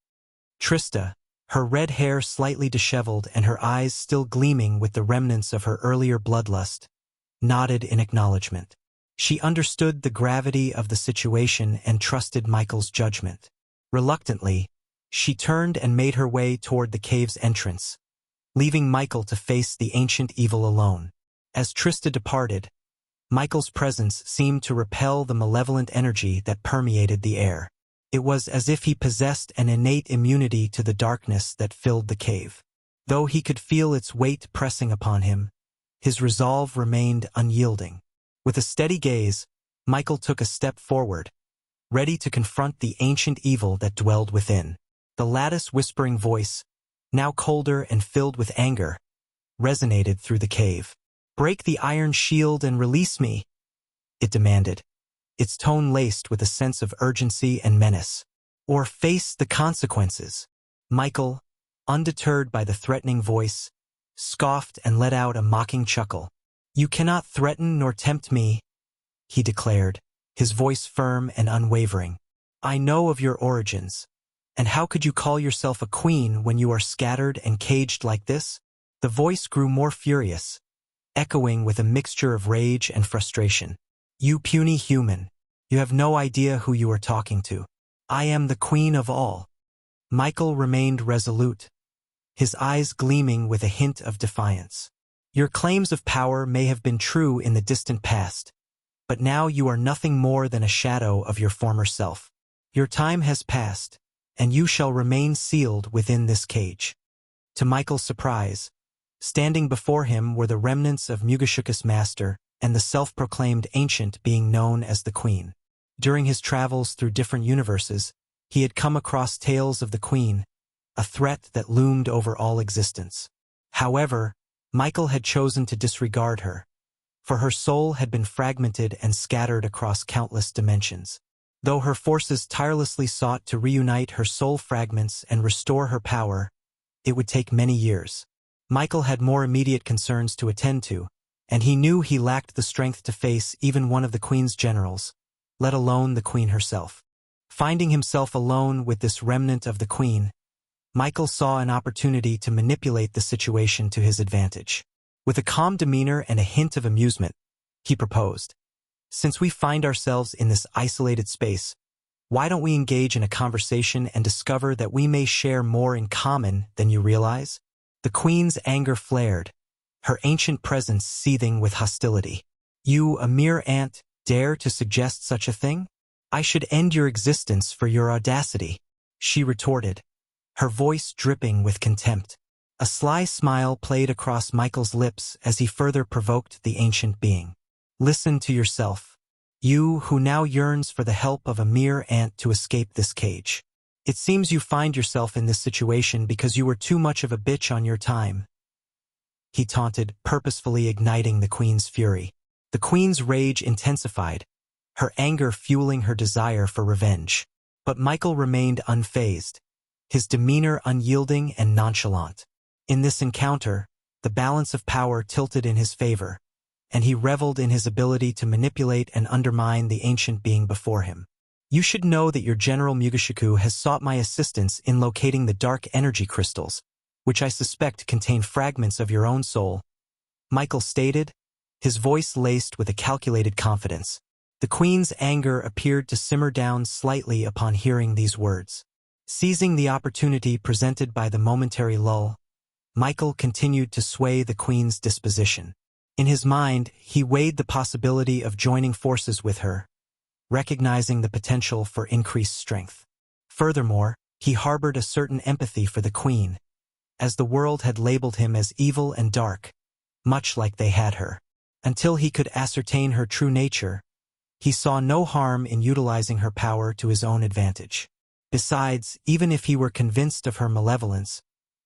Trista, her red hair slightly disheveled and her eyes still gleaming with the remnants of her earlier bloodlust, nodded in acknowledgement. She understood the gravity of the situation and trusted Michael's judgment. Reluctantly, she turned and made her way toward the cave's entrance, leaving Michael to face the ancient evil alone. As Trista departed, Michael's presence seemed to repel the malevolent energy that permeated the air. It was as if he possessed an innate immunity to the darkness that filled the cave. Though he could feel its weight pressing upon him, his resolve remained unyielding. With a steady gaze, Michael took a step forward, ready to confront the ancient evil that dwelled within. The lattice whispering voice, now colder and filled with anger, resonated through the cave. "Break the iron shield and release me," it demanded, its tone laced with a sense of urgency and menace. "Or face the consequences." Michael, undeterred by the threatening voice, scoffed and let out a mocking chuckle. "You cannot threaten nor tempt me," he declared, his voice firm and unwavering. "I know of your origins, and how could you call yourself a queen when you are scattered and caged like this?" The voice grew more furious, echoing with a mixture of rage and frustration. "You puny human, you have no idea who you are talking to. I am the queen of all." Michael remained resolute, his eyes gleaming with a hint of defiance. "Your claims of power may have been true in the distant past, but now you are nothing more than a shadow of your former self. Your time has passed, and you shall remain sealed within this cage." To Michael's surprise, standing before him were the remnants of Mugashuka's master and the self-proclaimed ancient being known as the Queen. During his travels through different universes, he had come across tales of the Queen, a threat that loomed over all existence. However, Michael had chosen to disregard her, for her soul had been fragmented and scattered across countless dimensions. Though her forces tirelessly sought to reunite her soul fragments and restore her power, it would take many years. Michael had more immediate concerns to attend to, and he knew he lacked the strength to face even one of the Queen's generals, let alone the Queen herself. Finding himself alone with this remnant of the Queen, Michael saw an opportunity to manipulate the situation to his advantage. With a calm demeanor and a hint of amusement, he proposed, "Since we find ourselves in this isolated space, why don't we engage in a conversation and discover that we may share more in common than you realize?" The Queen's anger flared, her ancient presence seething with hostility. "You, a mere ant, dare to suggest such a thing? I should end your existence for your audacity," she retorted, her voice dripping with contempt. A sly smile played across Michael's lips as he further provoked the ancient being. "Listen to yourself, you who now yearns for the help of a mere ant to escape this cage. It seems you find yourself in this situation because you were too much of a bitch on your time," he taunted, purposefully igniting the Queen's fury. The Queen's rage intensified, her anger fueling her desire for revenge. But Michael remained unfazed, his demeanor unyielding and nonchalant. In this encounter, the balance of power tilted in his favor, and he reveled in his ability to manipulate and undermine the ancient being before him. "You should know that your General Mugishiku has sought my assistance in locating the dark energy crystals, which I suspect contain fragments of your own soul," Michael stated, his voice laced with a calculated confidence. The Queen's anger appeared to simmer down slightly upon hearing these words. Seizing the opportunity presented by the momentary lull, Michael continued to sway the Queen's disposition. In his mind, he weighed the possibility of joining forces with her, recognizing the potential for increased strength. Furthermore, he harbored a certain empathy for the Queen, as the world had labeled him as evil and dark, much like they had her. Until he could ascertain her true nature, he saw no harm in utilizing her power to his own advantage. Besides, even if he were convinced of her malevolence,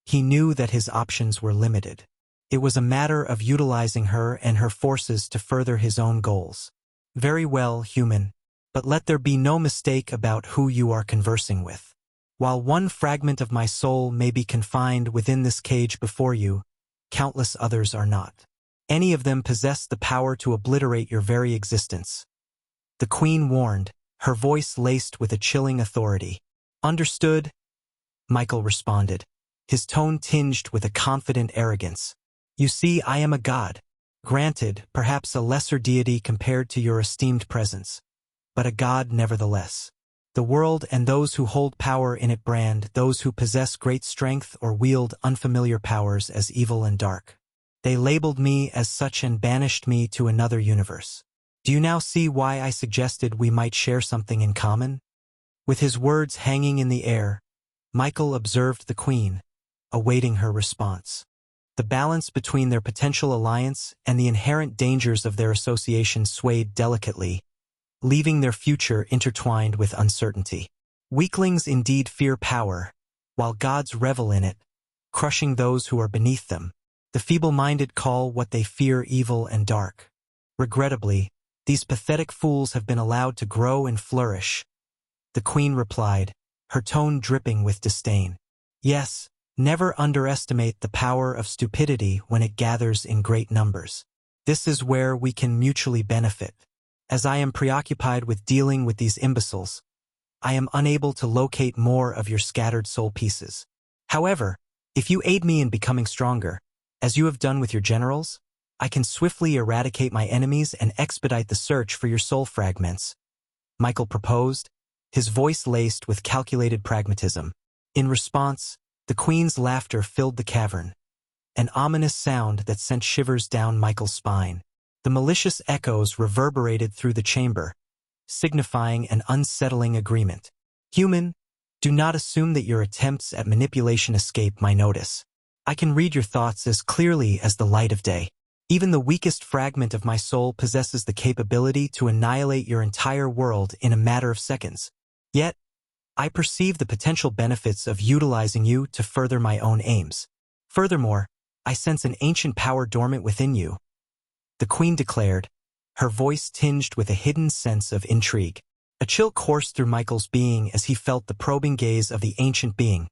he knew that his options were limited. It was a matter of utilizing her and her forces to further his own goals. "Very well, human, but let there be no mistake about who you are conversing with. While one fragment of my soul may be confined within this cage before you, countless others are not. Any of them possess the power to obliterate your very existence," the Queen warned, her voice laced with a chilling authority. "Understood," Michael responded, his tone tinged with a confident arrogance. "You see, I am a god. Granted, perhaps a lesser deity compared to your esteemed presence, but a god nevertheless. The world and those who hold power in it brand those who possess great strength or wield unfamiliar powers as evil and dark. They labeled me as such and banished me to another universe. Do you now see why I suggested we might share something in common?" With his words hanging in the air, Michael observed the Queen, awaiting her response. The balance between their potential alliance and the inherent dangers of their association swayed delicately, leaving their future intertwined with uncertainty. Weaklings indeed fear power, while gods revel in it, crushing those who are beneath them. The feeble-minded call what they fear evil and dark. Regrettably, these pathetic fools have been allowed to grow and flourish, the Queen replied, her tone dripping with disdain. Yes, never underestimate the power of stupidity when it gathers in great numbers. This is where we can mutually benefit. As I am preoccupied with dealing with these imbeciles, I am unable to locate more of your scattered soul pieces. However, if you aid me in becoming stronger, as you have done with your generals, I can swiftly eradicate my enemies and expedite the search for your soul fragments, Michael proposed, his voice laced with calculated pragmatism. In response, the Queen's laughter filled the cavern, an ominous sound that sent shivers down Michael's spine. The malicious echoes reverberated through the chamber, signifying an unsettling agreement. Human, do not assume that your attempts at manipulation escape my notice. I can read your thoughts as clearly as the light of day. Even the weakest fragment of my soul possesses the capability to annihilate your entire world in a matter of seconds. Yet, I perceive the potential benefits of utilizing you to further my own aims. Furthermore, I sense an ancient power dormant within you," the queen declared, her voice tinged with a hidden sense of intrigue. A chill coursed through Michael's being as he felt the probing gaze of the ancient being,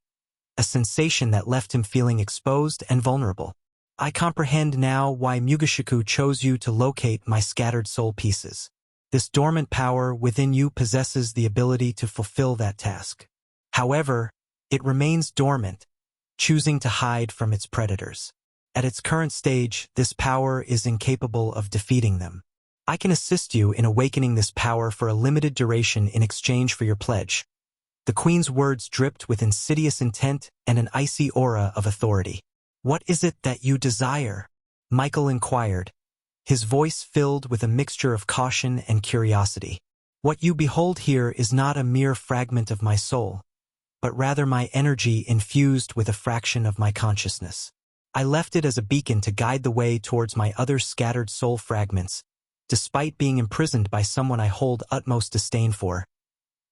a sensation that left him feeling exposed and vulnerable. "I comprehend now why Mugishiku chose you to locate my scattered soul pieces. This dormant power within you possesses the ability to fulfill that task. However, it remains dormant, choosing to hide from its predators. At its current stage, this power is incapable of defeating them. I can assist you in awakening this power for a limited duration in exchange for your pledge." The queen's words dripped with insidious intent and an icy aura of authority. "What is it that you desire?" Michael inquired, his voice filled with a mixture of caution and curiosity. "What you behold here is not a mere fragment of my soul, but rather my energy infused with a fraction of my consciousness. I left it as a beacon to guide the way towards my other scattered soul fragments, despite being imprisoned by someone I hold utmost disdain for,"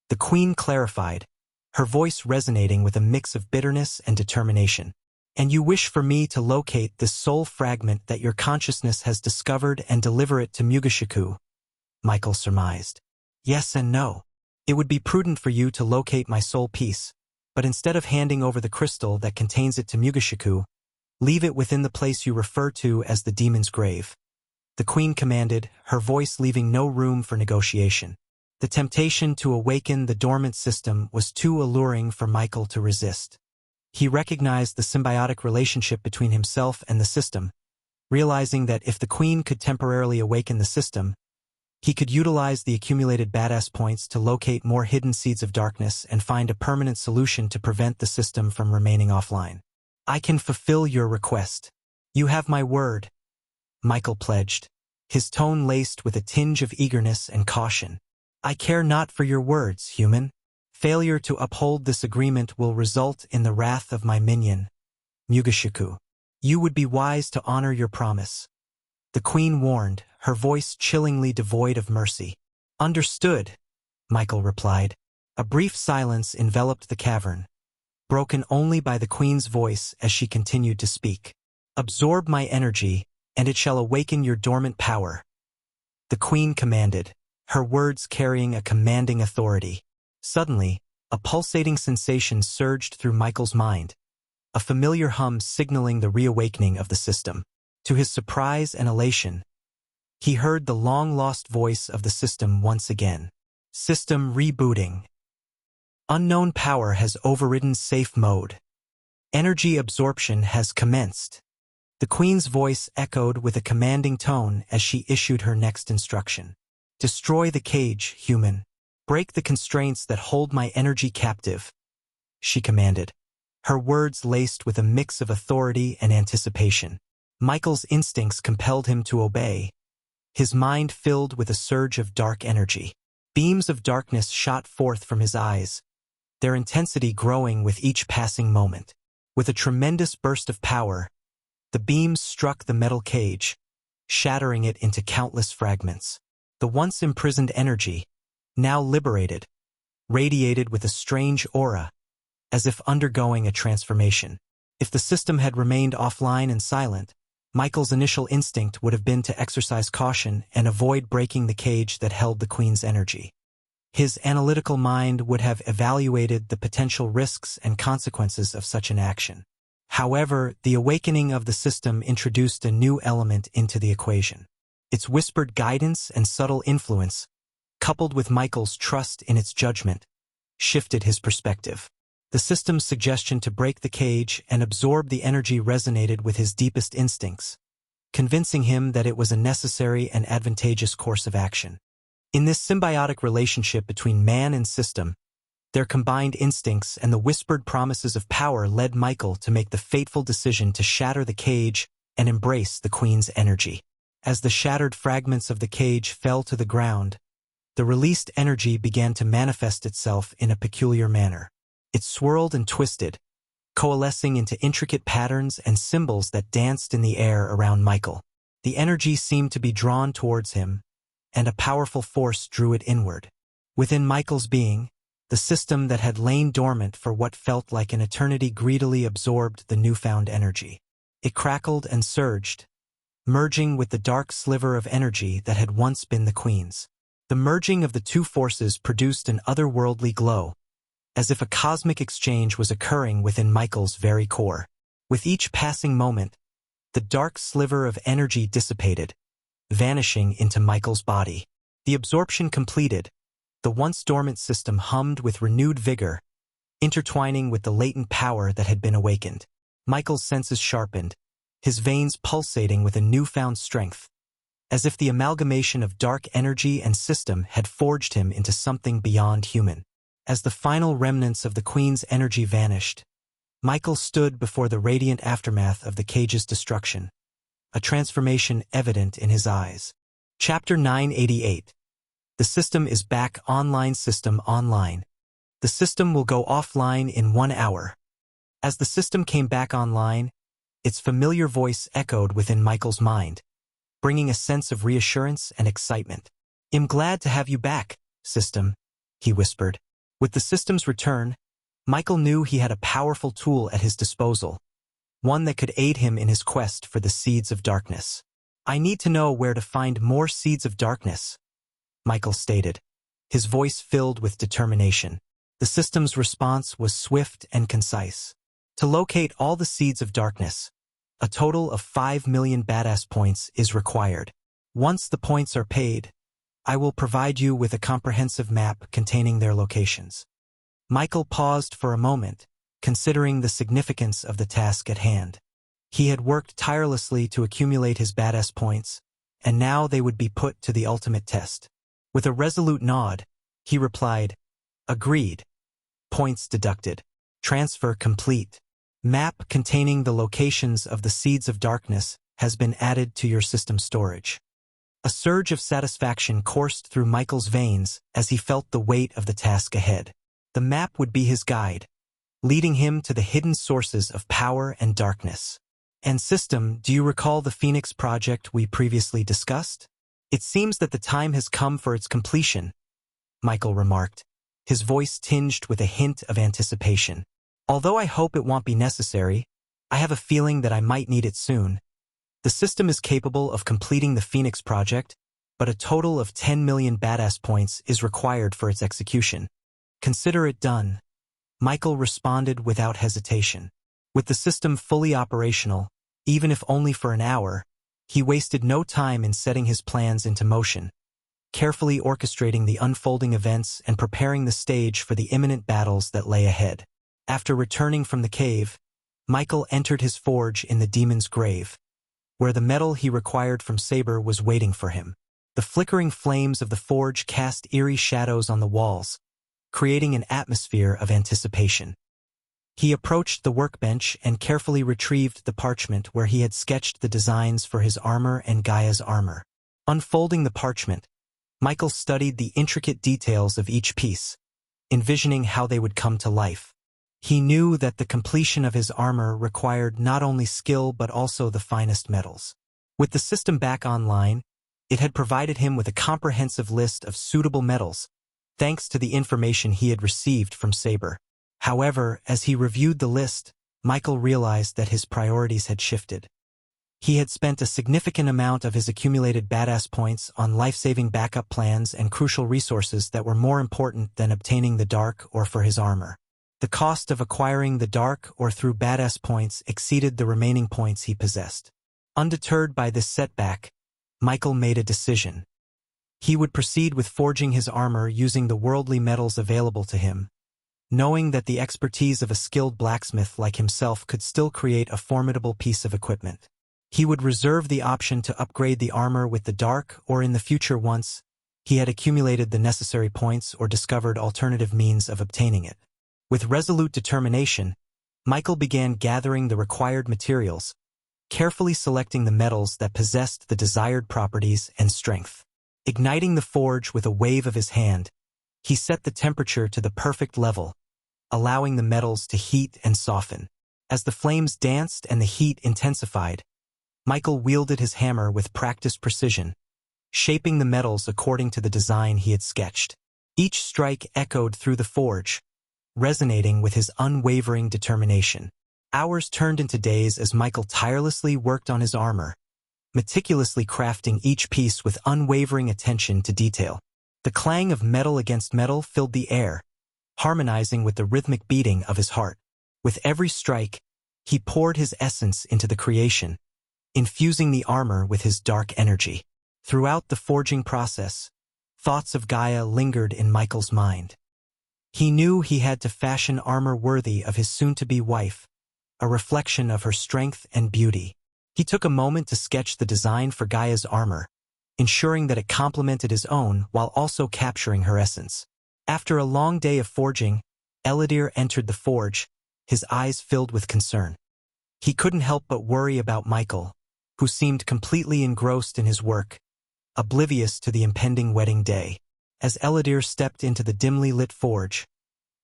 the queen clarified, her voice resonating with a mix of bitterness and determination. "And you wish for me to locate this soul fragment that your consciousness has discovered and deliver it to Mugishiku," Michael surmised. "Yes and no. It would be prudent for you to locate my soul piece, but instead of handing over the crystal that contains it to Mugishiku, leave it within the place you refer to as the demon's grave," the queen commanded, her voice leaving no room for negotiation. The temptation to awaken the dormant system was too alluring for Michael to resist. He recognized the symbiotic relationship between himself and the system, realizing that if the queen could temporarily awaken the system, he could utilize the accumulated badass points to locate more hidden seeds of darkness and find a permanent solution to prevent the system from remaining offline. "I can fulfill your request. You have my word," Michael pledged, his tone laced with a tinge of eagerness and caution. "I care not for your words, human. Failure to uphold this agreement will result in the wrath of my minion, Mugishiku. You would be wise to honor your promise," the queen warned, her voice chillingly devoid of mercy. "Understood," Michael replied. A brief silence enveloped the cavern, broken only by the queen's voice as she continued to speak. "Absorb my energy, and it shall awaken your dormant power," the queen commanded, her words carrying a commanding authority. Suddenly, a pulsating sensation surged through Michael's mind, a familiar hum signaling the reawakening of the system. To his surprise and elation, he heard the long-lost voice of the system once again. "System rebooting. Unknown power has overridden safe mode. Energy absorption has commenced." The queen's voice echoed with a commanding tone as she issued her next instruction. "Destroy the cage, human. Break the constraints that hold my energy captive," she commanded, her words laced with a mix of authority and anticipation. Michael's instincts compelled him to obey, his mind filled with a surge of dark energy. Beams of darkness shot forth from his eyes, their intensity growing with each passing moment. With a tremendous burst of power, the beams struck the metal cage, shattering it into countless fragments. The once imprisoned energy, now liberated, radiated with a strange aura, as if undergoing a transformation. If the system had remained offline and silent, Michael's initial instinct would have been to exercise caution and avoid breaking the cage that held the queen's energy. His analytical mind would have evaluated the potential risks and consequences of such an action. However, the awakening of the system introduced a new element into the equation. Its whispered guidance and subtle influence, coupled with Michael's trust in its judgment, shifted his perspective. The system's suggestion to break the cage and absorb the energy resonated with his deepest instincts, convincing him that it was a necessary and advantageous course of action. In this symbiotic relationship between man and system, their combined instincts and the whispered promises of power led Michael to make the fateful decision to shatter the cage and embrace the queen's energy. As the shattered fragments of the cage fell to the ground, the released energy began to manifest itself in a peculiar manner. It swirled and twisted, coalescing into intricate patterns and symbols that danced in the air around Michael. The energy seemed to be drawn towards him, and a powerful force drew it inward. Within Michael's being, The system that had lain dormant for what felt like an eternity greedily absorbed the newfound energy. It crackled and surged, merging with the dark sliver of energy that had once been the Queen's. The merging of the two forces produced an otherworldly glow, as if a cosmic exchange was occurring within Michael's very core. With each passing moment, the dark sliver of energy dissipated, vanishing into Michael's body. The absorption completed, the once dormant system hummed with renewed vigor, intertwining with the latent power that had been awakened. Michael's senses sharpened, his veins pulsating with a newfound strength, as if the amalgamation of dark energy and system had forged him into something beyond human. As the final remnants of the Queen's energy vanished, Michael stood before the radiant aftermath of the cage's destruction, a transformation evident in his eyes. Chapter 988. The system is back online. System online. The system will go offline in 1 hour. As the system came back online, its familiar voice echoed within Michael's mind, bringing a sense of reassurance and excitement. "I'm glad to have you back, system," he whispered. With the system's return, Michael knew he had a powerful tool at his disposal, one that could aid him in his quest for the seeds of darkness. "I need to know where to find more seeds of darkness," Michael stated, his voice filled with determination. The system's response was swift and concise. "To locate all the seeds of darkness, a total of 5 million badass points is required. Once the points are paid, I will provide you with a comprehensive map containing their locations." Michael paused for a moment, considering the significance of the task at hand. He had worked tirelessly to accumulate his badass points, and now they would be put to the ultimate test. With a resolute nod, he replied, "Agreed. Points deducted. Transfer complete. Map containing the locations of the seeds of darkness has been added to your system storage." A surge of satisfaction coursed through Michael's veins as he felt the weight of the task ahead. The map would be his guide, leading him to the hidden sources of power and darkness. "And system, do you recall the Phoenix project we previously discussed? It seems that the time has come for its completion," Michael remarked, his voice tinged with a hint of anticipation. "Although I hope it won't be necessary, I have a feeling that I might need it soon. The system is capable of completing the Phoenix project, but a total of 10 million badass points is required for its execution. Consider it done," Michael responded without hesitation. With the system fully operational, even if only for an hour, he wasted no time in setting his plans into motion, carefully orchestrating the unfolding events and preparing the stage for the imminent battles that lay ahead. After returning from the cave, Michael entered his forge in the Demon's Grave, where the metal he required from Saber was waiting for him. The flickering flames of the forge cast eerie shadows on the walls, creating an atmosphere of anticipation. He approached the workbench and carefully retrieved the parchment where he had sketched the designs for his armor and Gaia's armor. Unfolding the parchment, Michael studied the intricate details of each piece, envisioning how they would come to life. He knew that the completion of his armor required not only skill but also the finest metals. With the system back online, it had provided him with a comprehensive list of suitable metals, thanks to the information he had received from Saber. However, as he reviewed the list, Michael realized that his priorities had shifted. He had spent a significant amount of his accumulated badass points on life-saving backup plans and crucial resources that were more important than obtaining the Dark or for his armor. The cost of acquiring the Dark or through badass points exceeded the remaining points he possessed. Undeterred by this setback, Michael made a decision. He would proceed with forging his armor using the worldly metals available to him, knowing that the expertise of a skilled blacksmith like himself could still create a formidable piece of equipment. He would reserve the option to upgrade the armor with the Dark or in the future once he had accumulated the necessary points or discovered alternative means of obtaining it. With resolute determination, Michael began gathering the required materials, carefully selecting the metals that possessed the desired properties and strength. Igniting the forge with a wave of his hand, he set the temperature to the perfect level, allowing the metals to heat and soften. As the flames danced and the heat intensified, Michael wielded his hammer with practiced precision, shaping the metals according to the design he had sketched. Each strike echoed through the forge, resonating with his unwavering determination. Hours turned into days as Michael tirelessly worked on his armor, meticulously crafting each piece with unwavering attention to detail. The clang of metal against metal filled the air, harmonizing with the rhythmic beating of his heart. With every strike, he poured his essence into the creation, infusing the armor with his dark energy. Throughout the forging process, thoughts of Gaia lingered in Michael's mind. He knew he had to fashion armor worthy of his soon-to-be wife, a reflection of her strength and beauty. He took a moment to sketch the design for Gaia's armor, ensuring that it complemented his own while also capturing her essence. After a long day of forging, Eladir entered the forge, his eyes filled with concern. He couldn't help but worry about Michael, who seemed completely engrossed in his work, oblivious to the impending wedding day. As Eladir stepped into the dimly lit forge,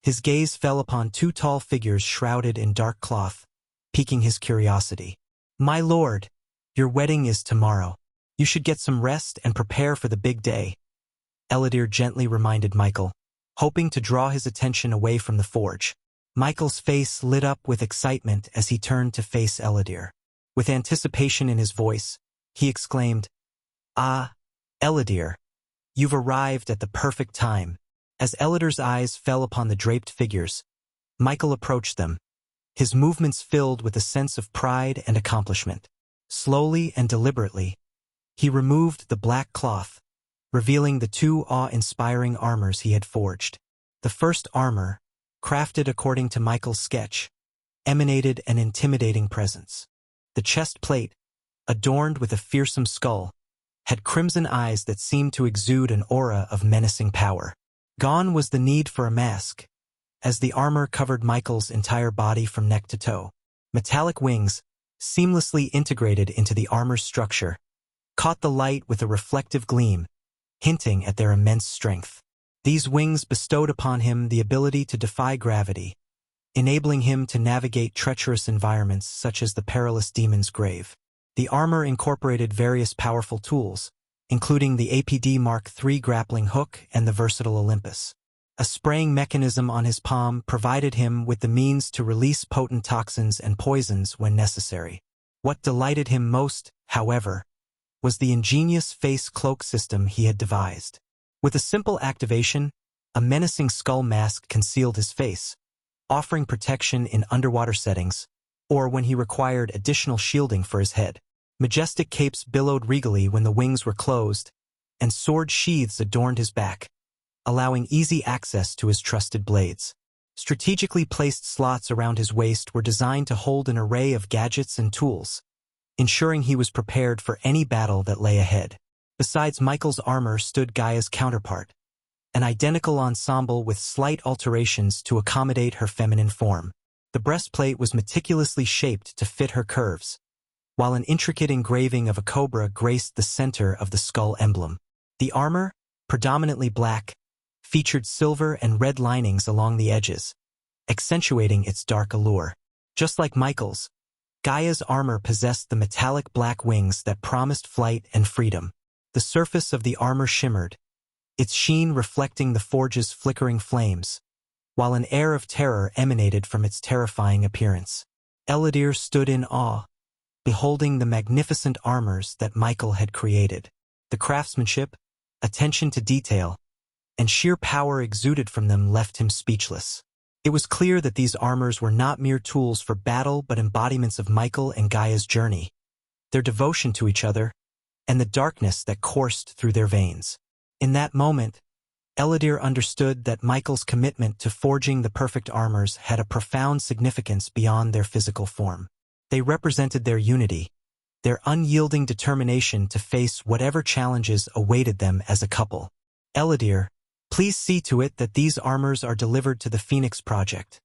his gaze fell upon two tall figures shrouded in dark cloth, piquing his curiosity. "My lord, your wedding is tomorrow. You should get some rest and prepare for the big day," Eladir gently reminded Michael, hoping to draw his attention away from the forge. Michael's face lit up with excitement as he turned to face Eladir. With anticipation in his voice, he exclaimed, "Ah, Eladir, you've arrived at the perfect time." As Eladir's eyes fell upon the draped figures, Michael approached them, his movements filled with a sense of pride and accomplishment. Slowly and deliberately, he removed the black cloth, revealing the two awe-inspiring armors he had forged. The first armor, crafted according to Michael's sketch, emanated an intimidating presence. The chest plate, adorned with a fearsome skull, had crimson eyes that seemed to exude an aura of menacing power. Gone was the need for a mask, as the armor covered Michael's entire body from neck to toe. Metallic wings, seamlessly integrated into the armor's structure, caught the light with a reflective gleam, hinting at their immense strength. These wings bestowed upon him the ability to defy gravity, enabling him to navigate treacherous environments such as the perilous demon's grave. The armor incorporated various powerful tools, including the APD Mark III grappling hook and the versatile Olympus. A spraying mechanism on his palm provided him with the means to release potent toxins and poisons when necessary. What delighted him most, however, was the ingenious face cloak system he had devised. With a simple activation, a menacing skull mask concealed his face, offering protection in underwater settings, or when he required additional shielding for his head. Majestic capes billowed regally when the wings were closed, and sword sheaths adorned his back, allowing easy access to his trusted blades. Strategically placed slots around his waist were designed to hold an array of gadgets and tools, ensuring he was prepared for any battle that lay ahead. Besides Michael's armor stood Gaia's counterpart, an identical ensemble with slight alterations to accommodate her feminine form. The breastplate was meticulously shaped to fit her curves, while an intricate engraving of a cobra graced the center of the skull emblem. The armor, predominantly black, featured silver and red linings along the edges, accentuating its dark allure. Just like Michael's, Gaia's armor possessed the metallic black wings that promised flight and freedom. The surface of the armor shimmered, its sheen reflecting the forge's flickering flames, while an air of terror emanated from its terrifying appearance. Eladir stood in awe, beholding the magnificent armors that Michael had created. The craftsmanship, attention to detail, and sheer power exuded from them left him speechless. It was clear that these armors were not mere tools for battle but embodiments of Michael and Gaia's journey, their devotion to each other, and the darkness that coursed through their veins. In that moment, Eladir understood that Michael's commitment to forging the perfect armors had a profound significance beyond their physical form. They represented their unity, their unyielding determination to face whatever challenges awaited them as a couple. "Eladir, please see to it that these armors are delivered to the Phoenix Project,"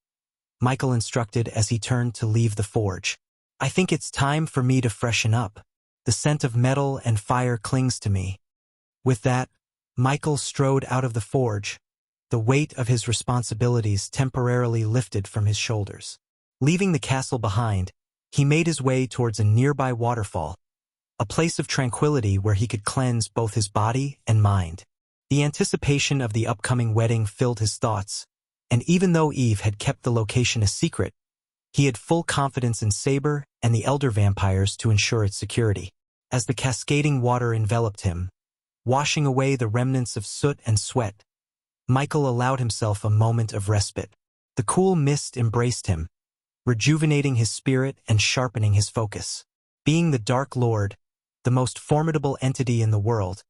Michael instructed as he turned to leave the forge. "I think it's time for me to freshen up. The scent of metal and fire clings to me." With that, Michael strode out of the forge, the weight of his responsibilities temporarily lifted from his shoulders. Leaving the castle behind, he made his way towards a nearby waterfall, a place of tranquility where he could cleanse both his body and mind. The anticipation of the upcoming wedding filled his thoughts, and even though Eve had kept the location a secret, he had full confidence in Saber and the elder vampires to ensure its security. As the cascading water enveloped him, washing away the remnants of soot and sweat, Michael allowed himself a moment of respite. The cool mist embraced him, rejuvenating his spirit and sharpening his focus. Being the Dark Lord, the most formidable entity in the world,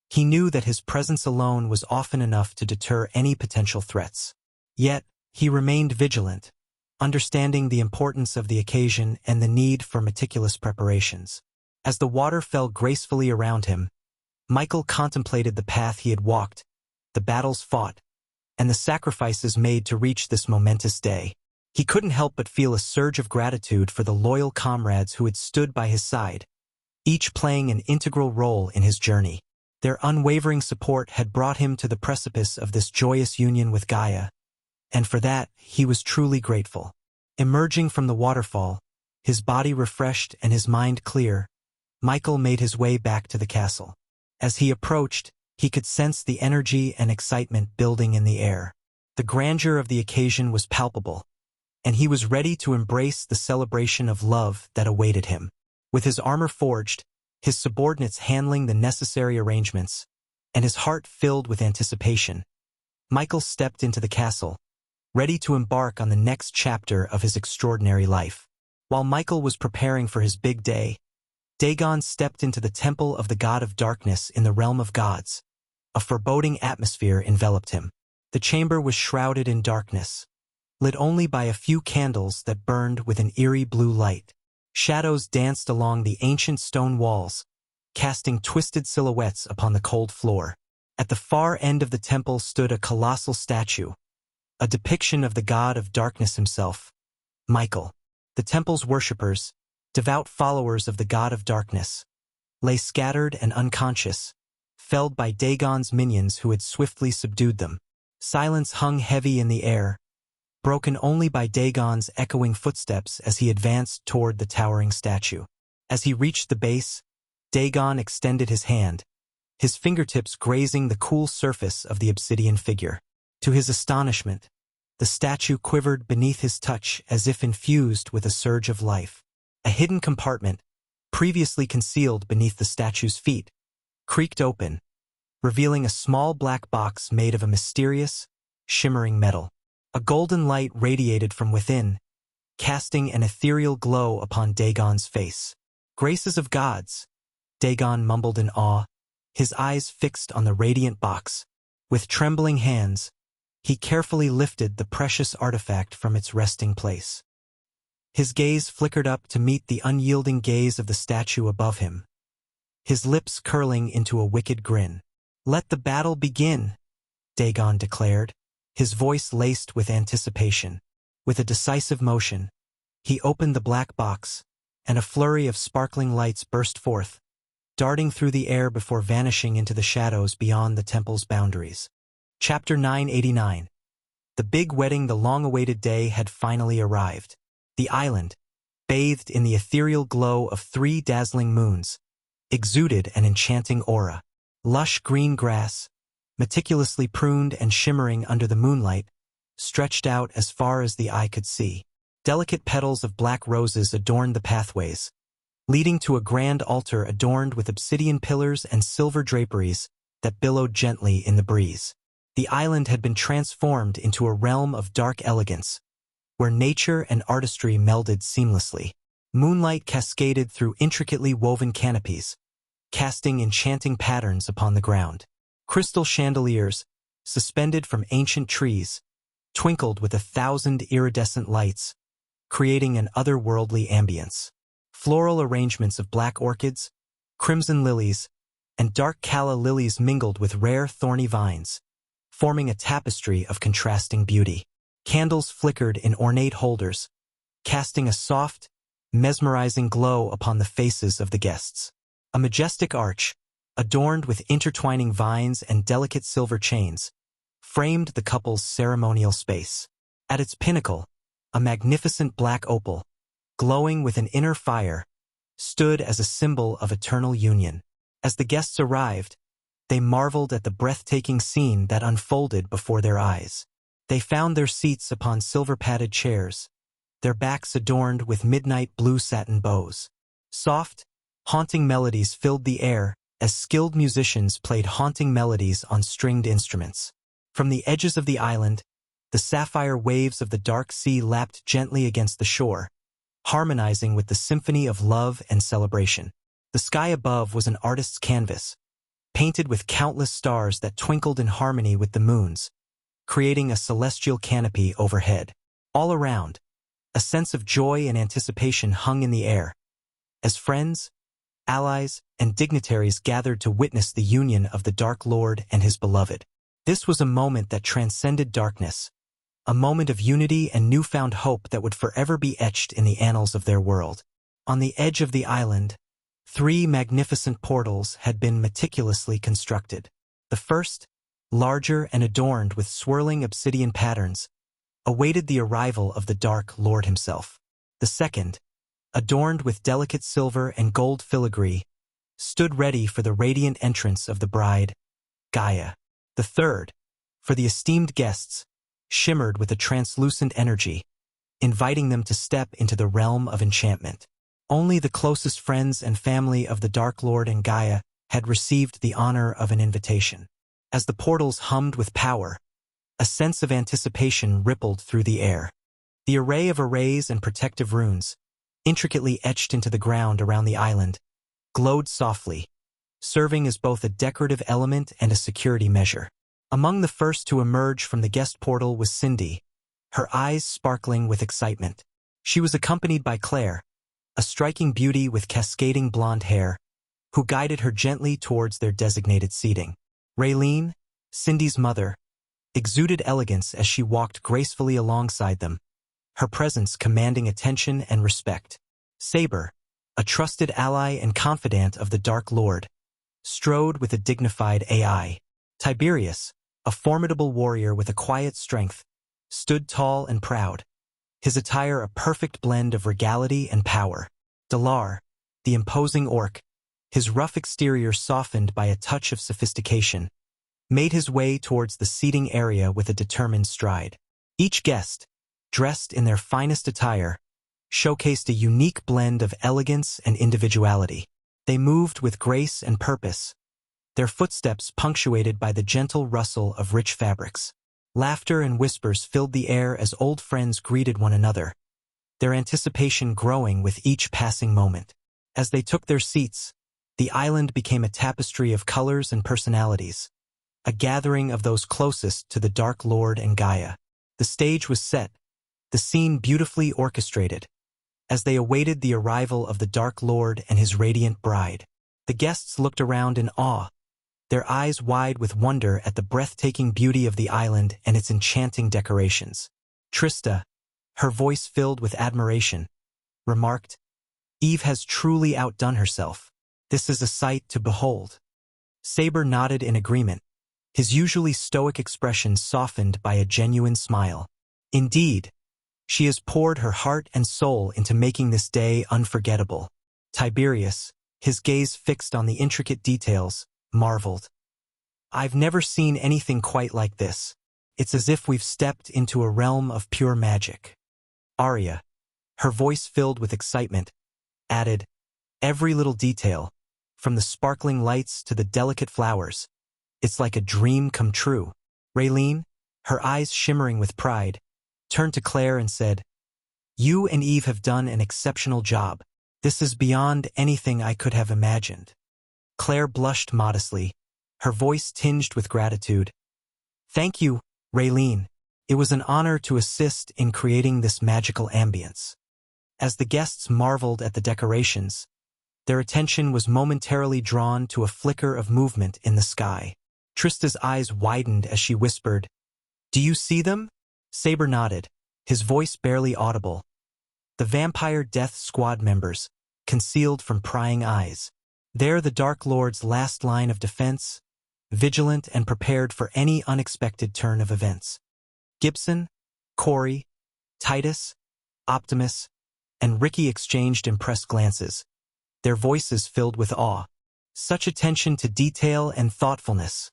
he knew that his presence alone was often enough to deter any potential threats. Yet, he remained vigilant, understanding the importance of the occasion and the need for meticulous preparations. As the water fell gracefully around him, Michael contemplated the path he had walked, the battles fought, and the sacrifices made to reach this momentous day. He couldn't help but feel a surge of gratitude for the loyal comrades who had stood by his side, each playing an integral role in his journey. Their unwavering support had brought him to the precipice of this joyous union with Gaia, and for that he was truly grateful. Emerging from the waterfall, his body refreshed and his mind clear, Michael made his way back to the castle. As he approached, he could sense the energy and excitement building in the air. The grandeur of the occasion was palpable, and he was ready to embrace the celebration of love that awaited him. With his armor forged, his subordinates handling the necessary arrangements, and his heart filled with anticipation, Michael stepped into the castle, ready to embark on the next chapter of his extraordinary life. While Michael was preparing for his big day, Dagon stepped into the temple of the god of darkness in the realm of gods. A foreboding atmosphere enveloped him. The chamber was shrouded in darkness, lit only by a few candles that burned with an eerie blue light. Shadows danced along the ancient stone walls, casting twisted silhouettes upon the cold floor. At the far end of the temple stood a colossal statue, a depiction of the god of darkness himself, Michael. The temple's worshippers, devout followers of the god of darkness, lay scattered and unconscious, felled by Dagon's minions who had swiftly subdued them. Silence hung heavy in the air, broken only by Dagon's echoing footsteps as he advanced toward the towering statue. As he reached the base, Dagon extended his hand, his fingertips grazing the cool surface of the obsidian figure. To his astonishment, the statue quivered beneath his touch as if infused with a surge of life. A hidden compartment, previously concealed beneath the statue's feet, creaked open, revealing a small black box made of a mysterious, shimmering metal. A golden light radiated from within, casting an ethereal glow upon Dagon's face. "Graces of gods," Dagon mumbled in awe, his eyes fixed on the radiant box. With trembling hands, he carefully lifted the precious artifact from its resting place. His gaze flickered up to meet the unyielding gaze of the statue above him, his lips curling into a wicked grin. "Let the battle begin," Dagon declared, his voice laced with anticipation. With a decisive motion, he opened the black box, and a flurry of sparkling lights burst forth, darting through the air before vanishing into the shadows beyond the temple's boundaries. Chapter 989. The big wedding. The long-awaited day had finally arrived. The island, bathed in the ethereal glow of 3 dazzling moons, exuded an enchanting aura. Lush green grass, meticulously pruned and shimmering under the moonlight, stretched out as far as the eye could see. Delicate petals of black roses adorned the pathways, leading to a grand altar adorned with obsidian pillars and silver draperies that billowed gently in the breeze. The island had been transformed into a realm of dark elegance, where nature and artistry melded seamlessly. Moonlight cascaded through intricately woven canopies, casting enchanting patterns upon the ground. Crystal chandeliers, suspended from ancient trees, twinkled with 1,000 iridescent lights, creating an otherworldly ambience. Floral arrangements of black orchids, crimson lilies, and dark calla lilies mingled with rare thorny vines, forming a tapestry of contrasting beauty. Candles flickered in ornate holders, casting a soft, mesmerizing glow upon the faces of the guests. A majestic arch, adorned with intertwining vines and delicate silver chains, framed the couple's ceremonial space. At its pinnacle, a magnificent black opal, glowing with an inner fire, stood as a symbol of eternal union. As the guests arrived, They marveled at the breathtaking scene that unfolded before their eyes. They found their seats upon silver-padded chairs, their backs adorned with midnight blue satin bows. Soft, haunting melodies filled the air as skilled musicians played haunting melodies on stringed instruments. From the edges of the island, the sapphire waves of the dark sea lapped gently against the shore, harmonizing with the symphony of love and celebration. The sky above was an artist's canvas, painted with countless stars that twinkled in harmony with the moons, creating a celestial canopy overhead. All around, a sense of joy and anticipation hung in the air, as friends, allies, and dignitaries gathered to witness the union of the Dark Lord and his beloved. This was a moment that transcended darkness, a moment of unity and newfound hope that would forever be etched in the annals of their world. On the edge of the island, 3 magnificent portals had been meticulously constructed. The first, larger and adorned with swirling obsidian patterns, awaited the arrival of the Dark Lord himself. The second, adorned with delicate silver and gold filigree, stood ready for the radiant entrance of the bride, Gaia. The third, for the esteemed guests, shimmered with a translucent energy, inviting them to step into the realm of enchantment. Only the closest friends and family of the Dark Lord and Gaia had received the honor of an invitation. As the portals hummed with power, a sense of anticipation rippled through the air. The array of arrays and protective runes, intricately etched into the ground around the island, glowed softly, serving as both a decorative element and a security measure. Among the first to emerge from the guest portal was Cindy, her eyes sparkling with excitement. She was accompanied by Claire, a striking beauty with cascading blonde hair, who guided her gently towards their designated seating. Raylene, Cindy's mother, exuded elegance as she walked gracefully alongside them, her presence commanding attention and respect. Saber, a trusted ally and confidant of the Dark Lord, strode with a dignified AI. Tiberius, a formidable warrior with a quiet strength, stood tall and proud, his attire a perfect blend of regality and power. Dalar, the imposing orc, his rough exterior softened by a touch of sophistication, made his way towards the seating area with a determined stride. Each guest, dressed in their finest attire, showcased a unique blend of elegance and individuality. They moved with grace and purpose, their footsteps punctuated by the gentle rustle of rich fabrics. Laughter and whispers filled the air as old friends greeted one another, their anticipation growing with each passing moment. As they took their seats, the island became a tapestry of colors and personalities, a gathering of those closest to the Dark Lord and Gaia. The stage was set, the scene beautifully orchestrated, as they awaited the arrival of the Dark Lord and his radiant bride. The guests looked around in awe, their eyes wide with wonder at the breathtaking beauty of the island and its enchanting decorations. Trista, her voice filled with admiration, remarked, "Eve has truly outdone herself. This is a sight to behold." Saber nodded in agreement, his usually stoic expression softened by a genuine smile. Indeed, she has poured her heart and soul into making this day unforgettable. Tiberius, his gaze fixed on the intricate details, marveled. "I've never seen anything quite like this. It's as if we've stepped into a realm of pure magic." Arya, her voice filled with excitement, added, "Every little detail, from the sparkling lights to the delicate flowers, it's like a dream come true." Raylene, her eyes shimmering with pride, turned to Claire and said, "You and Eve have done an exceptional job. This is beyond anything I could have imagined." Claire blushed modestly, her voice tinged with gratitude. "Thank you, Raylene. It was an honor to assist in creating this magical ambience." As the guests marveled at the decorations, their attention was momentarily drawn to a flicker of movement in the sky. Trista's eyes widened as she whispered, "Do you see them?" Saber nodded, his voice barely audible. The Vampire Death Squad members, concealed from prying eyes. They're the Dark Lord's last line of defense, vigilant and prepared for any unexpected turn of events. Gibson, Corey, Titus, Optimus, and Ricky exchanged impressed glances, their voices filled with awe. Such attention to detail and thoughtfulness,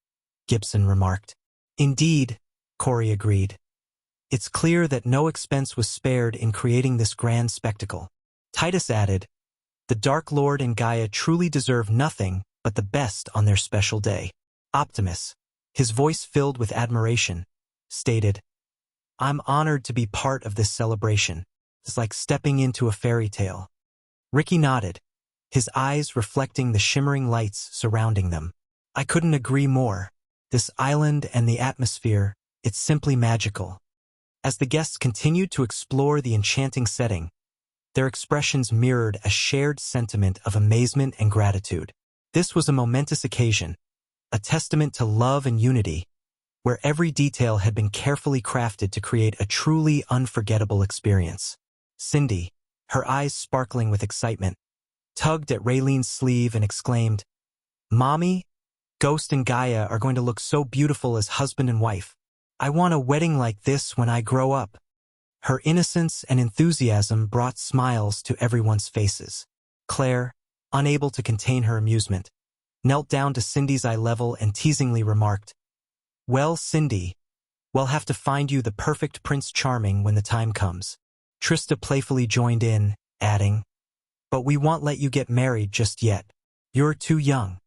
Gibson remarked. Indeed, Corey agreed. It's clear that no expense was spared in creating this grand spectacle. Titus added, the Dark Lord and Gaia truly deserve nothing but the best on their special day. Optimus, his voice filled with admiration, stated, I'm honored to be part of this celebration. It's like stepping into a fairy tale. Ricky nodded, his eyes reflecting the shimmering lights surrounding them. I couldn't agree more. This island and the atmosphere, it's simply magical. As the guests continued to explore the enchanting setting, their expressions mirrored a shared sentiment of amazement and gratitude. This was a momentous occasion, a testament to love and unity, where every detail had been carefully crafted to create a truly unforgettable experience. Cindy, her eyes sparkling with excitement, tugged at Raylene's sleeve and exclaimed, Mommy, Ghost and Gaia are going to look so beautiful as husband and wife. I want a wedding like this when I grow up. Her innocence and enthusiasm brought smiles to everyone's faces. Claire, unable to contain her amusement, knelt down to Cindy's eye level and teasingly remarked, Well, Cindy, we'll have to find you the perfect Prince Charming when the time comes. Trista playfully joined in, adding, But we won't let you get married just yet. You're too young.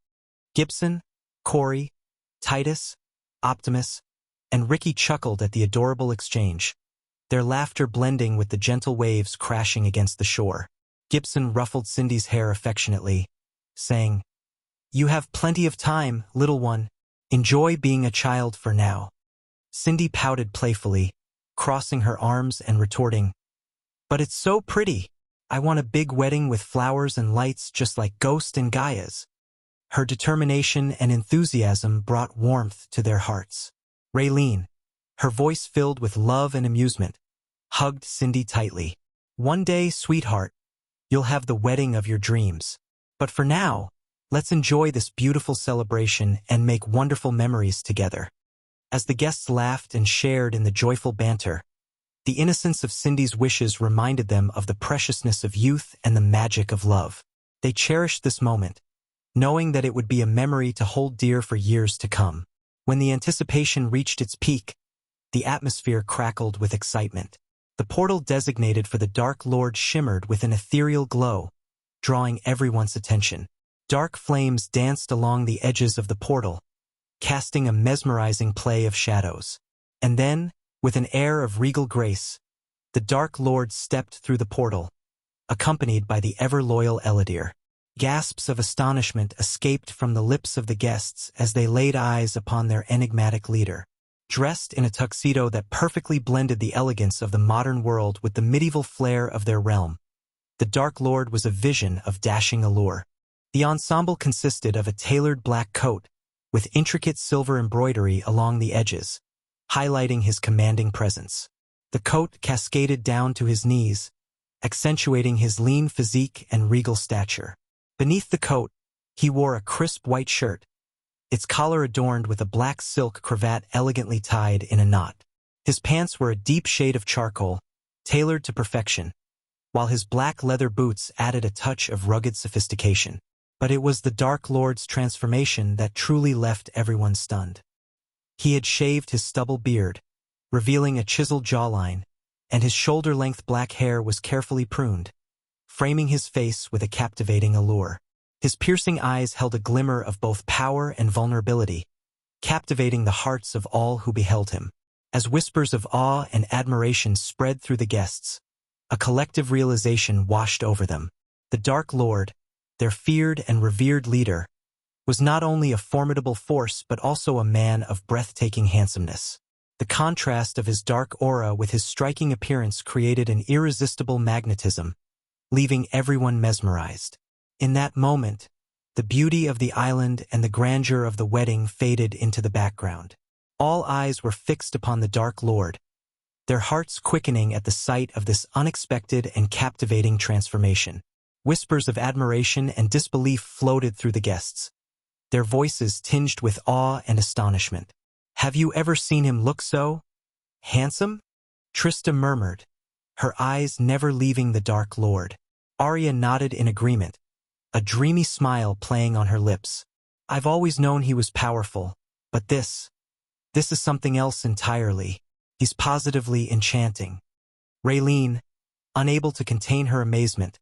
Gibson, Corey, Titus, Optimus, and Ricky chuckled at the adorable exchange, their laughter blending with the gentle waves crashing against the shore. Gibson ruffled Cindy's hair affectionately, saying, You have plenty of time, little one. Enjoy being a child for now. Cindy pouted playfully, crossing her arms and retorting, But it's so pretty. I want a big wedding with flowers and lights just like Ghost and Gaia's. Her determination and enthusiasm brought warmth to their hearts. Raylene, her voice filled with love and amusement, hugged Cindy tightly. One day, sweetheart, you'll have the wedding of your dreams. But for now, let's enjoy this beautiful celebration and make wonderful memories together. As the guests laughed and shared in the joyful banter, the innocence of Cindy's wishes reminded them of the preciousness of youth and the magic of love. They cherished this moment, knowing that it would be a memory to hold dear for years to come. When the anticipation reached its peak, the atmosphere crackled with excitement. The portal designated for the Dark Lord shimmered with an ethereal glow, drawing everyone's attention. Dark flames danced along the edges of the portal, casting a mesmerizing play of shadows. And then, with an air of regal grace, the Dark Lord stepped through the portal, accompanied by the ever-loyal Eladir. Gasps of astonishment escaped from the lips of the guests as they laid eyes upon their enigmatic leader. Dressed in a tuxedo that perfectly blended the elegance of the modern world with the medieval flair of their realm, the Dark Lord was a vision of dashing allure. The ensemble consisted of a tailored black coat, with intricate silver embroidery along the edges, highlighting his commanding presence. The coat cascaded down to his knees, accentuating his lean physique and regal stature. Beneath the coat, he wore a crisp white shirt, its collar adorned with a black silk cravat elegantly tied in a knot. His pants were a deep shade of charcoal, tailored to perfection, while his black leather boots added a touch of rugged sophistication. But it was the Dark Lord's transformation that truly left everyone stunned. He had shaved his stubble beard, revealing a chiseled jawline, and his shoulder-length black hair was carefully pruned, framing his face with a captivating allure. His piercing eyes held a glimmer of both power and vulnerability, captivating the hearts of all who beheld him. As whispers of awe and admiration spread through the guests, a collective realization washed over them. The Dark Lord, their feared and revered leader, was not only a formidable force but also a man of breathtaking handsomeness. The contrast of his dark aura with his striking appearance created an irresistible magnetism, leaving everyone mesmerized. In that moment, the beauty of the island and the grandeur of the wedding faded into the background. All eyes were fixed upon the Dark Lord, their hearts quickening at the sight of this unexpected and captivating transformation. Whispers of admiration and disbelief floated through the guests, their voices tinged with awe and astonishment. "Have you ever seen him look so handsome?" Trista murmured, her eyes never leaving the Dark Lord. Arya nodded in agreement, a dreamy smile playing on her lips. I've always known he was powerful, but this is something else entirely. He's positively enchanting. Raylene, unable to contain her amazement,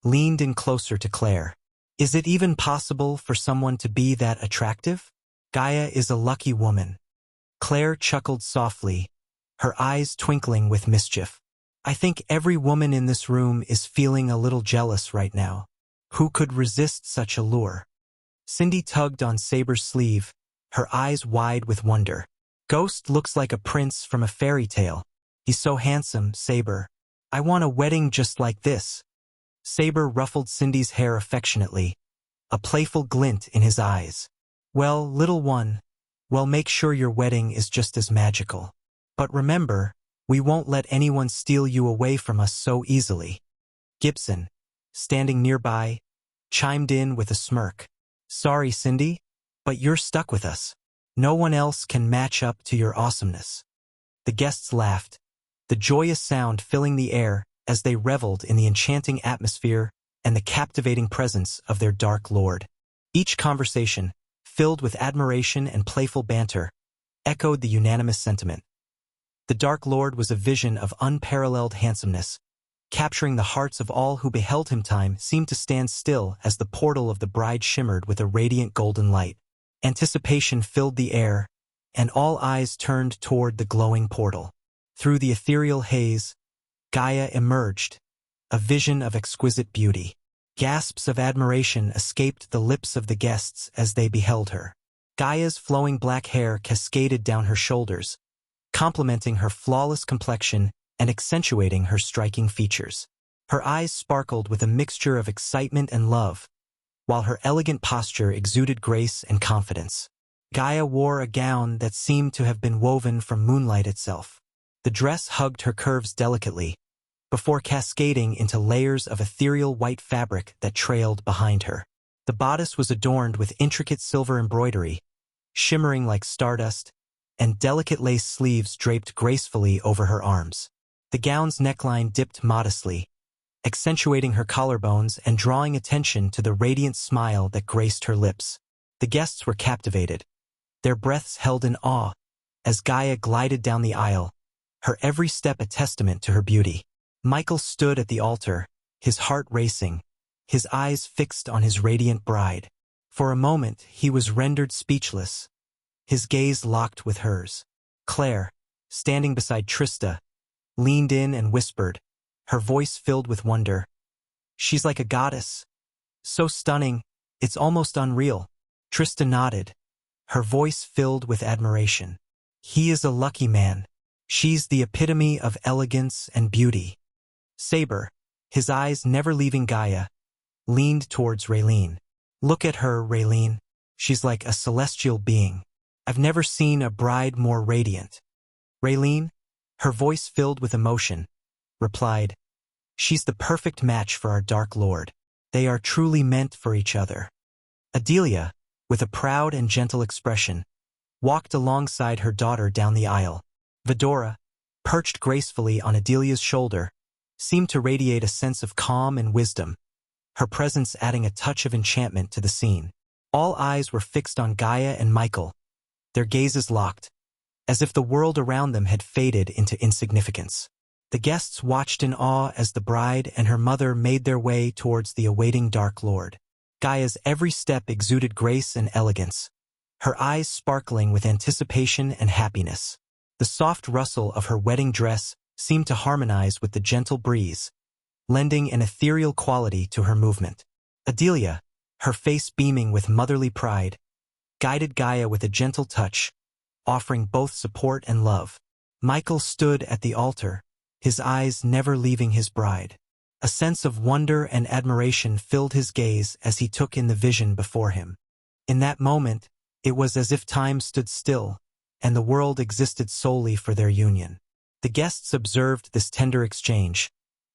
leaned in closer to Claire. Is it even possible for someone to be that attractive? Gaia is a lucky woman. Claire chuckled softly, her eyes twinkling with mischief. I think every woman in this room is feeling a little jealous right now. Who could resist such a lure? Cindy tugged on Saber's sleeve, her eyes wide with wonder. Ghost looks like a prince from a fairy tale. He's so handsome, Saber. I want a wedding just like this. Saber ruffled Cindy's hair affectionately, a playful glint in his eyes. Well, little one, make sure your wedding is just as magical. But remember, we won't let anyone steal you away from us so easily. Gibson, standing nearby, chimed in with a smirk. Sorry, Cindy, but you're stuck with us. No one else can match up to your awesomeness. The guests laughed, the joyous sound filling the air as they reveled in the enchanting atmosphere and the captivating presence of their dark lord. Each conversation, filled with admiration and playful banter, echoed the unanimous sentiment. The Dark Lord was a vision of unparalleled handsomeness. Capturing the hearts of all who beheld him, time seemed to stand still as the portal of the bride shimmered with a radiant golden light. Anticipation filled the air, and all eyes turned toward the glowing portal. Through the ethereal haze, Gaia emerged, a vision of exquisite beauty. Gasps of admiration escaped the lips of the guests as they beheld her. Gaia's flowing black hair cascaded down her shoulders, complementing her flawless complexion and accentuating her striking features. Her eyes sparkled with a mixture of excitement and love, while her elegant posture exuded grace and confidence. Gaia wore a gown that seemed to have been woven from moonlight itself. The dress hugged her curves delicately, before cascading into layers of ethereal white fabric that trailed behind her. The bodice was adorned with intricate silver embroidery, shimmering like stardust, and delicate lace sleeves draped gracefully over her arms. The gown's neckline dipped modestly, accentuating her collarbones and drawing attention to the radiant smile that graced her lips. The guests were captivated, their breaths held in awe, as Gaia glided down the aisle, her every step a testament to her beauty. Michael stood at the altar, his heart racing, his eyes fixed on his radiant bride. For a moment, he was rendered speechless, his gaze locked with hers. Claire, standing beside Trista, leaned in and whispered, her voice filled with wonder. She's like a goddess. So stunning, it's almost unreal. Trista nodded, her voice filled with admiration. He is a lucky man. She's the epitome of elegance and beauty. Saber, his eyes never leaving Gaia, leaned towards Raylene. Look at her, Raylene. She's like a celestial being. I've never seen a bride more radiant. Raylene, her voice filled with emotion, replied, she's the perfect match for our Dark Lord. They are truly meant for each other. Adelia, with a proud and gentle expression, walked alongside her daughter down the aisle. Vidora, perched gracefully on Adelia's shoulder, seemed to radiate a sense of calm and wisdom, her presence adding a touch of enchantment to the scene. All eyes were fixed on Gaia and Michael, their gazes locked, as if the world around them had faded into insignificance. The guests watched in awe as the bride and her mother made their way towards the awaiting Dark Lord. Gaia's every step exuded grace and elegance, her eyes sparkling with anticipation and happiness. The soft rustle of her wedding dress seemed to harmonize with the gentle breeze, lending an ethereal quality to her movement. Adelia, her face beaming with motherly pride, guided Gaia with a gentle touch, offering both support and love. Michael stood at the altar, his eyes never leaving his bride. A sense of wonder and admiration filled his gaze as he took in the vision before him. In that moment, it was as if time stood still, and the world existed solely for their union. The guests observed this tender exchange,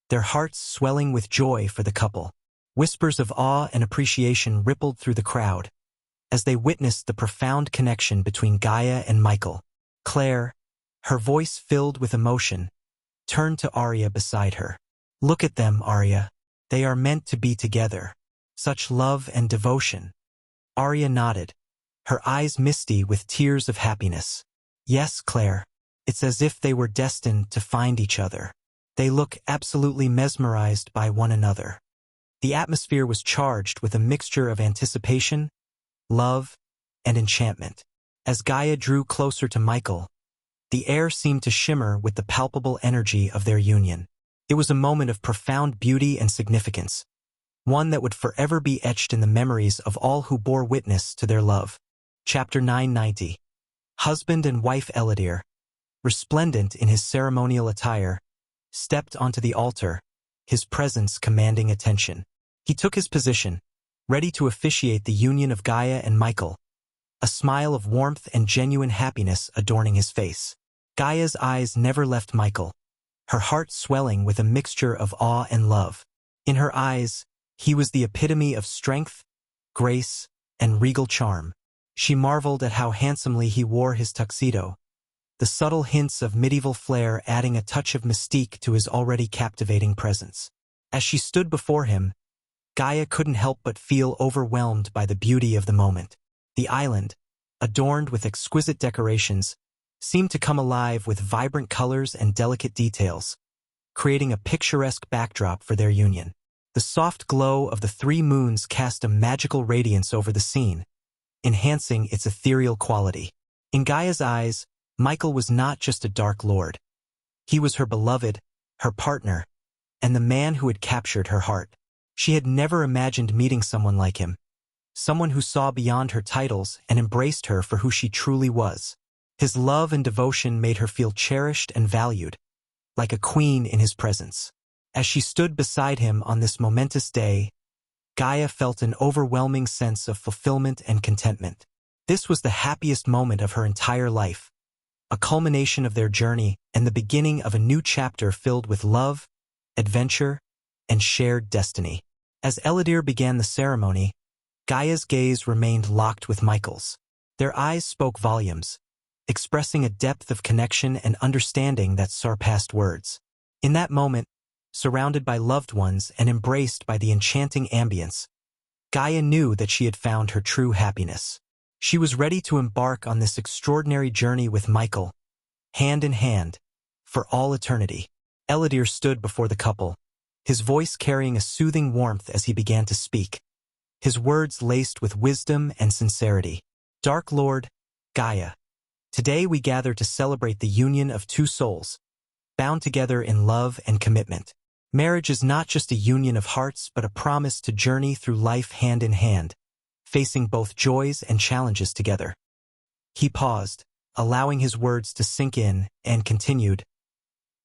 their hearts swelling with joy for the couple. Whispers of awe and appreciation rippled through the crowd, as they witnessed the profound connection between Gaia and Michael. Claire, her voice filled with emotion, turned to Arya beside her. Look at them, Arya. They are meant to be together. Such love and devotion. Arya nodded, her eyes misty with tears of happiness. Yes, Claire. It's as if they were destined to find each other. They look absolutely mesmerized by one another. The atmosphere was charged with a mixture of anticipation, love, and enchantment. As Gaia drew closer to Michael, the air seemed to shimmer with the palpable energy of their union. It was a moment of profound beauty and significance, one that would forever be etched in the memories of all who bore witness to their love. Chapter 990. Husband and wife Ellidyr, resplendent in his ceremonial attire, stepped onto the altar, his presence commanding attention. He took his position, ready to officiate the union of Gaia and Michael, a smile of warmth and genuine happiness adorning his face. Gaia's eyes never left Michael, her heart swelling with a mixture of awe and love. In her eyes, he was the epitome of strength, grace, and regal charm. She marveled at how handsomely he wore his tuxedo, the subtle hints of medieval flair adding a touch of mystique to his already captivating presence. As she stood before him, Gaia couldn't help but feel overwhelmed by the beauty of the moment. The island, adorned with exquisite decorations, seemed to come alive with vibrant colors and delicate details, creating a picturesque backdrop for their union. The soft glow of the 3 moons cast a magical radiance over the scene, enhancing its ethereal quality. In Gaia's eyes, Michael was not just a dark lord. He was her beloved, her partner, and the man who had captured her heart. She had never imagined meeting someone like him, someone who saw beyond her titles and embraced her for who she truly was. His love and devotion made her feel cherished and valued, like a queen in his presence. As she stood beside him on this momentous day, Gaia felt an overwhelming sense of fulfillment and contentment. This was the happiest moment of her entire life, a culmination of their journey and the beginning of a new chapter filled with love, adventure, and shared destiny. As Ellidyr began the ceremony, Gaia's gaze remained locked with Michael's. Their eyes spoke volumes, expressing a depth of connection and understanding that surpassed words. In that moment, surrounded by loved ones and embraced by the enchanting ambience, Gaia knew that she had found her true happiness. She was ready to embark on this extraordinary journey with Michael, hand in hand, for all eternity. Ellidyr stood before the couple, his voice carrying a soothing warmth as he began to speak, his words laced with wisdom and sincerity. Dark Lord, Gaia, today we gather to celebrate the union of 2 souls, bound together in love and commitment. Marriage is not just a union of hearts but a promise to journey through life hand in hand, facing both joys and challenges together. He paused, allowing his words to sink in, and continued.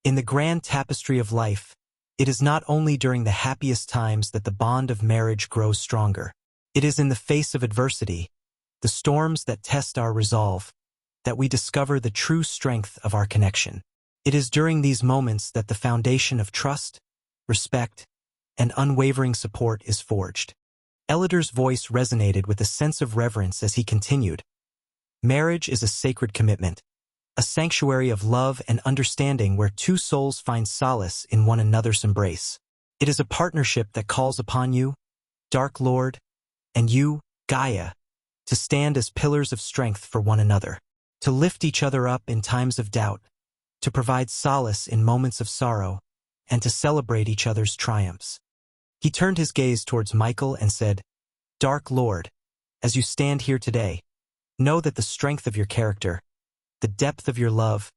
In the grand tapestry of life, it is not only during the happiest times that the bond of marriage grows stronger. It is in the face of adversity, the storms that test our resolve, that we discover the true strength of our connection. It is during these moments that the foundation of trust, respect, and unwavering support is forged. Ellidyr's voice resonated with a sense of reverence as he continued. Marriage is a sacred commitment, a sanctuary of love and understanding where 2 souls find solace in one another's embrace. It is a partnership that calls upon you, Dark Lord, and you, Gaia, to stand as pillars of strength for one another, to lift each other up in times of doubt, to provide solace in moments of sorrow, and to celebrate each other's triumphs. He turned his gaze towards Michael and said, Dark Lord, as you stand here today, know that the strength of your character, the depth of your love,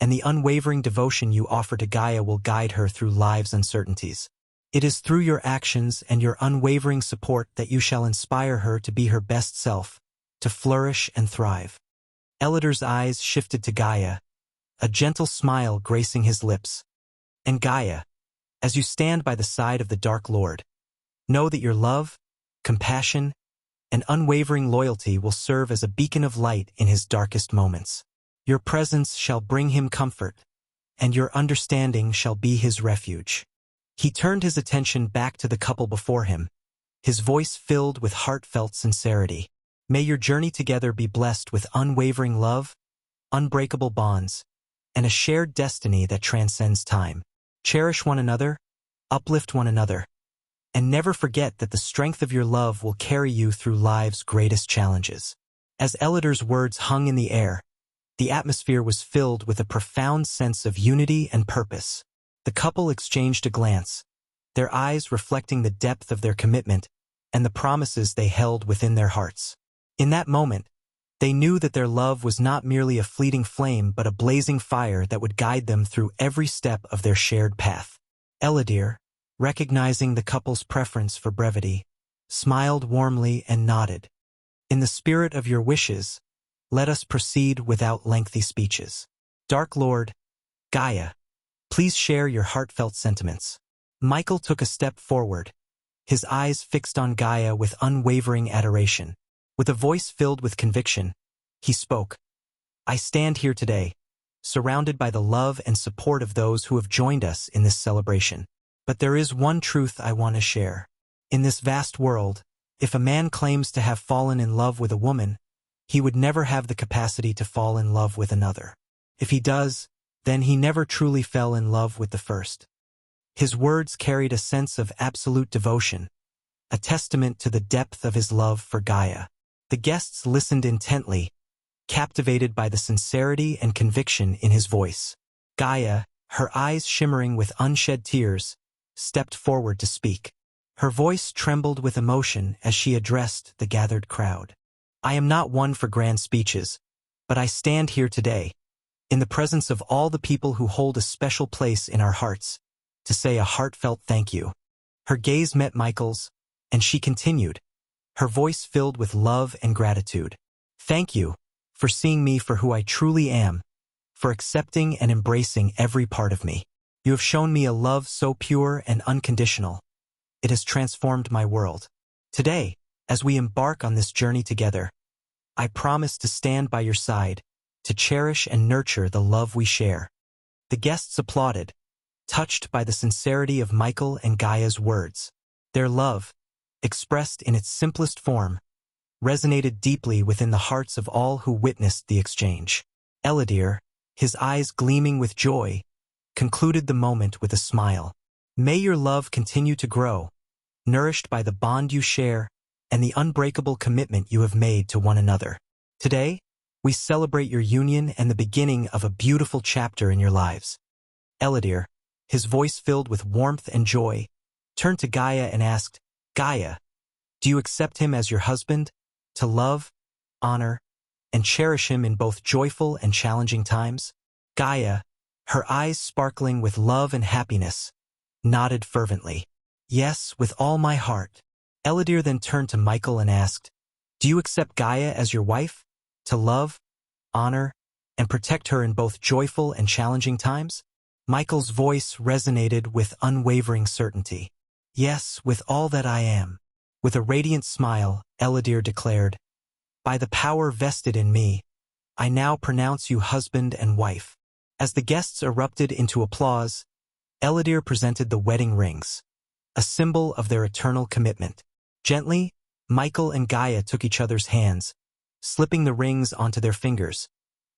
and the unwavering devotion you offer to Gaia will guide her through life's uncertainties. It is through your actions and your unwavering support that you shall inspire her to be her best self, to flourish and thrive. Ellidyr's eyes shifted to Gaia, a gentle smile gracing his lips. And Gaia, as you stand by the side of the Dark Lord, know that your love, compassion, and unwavering loyalty will serve as a beacon of light in his darkest moments. Your presence shall bring him comfort, and your understanding shall be his refuge. He turned his attention back to the couple before him, his voice filled with heartfelt sincerity. May your journey together be blessed with unwavering love, unbreakable bonds, and a shared destiny that transcends time. Cherish one another, uplift one another, And never forget that the strength of your love will carry you through life's greatest challenges. As Elidor's words hung in the air, the atmosphere was filled with a profound sense of unity and purpose. The couple exchanged a glance, their eyes reflecting the depth of their commitment and the promises they held within their hearts. In that moment, they knew that their love was not merely a fleeting flame but a blazing fire that would guide them through every step of their shared path. Elidor, recognizing the couple's preference for brevity, smiled warmly and nodded. In the spirit of your wishes, let us proceed without lengthy speeches. Dark Lord, Gaia, please share your heartfelt sentiments. Michael took a step forward, his eyes fixed on Gaia with unwavering adoration. With a voice filled with conviction, he spoke. I stand here today, surrounded by the love and support of those who have joined us in this celebration. But there is one truth I want to share. In this vast world, if a man claims to have fallen in love with a woman, he would never have the capacity to fall in love with another. If he does, then he never truly fell in love with the first. His words carried a sense of absolute devotion, a testament to the depth of his love for Gaia. The guests listened intently, captivated by the sincerity and conviction in his voice. Gaia, her eyes shimmering with unshed tears, stepped forward to speak. Her voice trembled with emotion as she addressed the gathered crowd. I am not one for grand speeches, but I stand here today, in the presence of all the people who hold a special place in our hearts, to say a heartfelt thank you. Her gaze met Michael's, and she continued, her voice filled with love and gratitude. Thank you for seeing me for who I truly am, for accepting and embracing every part of me. You have shown me a love so pure and unconditional. It has transformed my world. Today, as we embark on this journey together, I promise to stand by your side, to cherish and nurture the love we share. The guests applauded, touched by the sincerity of Michael and Gaia's words. Their love, expressed in its simplest form, resonated deeply within the hearts of all who witnessed the exchange. Elidor, his eyes gleaming with joy, concluded the moment with a smile. May your love continue to grow, nourished by the bond you share and the unbreakable commitment you have made to one another. Today, we celebrate your union and the beginning of a beautiful chapter in your lives. Elidor, his voice filled with warmth and joy, turned to Gaia and asked, Gaia, do you accept him as your husband, to love, honor, and cherish him in both joyful and challenging times? Gaia, her eyes sparkling with love and happiness, nodded fervently. Yes, with all my heart. Elidor then turned to Michael and asked, do you accept Gaia as your wife, to love, honor, and protect her in both joyful and challenging times? Michael's voice resonated with unwavering certainty. Yes, with all that I am. With a radiant smile, Elidor declared, by the power vested in me, I now pronounce you husband and wife. As the guests erupted into applause, Elidor presented the wedding rings, a symbol of their eternal commitment. Gently, Michael and Gaia took each other's hands, slipping the rings onto their fingers,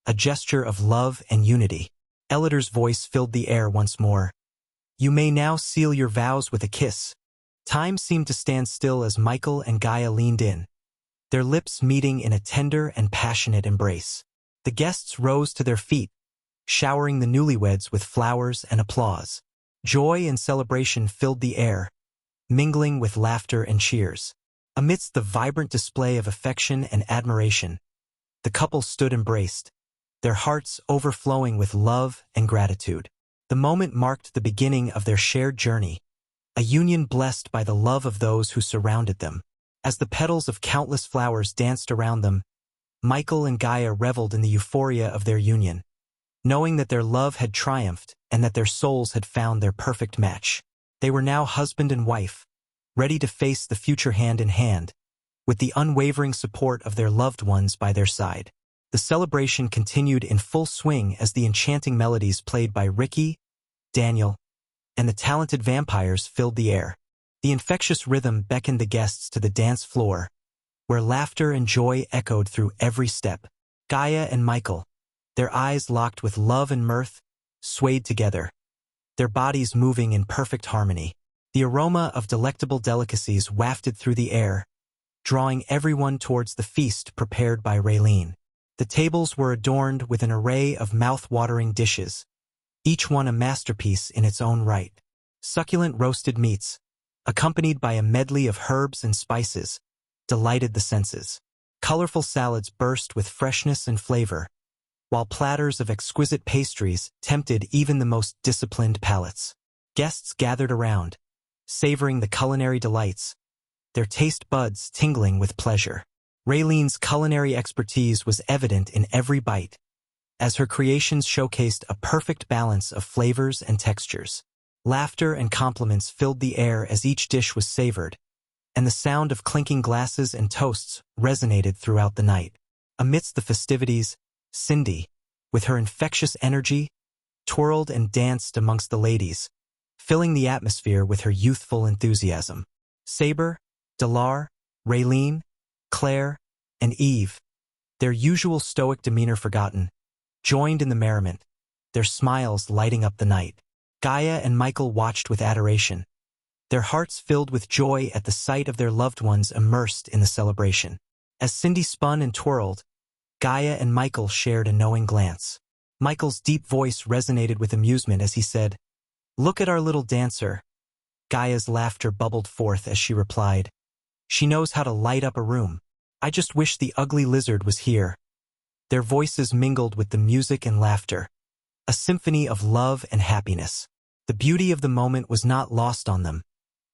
a gesture of love and unity. Elidor's voice filled the air once more. You may now seal your vows with a kiss. Time seemed to stand still as Michael and Gaia leaned in, their lips meeting in a tender and passionate embrace. The guests rose to their feet, showering the newlyweds with flowers and applause. Joy and celebration filled the air, mingling with laughter and cheers. Amidst the vibrant display of affection and admiration, the couple stood embraced, their hearts overflowing with love and gratitude. The moment marked the beginning of their shared journey, a union blessed by the love of those who surrounded them. As the petals of countless flowers danced around them, Michael and Gaia reveled in the euphoria of their union, knowing that their love had triumphed and that their souls had found their perfect match. They were now husband and wife, ready to face the future hand in hand, with the unwavering support of their loved ones by their side. The celebration continued in full swing as the enchanting melodies played by Ricky, Daniel, and the talented vampires filled the air. The infectious rhythm beckoned the guests to the dance floor, where laughter and joy echoed through every step. Gaia and Michael, their eyes locked with love and mirth, swayed together, their bodies moving in perfect harmony. The aroma of delectable delicacies wafted through the air, drawing everyone towards the feast prepared by Raylene. The tables were adorned with an array of mouth-watering dishes, each one a masterpiece in its own right. Succulent roasted meats, accompanied by a medley of herbs and spices, delighted the senses. Colorful salads burst with freshness and flavor, while platters of exquisite pastries tempted even the most disciplined palates. Guests gathered around, savoring the culinary delights, their taste buds tingling with pleasure. Raylene's culinary expertise was evident in every bite, as her creations showcased a perfect balance of flavors and textures. Laughter and compliments filled the air as each dish was savored, and the sound of clinking glasses and toasts resonated throughout the night. Amidst the festivities, Cindy, with her infectious energy, twirled and danced amongst the ladies, filling the atmosphere with her youthful enthusiasm. Saber, Delar, Raylene, Claire, and Eve, their usual stoic demeanor forgotten, joined in the merriment, their smiles lighting up the night. Gaia and Michael watched with adoration, their hearts filled with joy at the sight of their loved ones immersed in the celebration. As Cindy spun and twirled, Gaia and Michael shared a knowing glance. Michael's deep voice resonated with amusement as he said, "Look at our little dancer." Gaia's laughter bubbled forth as she replied, "She knows how to light up a room. I just wish the ugly lizard was here." Their voices mingled with the music and laughter, a symphony of love and happiness. The beauty of the moment was not lost on them,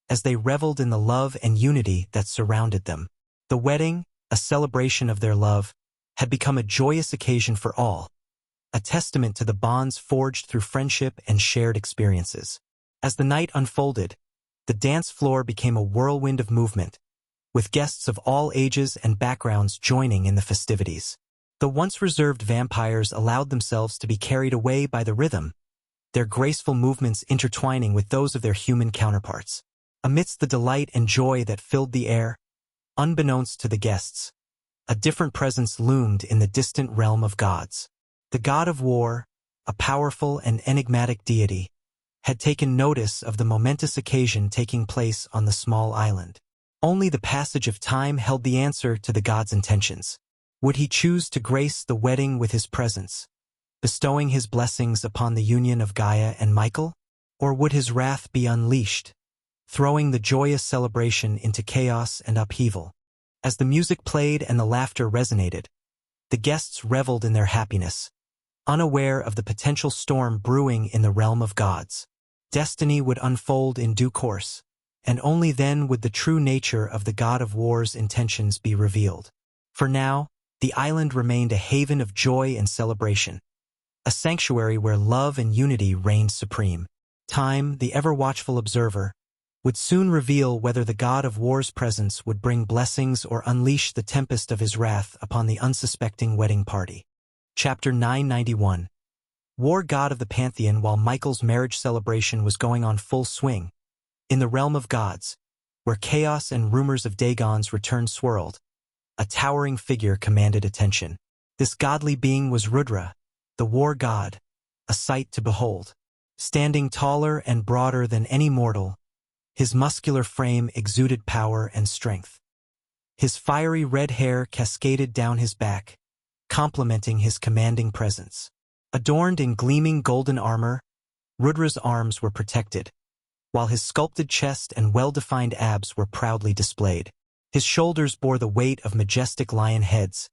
as they reveled in the love and unity that surrounded them. The wedding, a celebration of their love, had become a joyous occasion for all, a testament to the bonds forged through friendship and shared experiences. As the night unfolded, the dance floor became a whirlwind of movement, with guests of all ages and backgrounds joining in the festivities. The once reserved vampires allowed themselves to be carried away by the rhythm, their graceful movements intertwining with those of their human counterparts. Amidst the delight and joy that filled the air, unbeknownst to the guests, a different presence loomed in the distant realm of gods. The god of war, a powerful and enigmatic deity, had taken notice of the momentous occasion taking place on the small island. Only the passage of time held the answer to the god's intentions. Would he choose to grace the wedding with his presence, bestowing his blessings upon the union of Gaia and Michael? Or would his wrath be unleashed, throwing the joyous celebration into chaos and upheaval? As the music played and the laughter resonated, the guests reveled in their happiness, unaware of the potential storm brewing in the realm of gods. Destiny would unfold in due course, and only then would the true nature of the god of war's intentions be revealed. For now, the island remained a haven of joy and celebration, a sanctuary where love and unity reigned supreme. Time, the ever-watchful observer, would soon reveal whether the god of war's presence would bring blessings or unleash the tempest of his wrath upon the unsuspecting wedding party. Chapter 991. War god of the Pantheon. While Michael's marriage celebration was going on full swing, in the realm of gods, where chaos and rumors of Dagon's return swirled, a towering figure commanded attention. This godly being was Rudra, the war god, a sight to behold. Standing taller and broader than any mortal, his muscular frame exuded power and strength. His fiery red hair cascaded down his back, complementing his commanding presence. Adorned in gleaming golden armor, Rudra's arms were protected, while his sculpted chest and well-defined abs were proudly displayed. His shoulders bore the weight of majestic lion heads,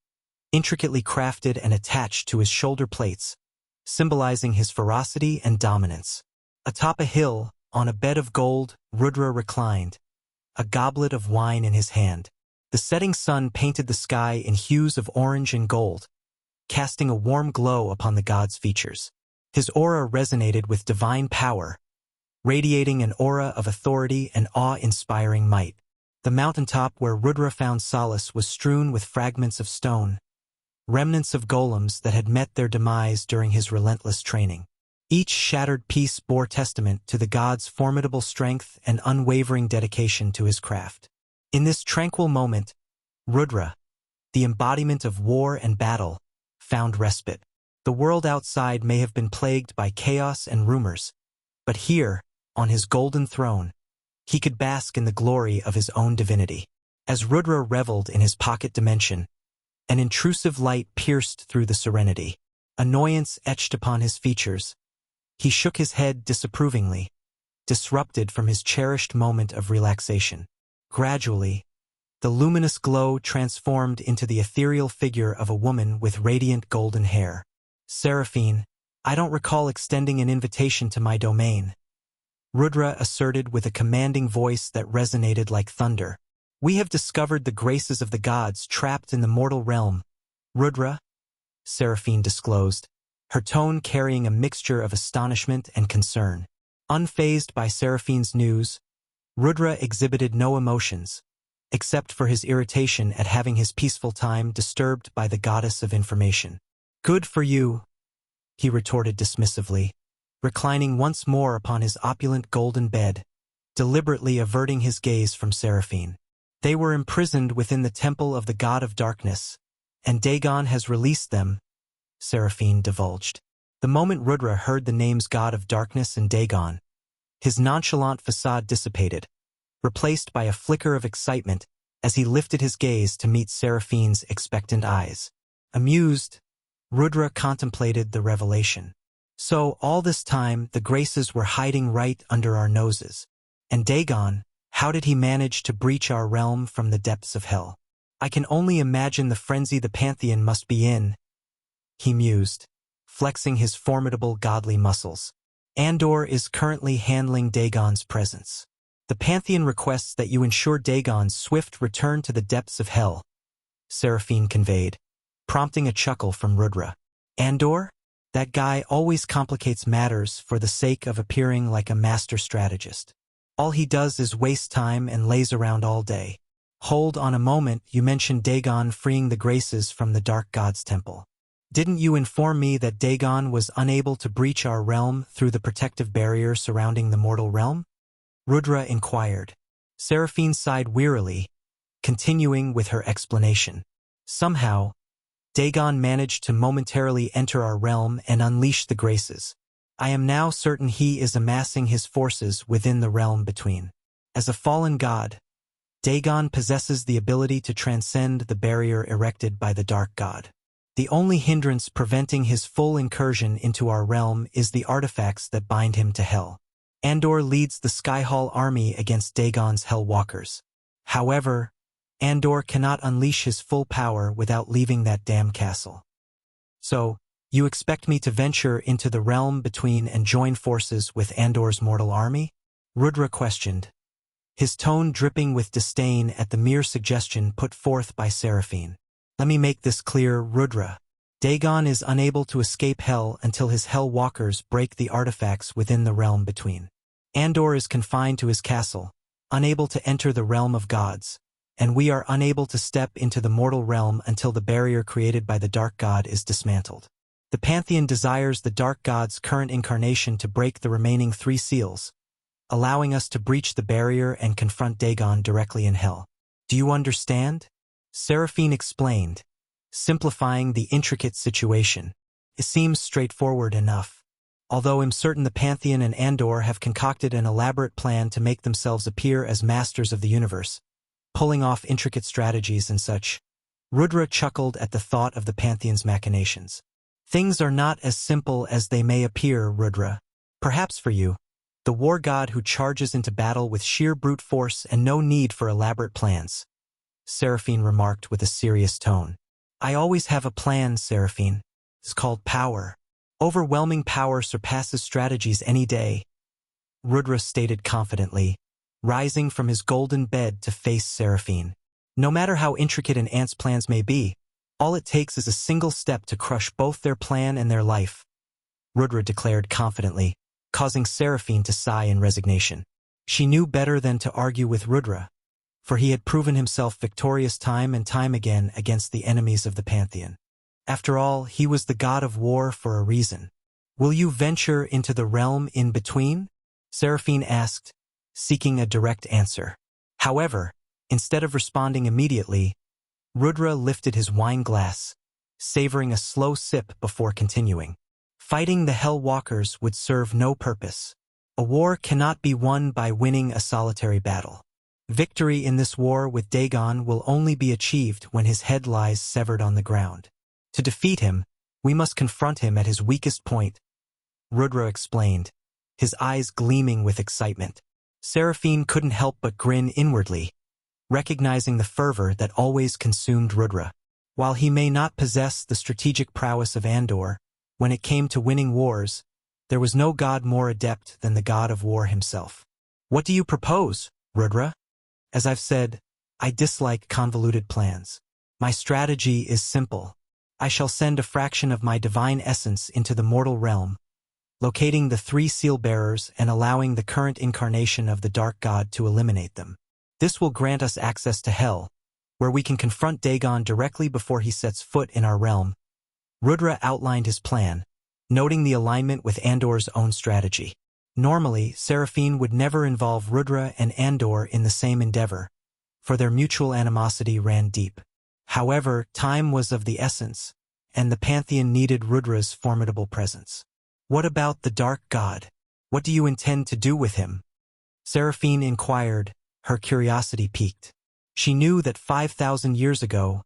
intricately crafted and attached to his shoulder plates, symbolizing his ferocity and dominance. Atop a hill, on a bed of gold, Rudra reclined, a goblet of wine in his hand. The setting sun painted the sky in hues of orange and gold, casting a warm glow upon the god's features. His aura resonated with divine power, radiating an aura of authority and awe-inspiring might. The mountaintop where Rudra found solace was strewn with fragments of stone, remnants of golems that had met their demise during his relentless training. Each shattered piece bore testament to the god's formidable strength and unwavering dedication to his craft. In this tranquil moment, Rudra, the embodiment of war and battle, found respite. The world outside may have been plagued by chaos and rumors, but here, on his golden throne, He could bask in the glory of his own divinity. As Rudra reveled in his pocket dimension, an intrusive light pierced through the serenity. Annoyance etched upon his features. He shook his head disapprovingly, disrupted from his cherished moment of relaxation. Gradually, the luminous glow transformed into the ethereal figure of a woman with radiant golden hair. Seraphine, I don't recall extending an invitation to my domain, Rudra asserted with a commanding voice that resonated like thunder. We have discovered the graces of the gods trapped in the mortal realm. Rudra, Seraphine disclosed, her tone carrying a mixture of astonishment and concern. Unfazed by Seraphine's news, Rudra exhibited no emotions, except for his irritation at having his peaceful time disturbed by the goddess of information. Good for you, he retorted dismissively, reclining once more upon his opulent golden bed, deliberately averting his gaze from Seraphine. They were imprisoned within the temple of the god of darkness, and Dagon has released them, Seraphine divulged. The moment Rudra heard the names god of darkness and Dagon, his nonchalant facade dissipated, replaced by a flicker of excitement as he lifted his gaze to meet Seraphine's expectant eyes. Amused, Rudra contemplated the revelation. So all this time the graces were hiding right under our noses. And Dagon, how did he manage to breach our realm from the depths of hell? I can only imagine the frenzy the Pantheon must be in, he mused, flexing his formidable godly muscles. Andor is currently handling Dagon's presence. The Pantheon requests that you ensure Dagon's swift return to the depths of hell, Seraphine conveyed, prompting a chuckle from Rudra. Andor? That guy always complicates matters for the sake of appearing like a master strategist. All he does is waste time and lays around all day. Hold on a moment, you mentioned Dagon freeing the graces from the Dark God's temple. Didn't you inform me that Dagon was unable to breach our realm through the protective barrier surrounding the mortal realm? Rudra inquired. Seraphine sighed wearily, continuing with her explanation. Somehow, Dagon managed to momentarily enter our realm and unleash the graces. I am now certain he is amassing his forces within the realm between. As a fallen god, Dagon possesses the ability to transcend the barrier erected by the Dark God. The only hindrance preventing his full incursion into our realm is the artifacts that bind him to hell. Andor leads the Skyhall army against Dagon's Hellwalkers. However, Andor cannot unleash his full power without leaving that damn castle. So, you expect me to venture into the realm between and join forces with Andor's mortal army? Rudra questioned, his tone dripping with disdain at the mere suggestion put forth by Seraphine. Let me make this clear, Rudra. Dagon is unable to escape hell until his Hellwalkers break the artifacts within the realm between. Andor is confined to his castle, unable to enter the realm of gods, and we are unable to step into the mortal realm until the barrier created by the Dark God is dismantled. The Pantheon desires the Dark God's current incarnation to break the remaining 3 seals, allowing us to breach the barrier and confront Dagon directly in hell. Do you understand? Seraphine explained, simplifying the intricate situation. It seems straightforward enough. Although I'm certain the Pantheon and Andor have concocted an elaborate plan to make themselves appear as masters of the universe, pulling off intricate strategies and such. Rudra chuckled at the thought of the Pantheon's machinations. Things are not as simple as they may appear, Rudra. Perhaps for you, the war god who charges into battle with sheer brute force and no need for elaborate plans, Seraphine remarked with a serious tone. I always have a plan, Seraphine. It's called power. Overwhelming power surpasses strategies any day, Rudra stated confidently, rising from his golden bed to face Seraphine. No matter how intricate an ant's plans may be, all it takes is a single step to crush both their plan and their life, Rudra declared confidently, causing Seraphine to sigh in resignation. She knew better than to argue with Rudra, for he had proven himself victorious time and time again against the enemies of the Pantheon. After all, he was the god of war for a reason. Will you venture into the realm in between? Seraphine asked, seeking a direct answer. However, instead of responding immediately, Rudra lifted his wine glass, savoring a slow sip before continuing. Fighting the Hellwalkers would serve no purpose. A war cannot be won by winning a solitary battle. Victory in this war with Dagon will only be achieved when his head lies severed on the ground. To defeat him, we must confront him at his weakest point, Rudra explained, his eyes gleaming with excitement. Seraphine couldn't help but grin inwardly, recognizing the fervor that always consumed Rudra. While he may not possess the strategic prowess of Andor, when it came to winning wars, there was no god more adept than the god of war himself. What do you propose, Rudra? As I've said, I dislike convoluted plans. My strategy is simple. I shall send a fraction of my divine essence into the mortal realm, locating the 3 seal-bearers and allowing the current incarnation of the Dark God to eliminate them. This will grant us access to Hell, where we can confront Dagon directly before he sets foot in our realm. Rudra outlined his plan, noting the alignment with Andor's own strategy. Normally, Seraphine would never involve Rudra and Andor in the same endeavor, for their mutual animosity ran deep. However, time was of the essence, and the Pantheon needed Rudra's formidable presence. What about the Dark God? What do you intend to do with him? Seraphine inquired, her curiosity piqued. She knew that 5,000 years ago,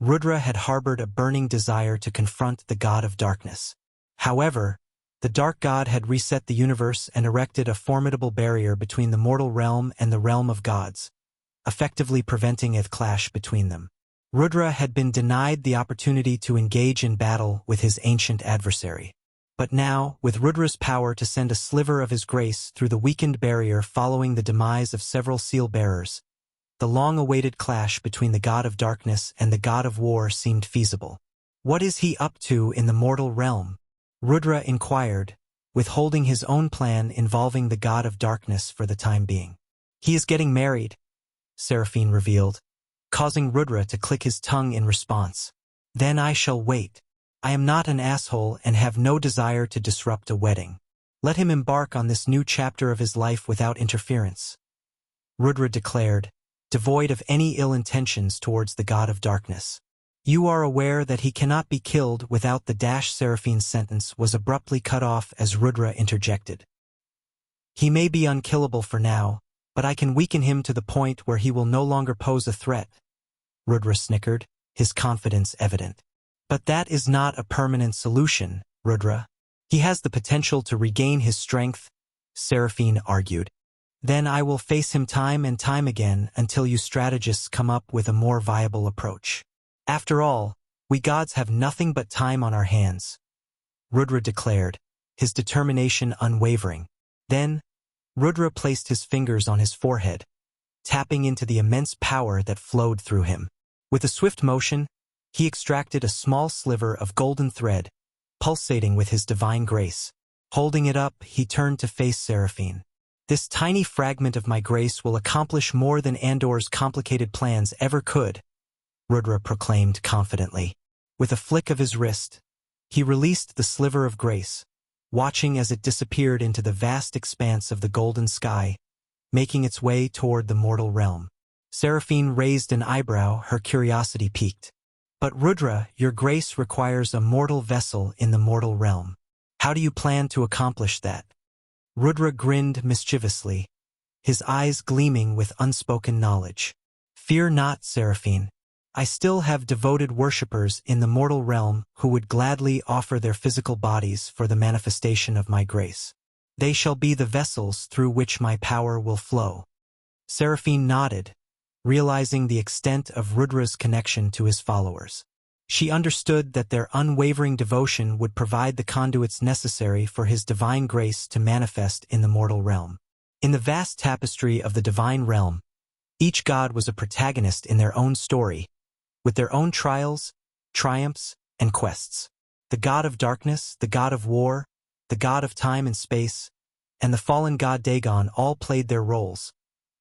Rudra had harbored a burning desire to confront the God of Darkness. However, the Dark God had reset the universe and erected a formidable barrier between the mortal realm and the realm of gods, effectively preventing a clash between them. Rudra had been denied the opportunity to engage in battle with his ancient adversary. But now, with Rudra's power to send a sliver of his grace through the weakened barrier following the demise of several seal-bearers, the long-awaited clash between the God of Darkness and the God of War seemed feasible. What is he up to in the mortal realm? Rudra inquired, withholding his own plan involving the God of Darkness for the time being. He is getting married, Seraphine revealed, causing Rudra to click his tongue in response. Then I shall wait. I am not an asshole and have no desire to disrupt a wedding. Let him embark on this new chapter of his life without interference, Rudra declared, devoid of any ill intentions towards the God of Darkness. You are aware that he cannot be killed without the Seraphine's sentence was abruptly cut off as Rudra interjected. He may be unkillable for now, but I can weaken him to the point where he will no longer pose a threat, Rudra snickered, his confidence evident. But that is not a permanent solution, Rudra. He has the potential to regain his strength, Seraphine argued. Then I will face him time and time again until you strategists come up with a more viable approach. After all, we gods have nothing but time on our hands, Rudra declared, his determination unwavering. Then, Rudra placed his fingers on his forehead, tapping into the immense power that flowed through him. With a swift motion, he extracted a small sliver of golden thread, pulsating with his divine grace. Holding it up, he turned to face Seraphine. This tiny fragment of my grace will accomplish more than Andor's complicated plans ever could, Rudra proclaimed confidently. With a flick of his wrist, he released the sliver of grace, watching as it disappeared into the vast expanse of the golden sky, making its way toward the mortal realm. Seraphine raised an eyebrow, her curiosity piqued. But Rudra, your grace requires a mortal vessel in the mortal realm. How do you plan to accomplish that? Rudra grinned mischievously, his eyes gleaming with unspoken knowledge. Fear not, Seraphine. I still have devoted worshippers in the mortal realm who would gladly offer their physical bodies for the manifestation of my grace. They shall be the vessels through which my power will flow. Seraphine nodded, realizing the extent of Rudra's connection to his followers. She understood that their unwavering devotion would provide the conduits necessary for his divine grace to manifest in the mortal realm. In the vast tapestry of the divine realm, each god was a protagonist in their own story, with their own trials, triumphs, and quests. The god of darkness, the god of war, the god of time and space, and the fallen god Dagon all played their roles,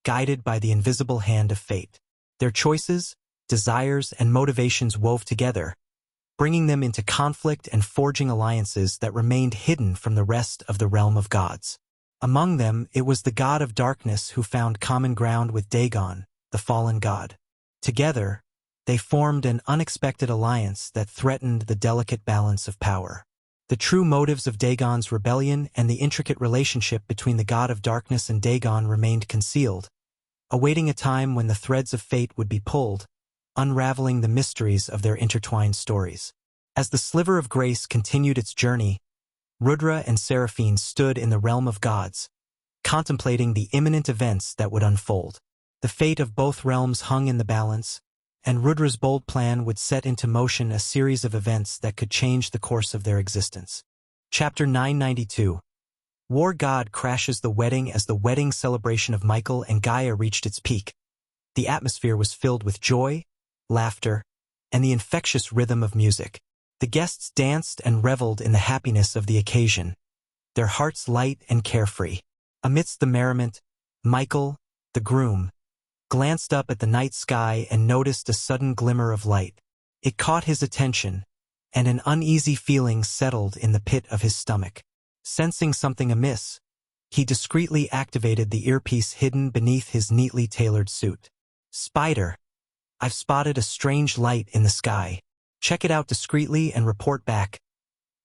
guided by the invisible hand of fate. Their choices, desires, and motivations wove together, bringing them into conflict and forging alliances that remained hidden from the rest of the realm of gods. Among them, it was the god of darkness who found common ground with Dagon, the fallen god. Together, they formed an unexpected alliance that threatened the delicate balance of power. The true motives of Dagon's rebellion and the intricate relationship between the god of darkness and Dagon remained concealed, awaiting a time when the threads of fate would be pulled, unraveling the mysteries of their intertwined stories. As the sliver of grace continued its journey, Rudra and Seraphine stood in the realm of gods, contemplating the imminent events that would unfold. The fate of both realms hung in the balance, and Rudra's bold plan would set into motion a series of events that could change the course of their existence. Chapter 992. War God crashes the wedding. As the wedding celebration of Michael and Gaia reached its peak, the atmosphere was filled with joy, laughter, and the infectious rhythm of music. The guests danced and reveled in the happiness of the occasion, their hearts light and carefree. Amidst the merriment, Michael, the groom, glanced up at the night sky and noticed a sudden glimmer of light. It caught his attention, and an uneasy feeling settled in the pit of his stomach. Sensing something amiss, he discreetly activated the earpiece hidden beneath his neatly tailored suit. "Spider, I've spotted a strange light in the sky. Check it out discreetly and report back,"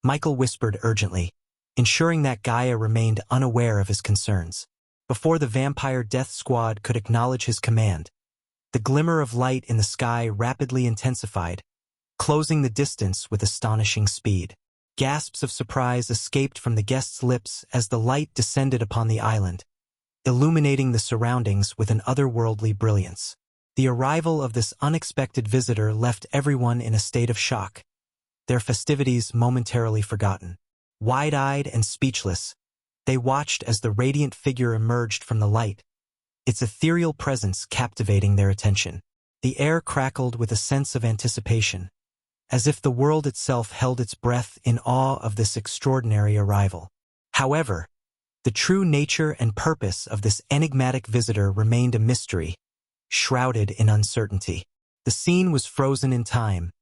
Michael whispered urgently, ensuring that Gaia remained unaware of his concerns. Before the vampire death squad could acknowledge his command, the glimmer of light in the sky rapidly intensified, closing the distance with astonishing speed. Gasps of surprise escaped from the guests' lips as the light descended upon the island, illuminating the surroundings with an otherworldly brilliance. The arrival of this unexpected visitor left everyone in a state of shock, their festivities momentarily forgotten. Wide-eyed and speechless, they watched as the radiant figure emerged from the light, its ethereal presence captivating their attention. The air crackled with a sense of anticipation, as if the world itself held its breath in awe of this extraordinary arrival. However, the true nature and purpose of this enigmatic visitor remained a mystery, shrouded in uncertainty. The scene was frozen in time,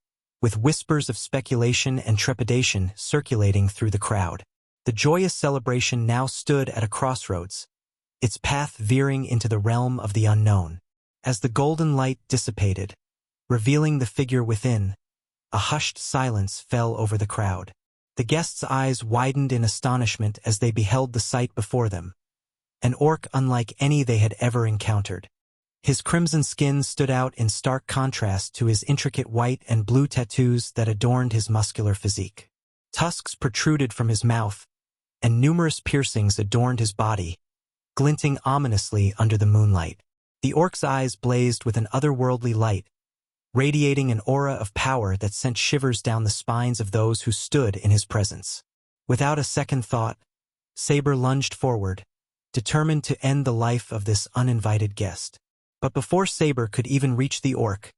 with whispers of speculation and trepidation circulating through the crowd. The joyous celebration now stood at a crossroads, its path veering into the realm of the unknown. As the golden light dissipated, revealing the figure within, a hushed silence fell over the crowd. The guests' eyes widened in astonishment as they beheld the sight before them, an orc unlike any they had ever encountered. His crimson skin stood out in stark contrast to his intricate white and blue tattoos that adorned his muscular physique. Tusks protruded from his mouth, and numerous piercings adorned his body, glinting ominously under the moonlight. The orc's eyes blazed with an otherworldly light, radiating an aura of power that sent shivers down the spines of those who stood in his presence. Without a second thought, Saber lunged forward, determined to end the life of this uninvited guest. But before Saber could even reach the orc,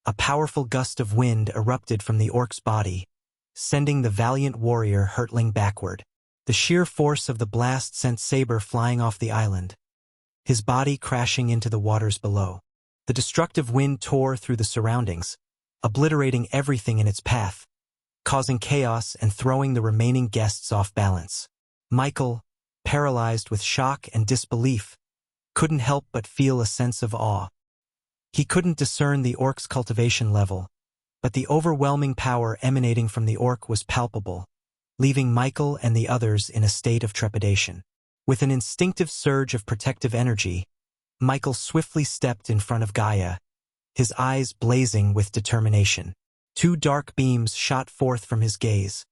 a powerful gust of wind erupted from the orc's body, sending the valiant warrior hurtling backward. The sheer force of the blast sent Saber flying off the island, his body crashing into the waters below. The destructive wind tore through the surroundings, obliterating everything in its path, causing chaos and throwing the remaining guests off balance. Michael, paralyzed with shock and disbelief, couldn't help but feel a sense of awe. He couldn't discern the orc's cultivation level, but the overwhelming power emanating from the orc was palpable, leaving Michael and the others in a state of trepidation. With an instinctive surge of protective energy, Michael swiftly stepped in front of Gaia, his eyes blazing with determination. Two dark beams shot forth from his gaze,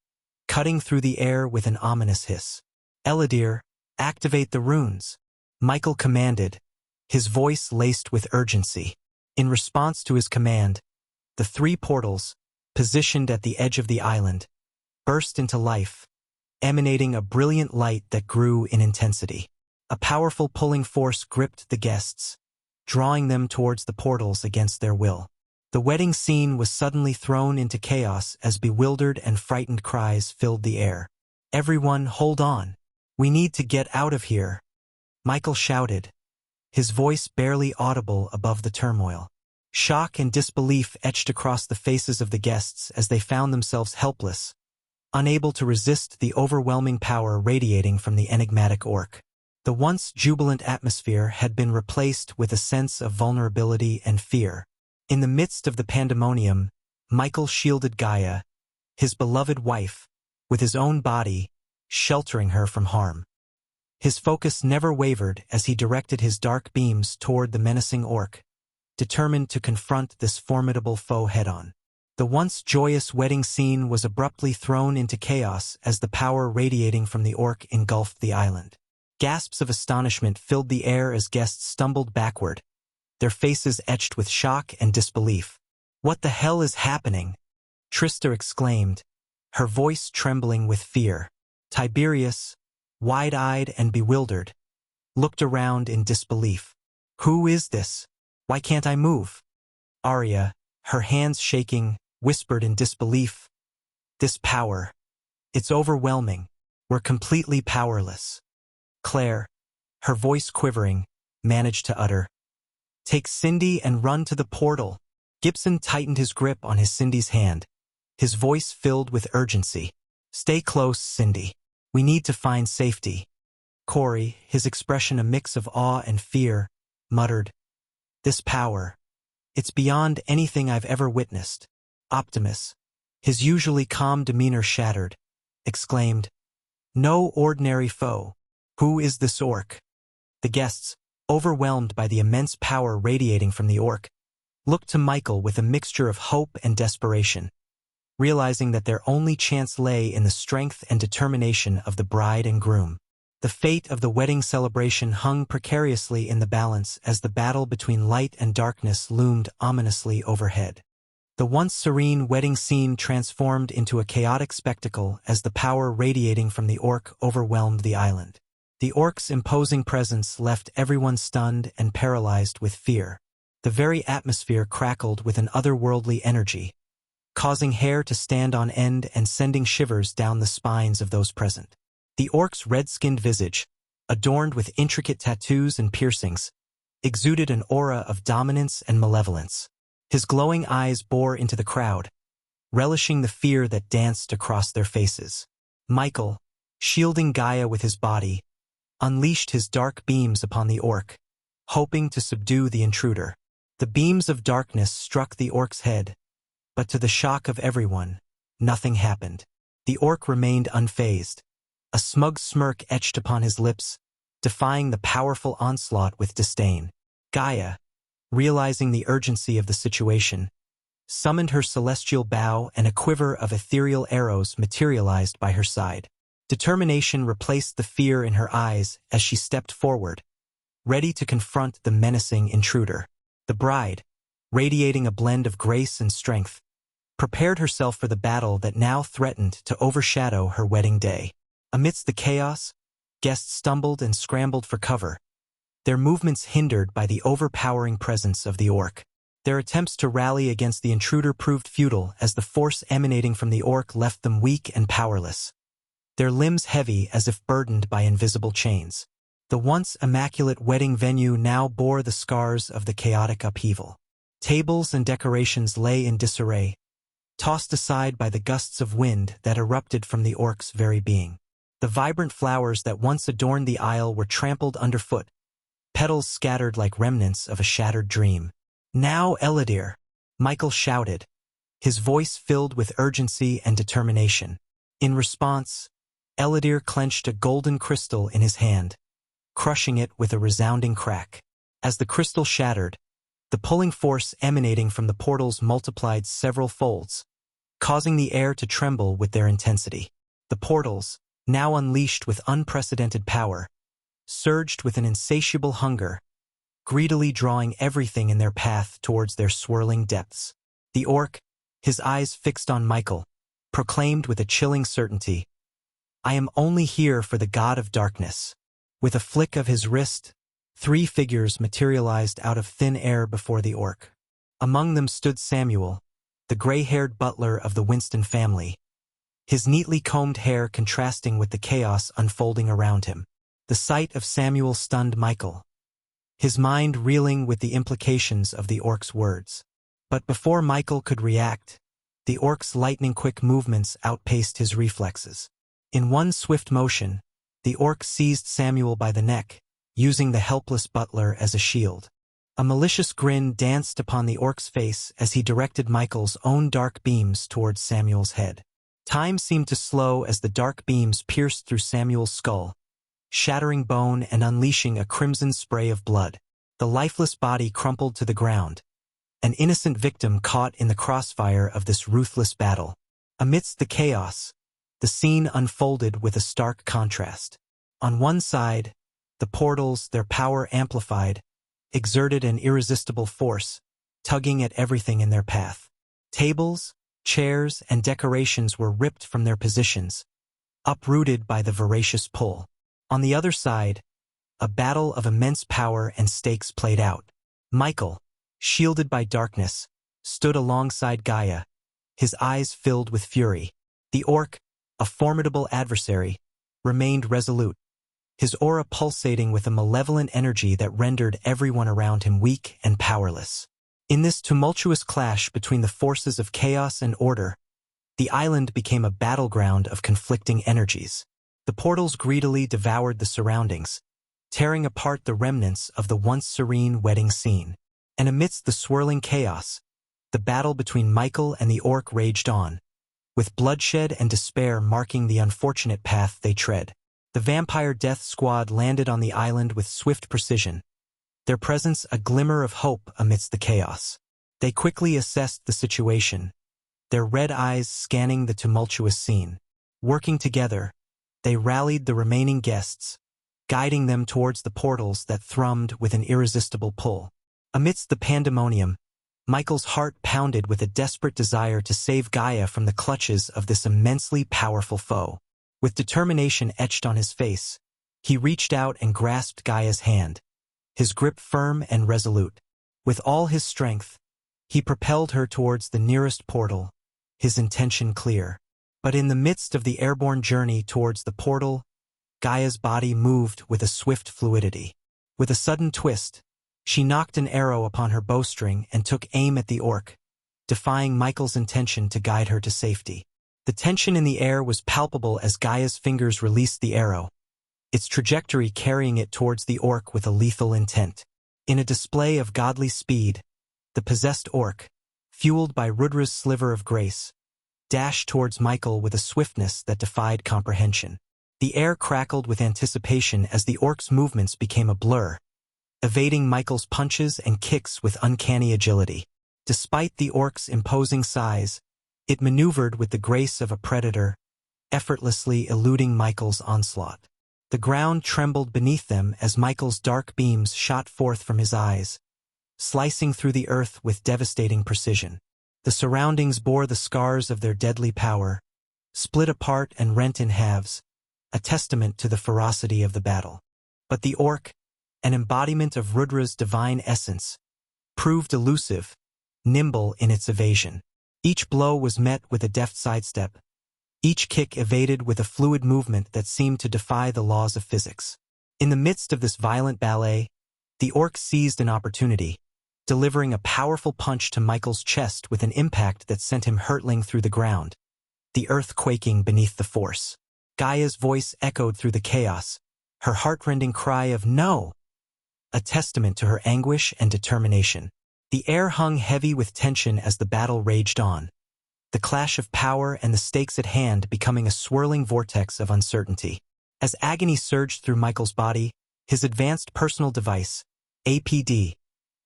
cutting through the air with an ominous hiss. "Eladir, activate the runes," Michael commanded, his voice laced with urgency. In response to his command, the three portals, positioned at the edge of the island, burst into life, emanating a brilliant light that grew in intensity. A powerful pulling force gripped the guests, drawing them towards the portals against their will. The wedding scene was suddenly thrown into chaos as bewildered and frightened cries filled the air. "Everyone, hold on. We need to get out of here," Michael shouted, his voice barely audible above the turmoil. Shock and disbelief etched across the faces of the guests as they found themselves helpless, unable to resist the overwhelming power radiating from the enigmatic orc. The once jubilant atmosphere had been replaced with a sense of vulnerability and fear. In the midst of the pandemonium, Michael shielded Gaia, his beloved wife, with his own body, sheltering her from harm. His focus never wavered as he directed his dark beams toward the menacing orc, determined to confront this formidable foe head-on. The once joyous wedding scene was abruptly thrown into chaos as the power radiating from the orc engulfed the island. Gasps of astonishment filled the air as guests stumbled backward, their faces etched with shock and disbelief. "What the hell is happening?" Trista exclaimed, her voice trembling with fear. Tiberius, wide-eyed and bewildered, looked around in disbelief. "Who is this? Why can't I move?" Arya, her hands shaking, whispered in disbelief. "This power. It's overwhelming. We're completely powerless." Claire, her voice quivering, managed to utter, "Take Cindy and run to the portal." Gibson tightened his grip on Cindy's hand, his voice filled with urgency. "Stay close, Cindy. We need to find safety." Corey, his expression a mix of awe and fear, muttered, "This power. It's beyond anything I've ever witnessed." Optimus, his usually calm demeanor shattered, exclaimed, "No ordinary foe. Who is this orc?" The guests, overwhelmed by the immense power radiating from the orc, looked to Michael with a mixture of hope and desperation, realizing that their only chance lay in the strength and determination of the bride and groom. The fate of the wedding celebration hung precariously in the balance as the battle between light and darkness loomed ominously overhead. The once serene wedding scene transformed into a chaotic spectacle as the power radiating from the orc overwhelmed the island. The orc's imposing presence left everyone stunned and paralyzed with fear. The very atmosphere crackled with an otherworldly energy, causing hair to stand on end and sending shivers down the spines of those present. The orc's red-skinned visage, adorned with intricate tattoos and piercings, exuded an aura of dominance and malevolence. His glowing eyes bore into the crowd, relishing the fear that danced across their faces. Michael, shielding Gaia with his body, unleashed his dark beams upon the orc, hoping to subdue the intruder. The beams of darkness struck the orc's head, but to the shock of everyone, nothing happened. The orc remained unfazed, a smug smirk etched upon his lips, defying the powerful onslaught with disdain. Gaia, realizing the urgency of the situation, summoned her celestial bow and a quiver of ethereal arrows materialized by her side. Determination replaced the fear in her eyes as she stepped forward, ready to confront the menacing intruder. The bride, radiating a blend of grace and strength, prepared herself for the battle that now threatened to overshadow her wedding day. Amidst the chaos, guests stumbled and scrambled for cover, their movements hindered by the overpowering presence of the orc. Their attempts to rally against the intruder proved futile as the force emanating from the orc left them weak and powerless, their limbs heavy as if burdened by invisible chains. The once immaculate wedding venue now bore the scars of the chaotic upheaval. Tables and decorations lay in disarray, tossed aside by the gusts of wind that erupted from the orc's very being. The vibrant flowers that once adorned the aisle were trampled underfoot, petals scattered like remnants of a shattered dream. "Now, Eladir!" Michael shouted, his voice filled with urgency and determination. In response, Eladir clenched a golden crystal in his hand, crushing it with a resounding crack. As the crystal shattered, the pulling force emanating from the portals multiplied several folds, causing the air to tremble with their intensity. The portals, now unleashed with unprecedented power, surged with an insatiable hunger, greedily drawing everything in their path towards their swirling depths. The orc, his eyes fixed on Michael, proclaimed with a chilling certainty, "I am only here for the god of darkness." With a flick of his wrist, 3 figures materialized out of thin air before the orc. Among them stood Samuel, the gray-haired butler of the Winston family, his neatly combed hair contrasting with the chaos unfolding around him. The sight of Samuel stunned Michael, his mind reeling with the implications of the orc's words. But before Michael could react, the orc's lightning-quick movements outpaced his reflexes. In one swift motion, the orc seized Samuel by the neck, using the helpless butler as a shield. A malicious grin danced upon the orc's face as he directed Michael's own dark beams towards Samuel's head. Time seemed to slow as the dark beams pierced through Samuel's skull, shattering bone and unleashing a crimson spray of blood. The lifeless body crumpled to the ground, an innocent victim caught in the crossfire of this ruthless battle. Amidst the chaos, the scene unfolded with a stark contrast. On one side, the portals, their power amplified, exerted an irresistible force, tugging at everything in their path. Tables, chairs, and decorations were ripped from their positions, uprooted by the voracious pull. On the other side, a battle of immense power and stakes played out. Michael, shielded by darkness, stood alongside Gaia, his eyes filled with fury. The orc, a formidable adversary, remained resolute, his aura pulsating with a malevolent energy that rendered everyone around him weak and powerless. In this tumultuous clash between the forces of chaos and order, the island became a battleground of conflicting energies. The portals greedily devoured the surroundings, tearing apart the remnants of the once serene wedding scene. And amidst the swirling chaos, the battle between Michael and the orc raged on, with bloodshed and despair marking the unfortunate path they tread. The vampire death squad landed on the island with swift precision, their presence a glimmer of hope amidst the chaos. They quickly assessed the situation, their red eyes scanning the tumultuous scene. Working together, they rallied the remaining guests, guiding them towards the portals that thrummed with an irresistible pull. Amidst the pandemonium, Michael's heart pounded with a desperate desire to save Gaia from the clutches of this immensely powerful foe. With determination etched on his face, he reached out and grasped Gaia's hand, his grip firm and resolute. With all his strength, he propelled her towards the nearest portal, his intention clear. But in the midst of the airborne journey towards the portal, Gaia's body moved with a swift fluidity. With a sudden twist, she knocked an arrow upon her bowstring and took aim at the orc, defying Michael's intention to guide her to safety. The tension in the air was palpable as Gaia's fingers released the arrow, its trajectory carrying it towards the orc with a lethal intent. In a display of godly speed, the possessed orc, fueled by Rudra's sliver of grace, dashed towards Michael with a swiftness that defied comprehension. The air crackled with anticipation as the orc's movements became a blur, evading Michael's punches and kicks with uncanny agility. Despite the orc's imposing size, it maneuvered with the grace of a predator, effortlessly eluding Michael's onslaught. The ground trembled beneath them as Michael's dark beams shot forth from his eyes, slicing through the earth with devastating precision. The surroundings bore the scars of their deadly power, split apart and rent in halves, a testament to the ferocity of the battle. But the orc, an embodiment of Rudra's divine essence, proved elusive, nimble in its evasion. Each blow was met with a deft sidestep, each kick evaded with a fluid movement that seemed to defy the laws of physics. In the midst of this violent ballet, the orc seized an opportunity, delivering a powerful punch to Michael's chest with an impact that sent him hurtling through the ground, the earth quaking beneath the force. Gaia's voice echoed through the chaos, her heart-rending cry of "No!" a testament to her anguish and determination. The air hung heavy with tension as the battle raged on, the clash of power and the stakes at hand becoming a swirling vortex of uncertainty. As agony surged through Michael's body, his advanced personal device, APD,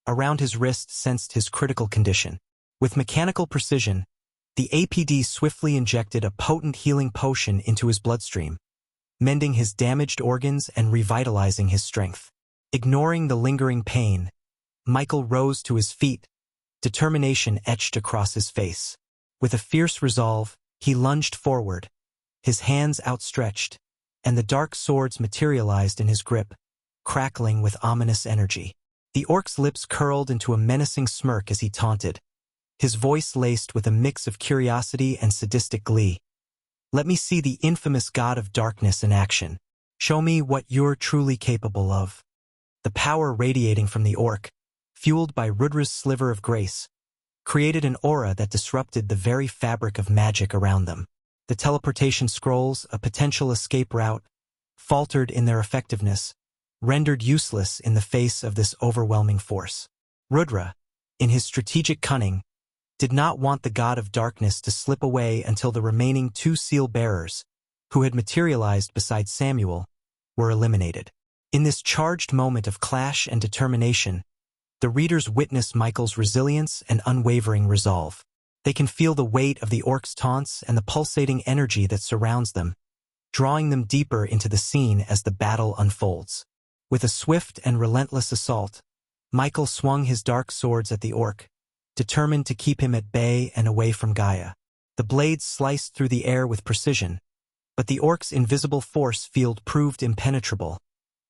around his wrist sensed his critical condition. With mechanical precision, the APD swiftly injected a potent healing potion into his bloodstream, mending his damaged organs and revitalizing his strength. Ignoring the lingering pain, Michael rose to his feet, determination etched across his face. With a fierce resolve, he lunged forward, his hands outstretched, and the dark swords materialized in his grip, crackling with ominous energy. The orc's lips curled into a menacing smirk as he taunted, his voice laced with a mix of curiosity and sadistic glee. "Let me see the infamous god of darkness in action. Show me what you're truly capable of." The power radiating from the orc, fueled by Rudra's sliver of grace, created an aura that disrupted the very fabric of magic around them. The teleportation scrolls, a potential escape route, faltered in their effectiveness, rendered useless in the face of this overwhelming force. Rudra, in his strategic cunning, did not want the god of darkness to slip away until the remaining 2 seal-bearers, who had materialized beside Samuel, were eliminated. In this charged moment of clash and determination, the readers witness Michael's resilience and unwavering resolve. They can feel the weight of the orc's taunts and the pulsating energy that surrounds them, drawing them deeper into the scene as the battle unfolds. With a swift and relentless assault, Michael swung his dark swords at the orc, determined to keep him at bay and away from Gaia. The blades sliced through the air with precision, but the orc's invisible force field proved impenetrable,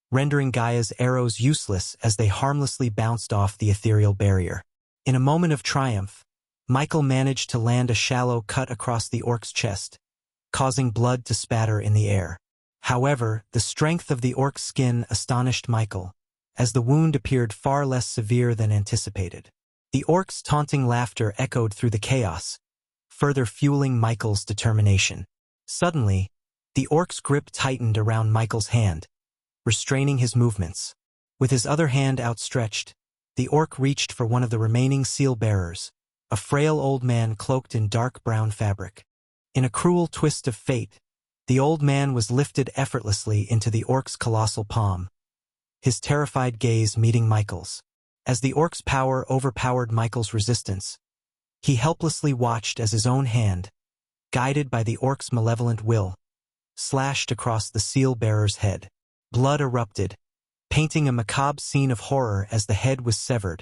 rendering Gaia's arrows useless as they harmlessly bounced off the ethereal barrier. In a moment of triumph, Michael managed to land a shallow cut across the orc's chest, causing blood to spatter in the air. However, the strength of the orc's skin astonished Michael, as the wound appeared far less severe than anticipated. The orc's taunting laughter echoed through the chaos, further fueling Michael's determination. Suddenly, the orc's grip tightened around Michael's hand, restraining his movements. With his other hand outstretched, the orc reached for one of the remaining seal-bearers, a frail old man cloaked in dark brown fabric. In a cruel twist of fate, the old man was lifted effortlessly into the orc's colossal palm, his terrified gaze meeting Michael's. As the orc's power overpowered Michael's resistance, he helplessly watched as his own hand, guided by the orc's malevolent will, slashed across the seal-bearer's head. Blood erupted, painting a macabre scene of horror as the head was severed,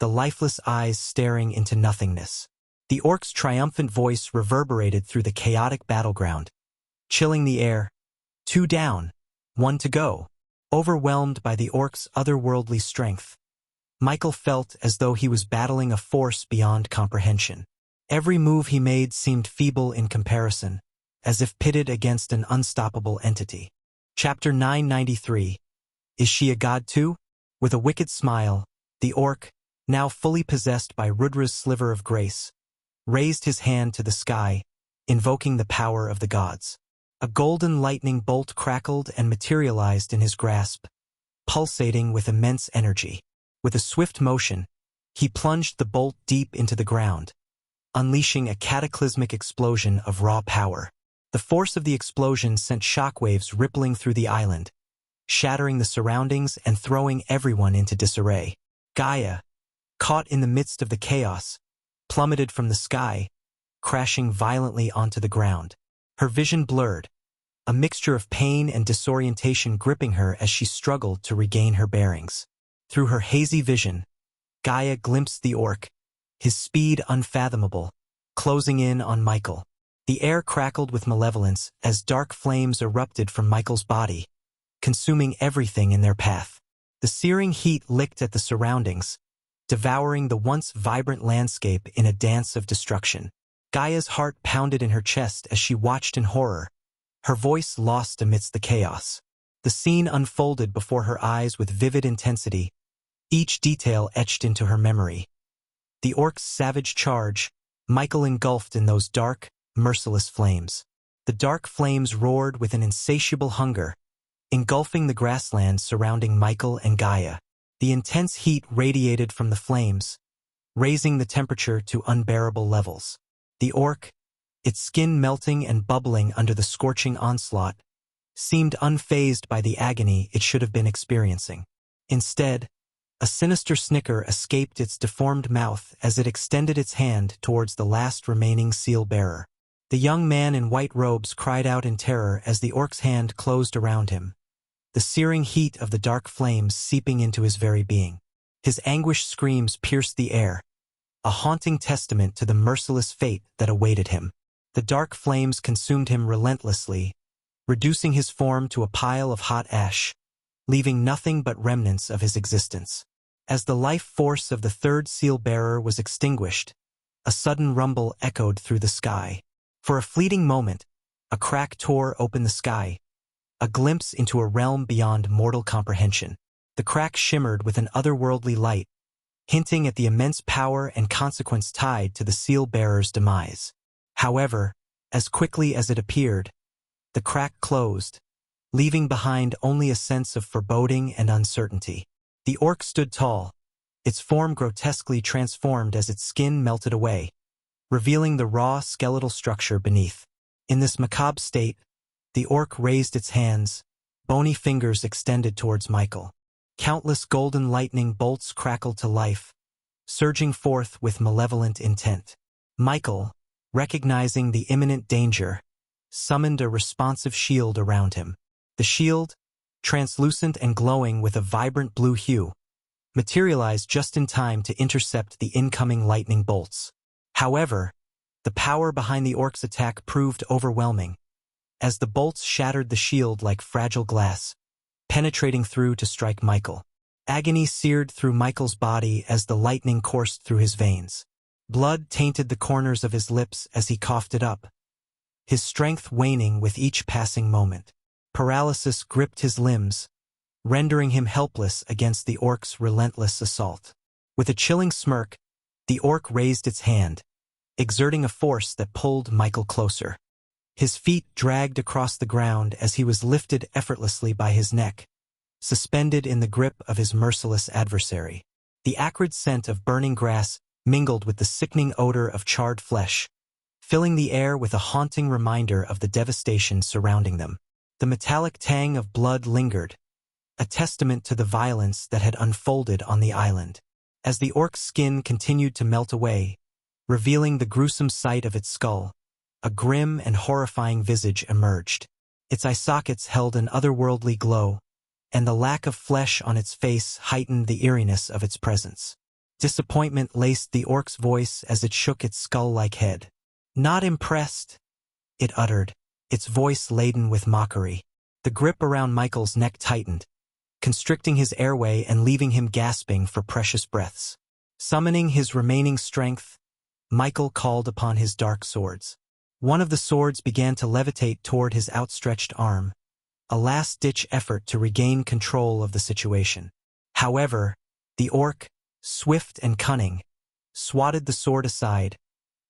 the lifeless eyes staring into nothingness. The orc's triumphant voice reverberated through the chaotic battleground, chilling the air. 2 down, 1 to go. Overwhelmed by the orc's otherworldly strength, Michael felt as though he was battling a force beyond comprehension. Every move he made seemed feeble in comparison, as if pitted against an unstoppable entity. Chapter 993. Is she a god too? With a wicked smile, the orc, now fully possessed by Rudra's sliver of grace, raised his hand to the sky, invoking the power of the gods. A golden lightning bolt crackled and materialized in his grasp, pulsating with immense energy. With a swift motion, he plunged the bolt deep into the ground, unleashing a cataclysmic explosion of raw power. The force of the explosion sent shockwaves rippling through the island, shattering the surroundings and throwing everyone into disarray. Gaia, caught in the midst of the chaos, plummeted from the sky, crashing violently onto the ground. Her vision blurred, a mixture of pain and disorientation gripping her as she struggled to regain her bearings. Through her hazy vision, Gaia glimpsed the orc, his speed unfathomable, closing in on Michael. The air crackled with malevolence as dark flames erupted from Michael's body, consuming everything in their path. The searing heat licked at the surroundings, devouring the once vibrant landscape in a dance of destruction. Gaia's heart pounded in her chest as she watched in horror, her voice lost amidst the chaos. The scene unfolded before her eyes with vivid intensity, each detail etched into her memory. The orc's savage charge, Michael engulfed in those dark, merciless flames. The dark flames roared with an insatiable hunger, engulfing the grassland surrounding Michael and Gaia. The intense heat radiated from the flames, raising the temperature to unbearable levels. The orc, its skin melting and bubbling under the scorching onslaught, seemed unfazed by the agony it should have been experiencing. Instead, a sinister snicker escaped its deformed mouth as it extended its hand towards the last remaining seal-bearer. The young man in white robes cried out in terror as the orc's hand closed around him, the searing heat of the dark flames seeping into his very being. His anguished screams pierced the air, a haunting testament to the merciless fate that awaited him. The dark flames consumed him relentlessly, reducing his form to a pile of hot ash, leaving nothing but remnants of his existence. As the life force of the third seal-bearer was extinguished, a sudden rumble echoed through the sky. For a fleeting moment, a crack tore open the sky, a glimpse into a realm beyond mortal comprehension. The crack shimmered with an otherworldly light, hinting at the immense power and consequence tied to the seal-bearer's demise. However, as quickly as it appeared, the crack closed, leaving behind only a sense of foreboding and uncertainty. The orc stood tall, its form grotesquely transformed as its skin melted away, revealing the raw skeletal structure beneath. In this macabre state, the orc raised its hands, bony fingers extended towards Michael. Countless golden lightning bolts crackled to life, surging forth with malevolent intent. Michael, recognizing the imminent danger, summoned a responsive shield around him. The shield, translucent and glowing with a vibrant blue hue, materialized just in time to intercept the incoming lightning bolts. However, the power behind the orc's attack proved overwhelming, as the bolts shattered the shield like fragile glass, penetrating through to strike Michael. Agony seared through Michael's body as the lightning coursed through his veins. Blood tainted the corners of his lips as he coughed it up, his strength waning with each passing moment. Paralysis gripped his limbs, rendering him helpless against the orc's relentless assault. With a chilling smirk, the orc raised its hand, exerting a force that pulled Michael closer. His feet dragged across the ground as he was lifted effortlessly by his neck, suspended in the grip of his merciless adversary. The acrid scent of burning grass mingled with the sickening odor of charred flesh, filling the air with a haunting reminder of the devastation surrounding them. The metallic tang of blood lingered, a testament to the violence that had unfolded on the island. As the orc's skin continued to melt away, revealing the gruesome sight of its skull, a grim and horrifying visage emerged. Its eye sockets held an otherworldly glow, and the lack of flesh on its face heightened the eeriness of its presence. Disappointment laced the orc's voice as it shook its skull-like head. "Not impressed," it uttered, its voice laden with mockery. The grip around Michael's neck tightened, constricting his airway and leaving him gasping for precious breaths. Summoning his remaining strength, Michael called upon his dark swords. One of the swords began to levitate toward his outstretched arm, a last-ditch effort to regain control of the situation. However, the orc, swift and cunning, swatted the sword aside,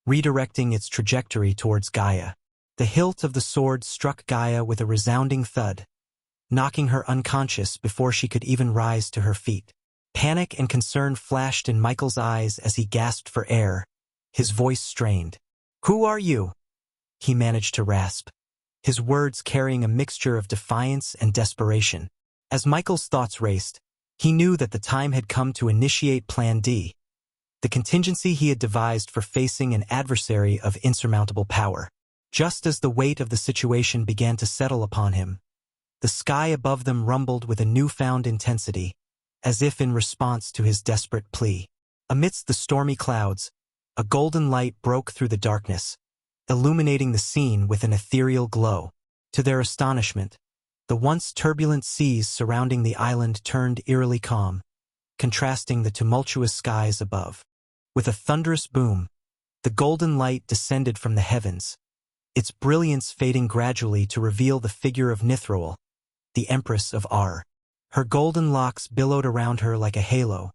redirecting its trajectory towards Gaia. The hilt of the sword struck Gaia with a resounding thud, knocking her unconscious before she could even rise to her feet. Panic and concern flashed in Michael's eyes as he gasped for air, his voice strained. "Who are you?" he managed to rasp, his words carrying a mixture of defiance and desperation. As Michael's thoughts raced, he knew that the time had come to initiate Plan D, the contingency he had devised for facing an adversary of insurmountable power. Just as the weight of the situation began to settle upon him, the sky above them rumbled with a newfound intensity, as if in response to his desperate plea. Amidst the stormy clouds, a golden light broke through the darkness, illuminating the scene with an ethereal glow. To their astonishment, the once turbulent seas surrounding the island turned eerily calm, contrasting the tumultuous skies above. With a thunderous boom, the golden light descended from the heavens, its brilliance fading gradually to reveal the figure of Nithroel, the Empress of Ar. Her golden locks billowed around her like a halo,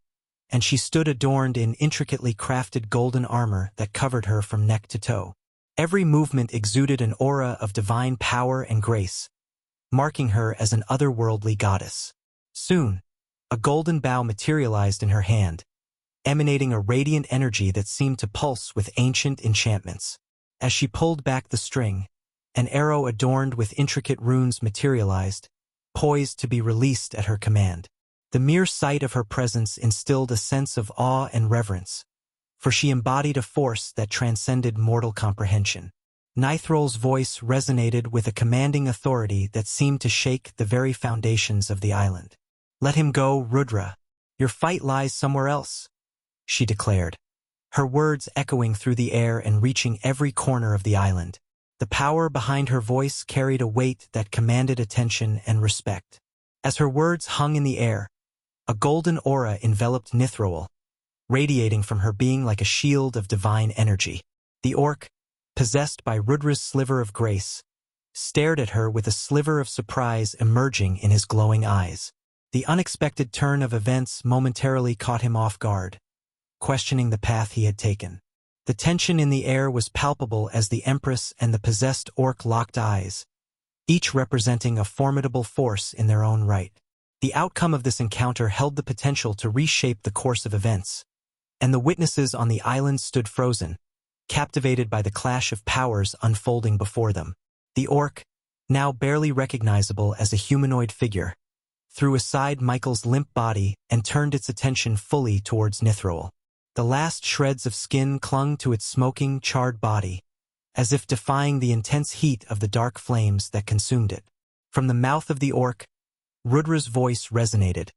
and she stood adorned in intricately crafted golden armor that covered her from neck to toe. Every movement exuded an aura of divine power and grace, marking her as an otherworldly goddess. Soon, a golden bow materialized in her hand, emanating a radiant energy that seemed to pulse with ancient enchantments. As she pulled back the string, an arrow adorned with intricate runes materialized, poised to be released at her command. The mere sight of her presence instilled a sense of awe and reverence, for she embodied a force that transcended mortal comprehension. Nithrol's voice resonated with a commanding authority that seemed to shake the very foundations of the island. "Let him go, Rudra. Your fight lies somewhere else," she declared, her words echoing through the air and reaching every corner of the island. The power behind her voice carried a weight that commanded attention and respect. As her words hung in the air, a golden aura enveloped Nithroel, radiating from her being like a shield of divine energy. The orc, possessed by Rudra's sliver of grace, stared at her with a sliver of surprise emerging in his glowing eyes. The unexpected turn of events momentarily caught him off guard, questioning the path he had taken. The tension in the air was palpable as the Empress and the possessed orc locked eyes, each representing a formidable force in their own right. The outcome of this encounter held the potential to reshape the course of events, and the witnesses on the island stood frozen, captivated by the clash of powers unfolding before them. The orc, now barely recognizable as a humanoid figure, threw aside Michael's limp body and turned its attention fully towards Nithroel. The last shreds of skin clung to its smoking, charred body, as if defying the intense heat of the dark flames that consumed it. From the mouth of the orc, Rudra's voice resonated,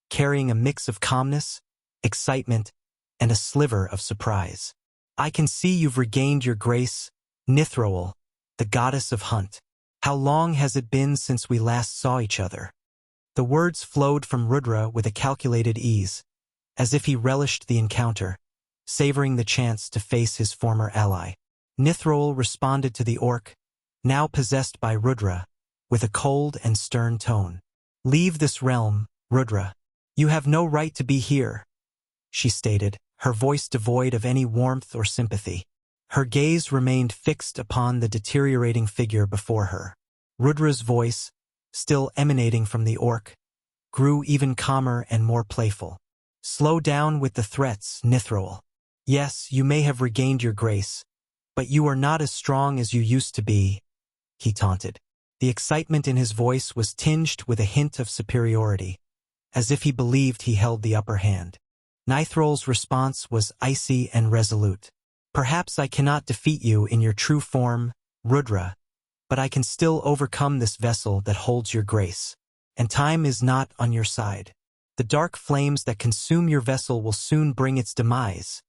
carrying a mix of calmness, excitement, and a sliver of surprise. "I can see you've regained your grace, Nithroel, the goddess of hunt. How long has it been since we last saw each other?" The words flowed from Rudra with a calculated ease, as if he relished the encounter, savoring the chance to face his former ally. Nithroel responded to the orc, now possessed by Rudra, with a cold and stern tone. "Leave this realm, Rudra. You have no right to be here," she stated, her voice devoid of any warmth or sympathy. Her gaze remained fixed upon the deteriorating figure before her. Rudra's voice, still emanating from the orc, grew even calmer and more playful. "Slow down with the threats, Nithroel. Yes, you may have regained your grace, but you are not as strong as you used to be," he taunted. The excitement in his voice was tinged with a hint of superiority, as if he believed he held the upper hand. Nithroel's response was icy and resolute. "Perhaps I cannot defeat you in your true form, Rudra, but I can still overcome this vessel that holds your grace. And time is not on your side. The dark flames that consume your vessel will soon bring its demise,"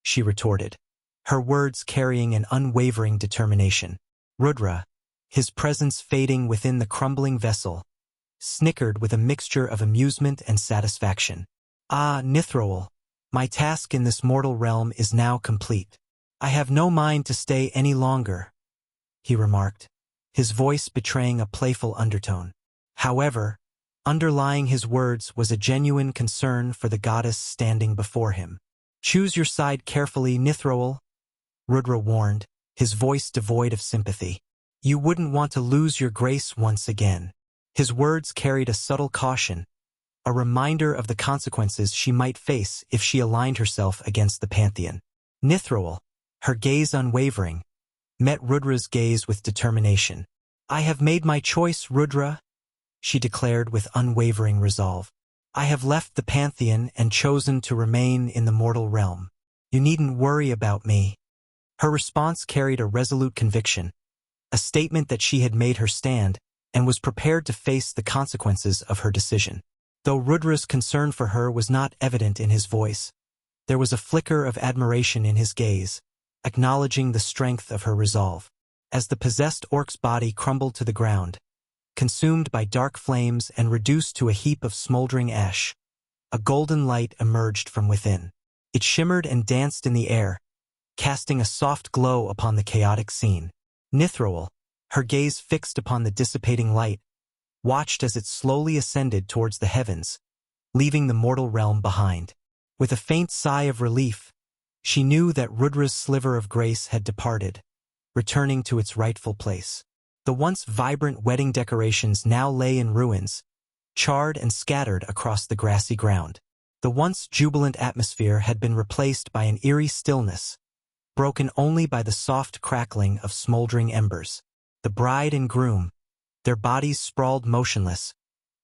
she retorted, her words carrying an unwavering determination. Rudra, his presence fading within the crumbling vessel, snickered with a mixture of amusement and satisfaction. "Ah, Nithroel, my task in this mortal realm is now complete. I have no mind to stay any longer," he remarked, his voice betraying a playful undertone. However, underlying his words was a genuine concern for the goddess standing before him. "Choose your side carefully, Nithroel," Rudra warned, his voice devoid of sympathy. "You wouldn't want to lose your grace once again." His words carried a subtle caution, a reminder of the consequences she might face if she aligned herself against the Pantheon. Nithroel, her gaze unwavering, met Rudra's gaze with determination. "I have made my choice, Rudra," she declared with unwavering resolve. "I have left the Pantheon and chosen to remain in the mortal realm. You needn't worry about me." Her response carried a resolute conviction, a statement that she had made her stand and was prepared to face the consequences of her decision. Though Rudra's concern for her was not evident in his voice, there was a flicker of admiration in his gaze, acknowledging the strength of her resolve. As the possessed orc's body crumbled to the ground, consumed by dark flames and reduced to a heap of smoldering ash, a golden light emerged from within. It shimmered and danced in the air, casting a soft glow upon the chaotic scene. Nithroel, her gaze fixed upon the dissipating light, watched as it slowly ascended towards the heavens, leaving the mortal realm behind. With a faint sigh of relief, she knew that Rudra's sliver of grace had departed, returning to its rightful place. The once vibrant wedding decorations now lay in ruins, charred and scattered across the grassy ground. The once jubilant atmosphere had been replaced by an eerie stillness, broken only by the soft crackling of smoldering embers. The bride and groom, their bodies sprawled motionless,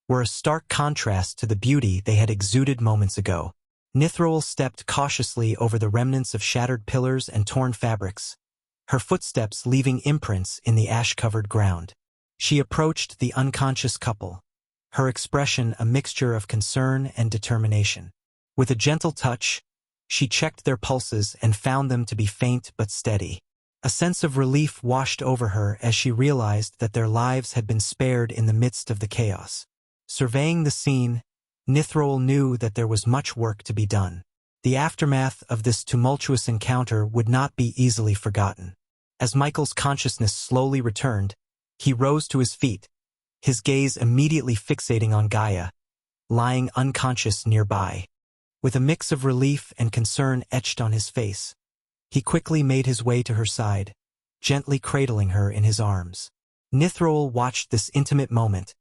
were a stark contrast to the beauty they had exuded moments ago. Nithroel stepped cautiously over the remnants of shattered pillars and torn fabrics, her footsteps leaving imprints in the ash-covered ground. She approached the unconscious couple, her expression a mixture of concern and determination. With a gentle touch, she checked their pulses and found them to be faint but steady. A sense of relief washed over her as she realized that their lives had been spared in the midst of the chaos. Surveying the scene, Nithroel knew that there was much work to be done. The aftermath of this tumultuous encounter would not be easily forgotten. As Michael's consciousness slowly returned, he rose to his feet, his gaze immediately fixating on Gaia, lying unconscious nearby. With a mix of relief and concern etched on his face, he quickly made his way to her side, gently cradling her in his arms. Nithroel watched this intimate moment,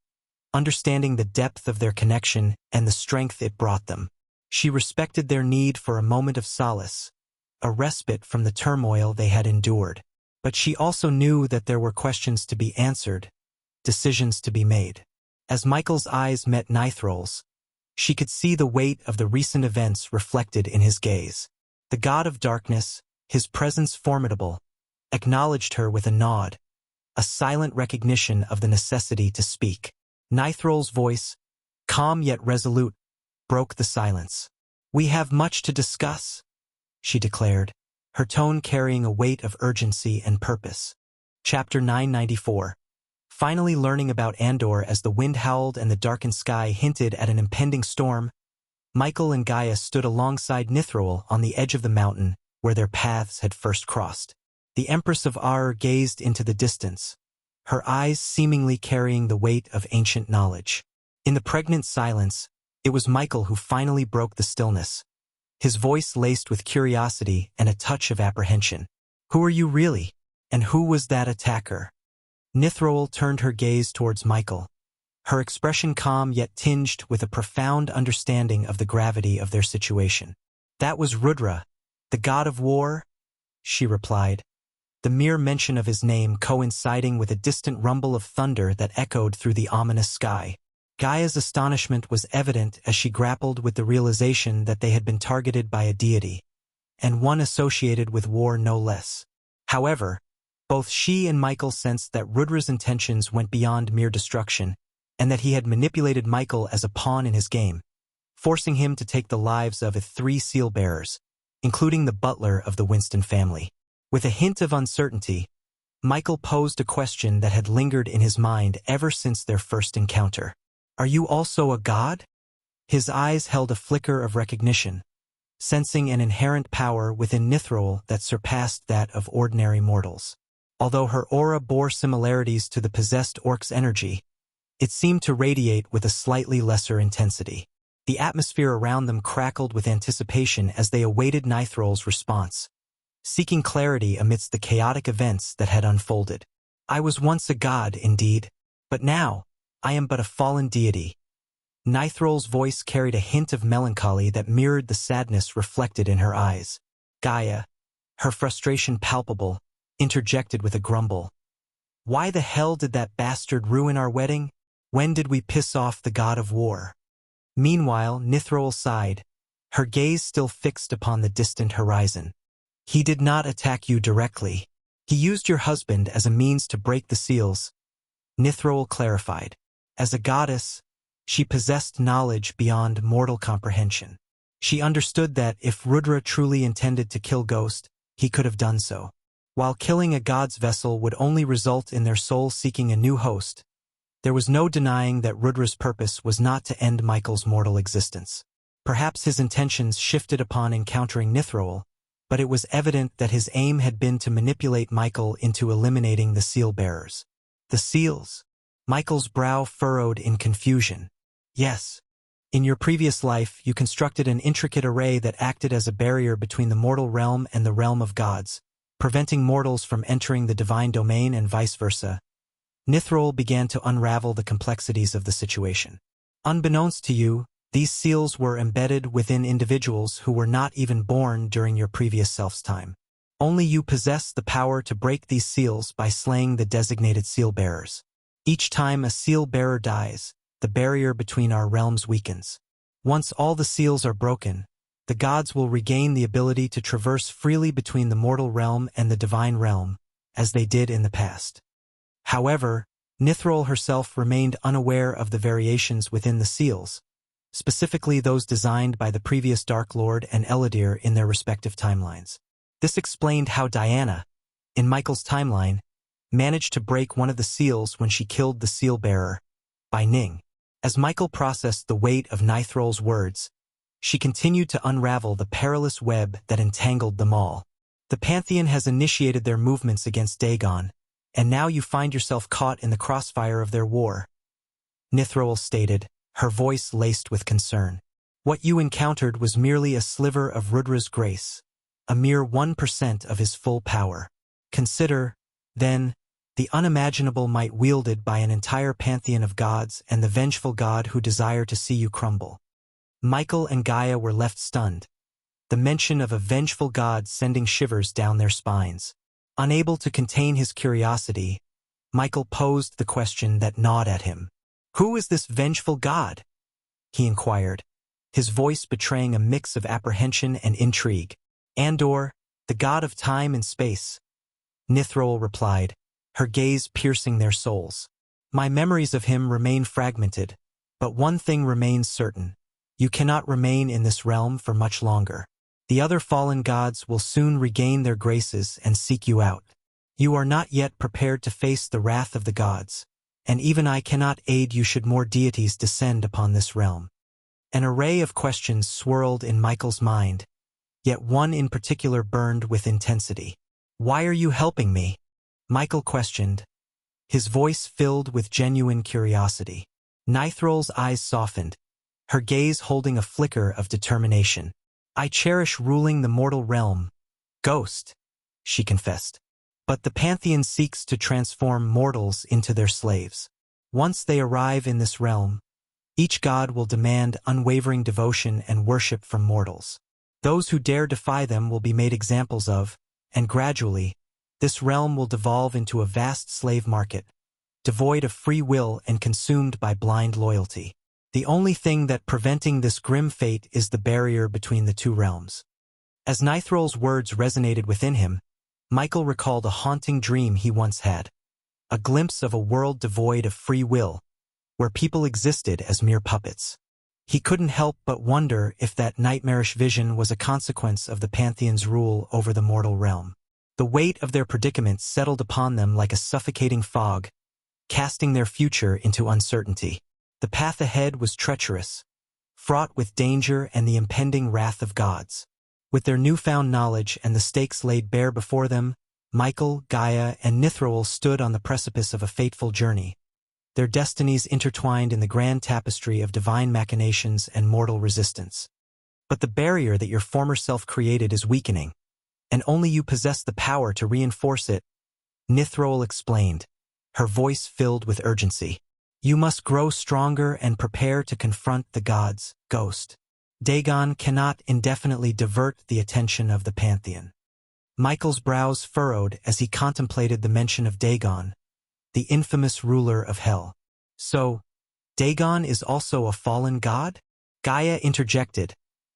understanding the depth of their connection and the strength it brought them. She respected their need for a moment of solace, a respite from the turmoil they had endured. But she also knew that there were questions to be answered, decisions to be made. As Michael's eyes met Nithrol's, she could see the weight of the recent events reflected in his gaze. The god of darkness, his presence formidable, acknowledged her with a nod, a silent recognition of the necessity to speak. Nithrol's voice, calm yet resolute, broke the silence. "We have much to discuss," she declared, her tone carrying a weight of urgency and purpose. Chapter 994. Finally learning about Andor as the wind howled and the darkened sky hinted at an impending storm, Michael and Gaia stood alongside Nithrol on the edge of the mountain where their paths had first crossed. The Empress of Ar gazed into the distance, her eyes seemingly carrying the weight of ancient knowledge. In the pregnant silence, it was Michael who finally broke the stillness, his voice laced with curiosity and a touch of apprehension. "Who are you really? And who was that attacker?" Nithrol turned her gaze towards Michael, her expression calm yet tinged with a profound understanding of the gravity of their situation. "That was Rudra, the god of war," she replied, the mere mention of his name coinciding with a distant rumble of thunder that echoed through the ominous sky. Gaia's astonishment was evident as she grappled with the realization that they had been targeted by a deity, and one associated with war no less. However, both she and Michael sensed that Rudra's intentions went beyond mere destruction, and that he had manipulated Michael as a pawn in his game, forcing him to take the lives of 3 seal-bearers, including the butler of the Winston family. With a hint of uncertainty, Michael posed a question that had lingered in his mind ever since their first encounter. "Are you also a god?" His eyes held a flicker of recognition, sensing an inherent power within Nithrol that surpassed that of ordinary mortals. Although her aura bore similarities to the possessed orc's energy, it seemed to radiate with a slightly lesser intensity. The atmosphere around them crackled with anticipation as they awaited Nithrol's response, seeking clarity amidst the chaotic events that had unfolded. "I was once a god, indeed, but now I am but a fallen deity." Nithrol's voice carried a hint of melancholy that mirrored the sadness reflected in her eyes. Gaia, her frustration palpable, interjected with a grumble. "Why the hell did that bastard ruin our wedding? When did we piss off the god of war?" Meanwhile, Nithrol sighed, her gaze still fixed upon the distant horizon. "He did not attack you directly. He used your husband as a means to break the seals," Nithrol clarified. As a goddess, she possessed knowledge beyond mortal comprehension. She understood that if Rudra truly intended to kill Ghost, he could have done so. While killing a god's vessel would only result in their soul seeking a new host, there was no denying that Rudra's purpose was not to end Michael's mortal existence. Perhaps his intentions shifted upon encountering Nithrol, but it was evident that his aim had been to manipulate Michael into eliminating the seal-bearers. "The seals?" Michael's brow furrowed in confusion. "Yes. In your previous life, you constructed an intricate array that acted as a barrier between the mortal realm and the realm of gods, preventing mortals from entering the divine domain and vice versa." Nithrol began to unravel the complexities of the situation. "Unbeknownst to you, these seals were embedded within individuals who were not even born during your previous self's time. Only you possess the power to break these seals by slaying the designated seal-bearers. Each time a seal-bearer dies, the barrier between our realms weakens. Once all the seals are broken, the gods will regain the ability to traverse freely between the mortal realm and the divine realm, as they did in the past." However, Nithrol herself remained unaware of the variations within the seals, specifically those designed by the previous Dark Lord and Eladir in their respective timelines. This explained how Diana, in Michael's timeline, managed to break one of the seals when she killed the seal-bearer, Bai Ning. As Michael processed the weight of Nithrol's words, she continued to unravel the perilous web that entangled them all. "The Pantheon has initiated their movements against Dagon, and now you find yourself caught in the crossfire of their war," Nithrol stated, her voice laced with concern. "What you encountered was merely a sliver of Rudra's grace, a mere 1% of his full power. Consider, then, the unimaginable might wielded by an entire pantheon of gods and the vengeful god who desire to see you crumble. Michael and Gaia were left stunned, the mention of a vengeful god sending shivers down their spines. Unable to contain his curiosity, Michael posed the question that gnawed at him. "Who is this vengeful god?" he inquired, his voice betraying a mix of apprehension and intrigue. "Andor, the god of time and space," Nithrol replied, her gaze piercing their souls. "My memories of him remain fragmented, but one thing remains certain. You cannot remain in this realm for much longer. The other fallen gods will soon regain their graces and seek you out. You are not yet prepared to face the wrath of the gods, and even I cannot aid you should more deities descend upon this realm." An array of questions swirled in Michael's mind, yet one in particular burned with intensity. "Why are you helping me?" Michael questioned, his voice filled with genuine curiosity. Nithrol's eyes softened, her gaze holding a flicker of determination. "I cherish ruling the mortal realm, Ghost," she confessed. "But the Pantheon seeks to transform mortals into their slaves. Once they arrive in this realm, each god will demand unwavering devotion and worship from mortals. Those who dare defy them will be made examples of, and gradually, this realm will devolve into a vast slave market, devoid of free will and consumed by blind loyalty. The only thing that preventing this grim fate is the barrier between the two realms." As Nithrol's words resonated within him, Michael recalled a haunting dream he once had, a glimpse of a world devoid of free will, where people existed as mere puppets. He couldn't help but wonder if that nightmarish vision was a consequence of the Pantheon's rule over the mortal realm. The weight of their predicament settled upon them like a suffocating fog, casting their future into uncertainty. The path ahead was treacherous, fraught with danger and the impending wrath of gods. With their newfound knowledge and the stakes laid bare before them, Michael, Gaia, and Nithrol stood on the precipice of a fateful journey, their destinies intertwined in the grand tapestry of divine machinations and mortal resistance. "But the barrier that your former self created is weakening, and only you possess the power to reinforce it," Nithrol explained, her voice filled with urgency. "You must grow stronger and prepare to confront the gods, Ghost. Dagon cannot indefinitely divert the attention of the Pantheon." Michael's brows furrowed as he contemplated the mention of Dagon, the infamous ruler of hell. "So, Dagon is also a fallen god?" Gaia interjected,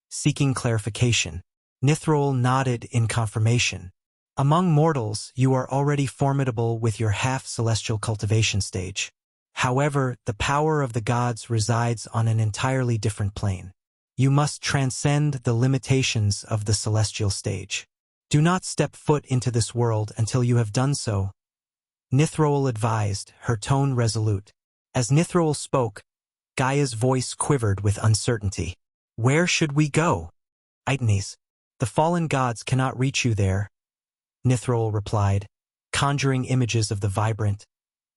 seeking clarification. Nithrol nodded in confirmation. "Among mortals, you are already formidable with your half-celestial cultivation stage. However, the power of the gods resides on an entirely different plane. You must transcend the limitations of the celestial stage. Do not step foot into this world until you have done so," Nithrol advised, her tone resolute. As Nithrol spoke, Gaia's voice quivered with uncertainty. "Where should we go?" "Aitnes. The fallen gods cannot reach you there," Nithrol replied, conjuring images of the vibrant,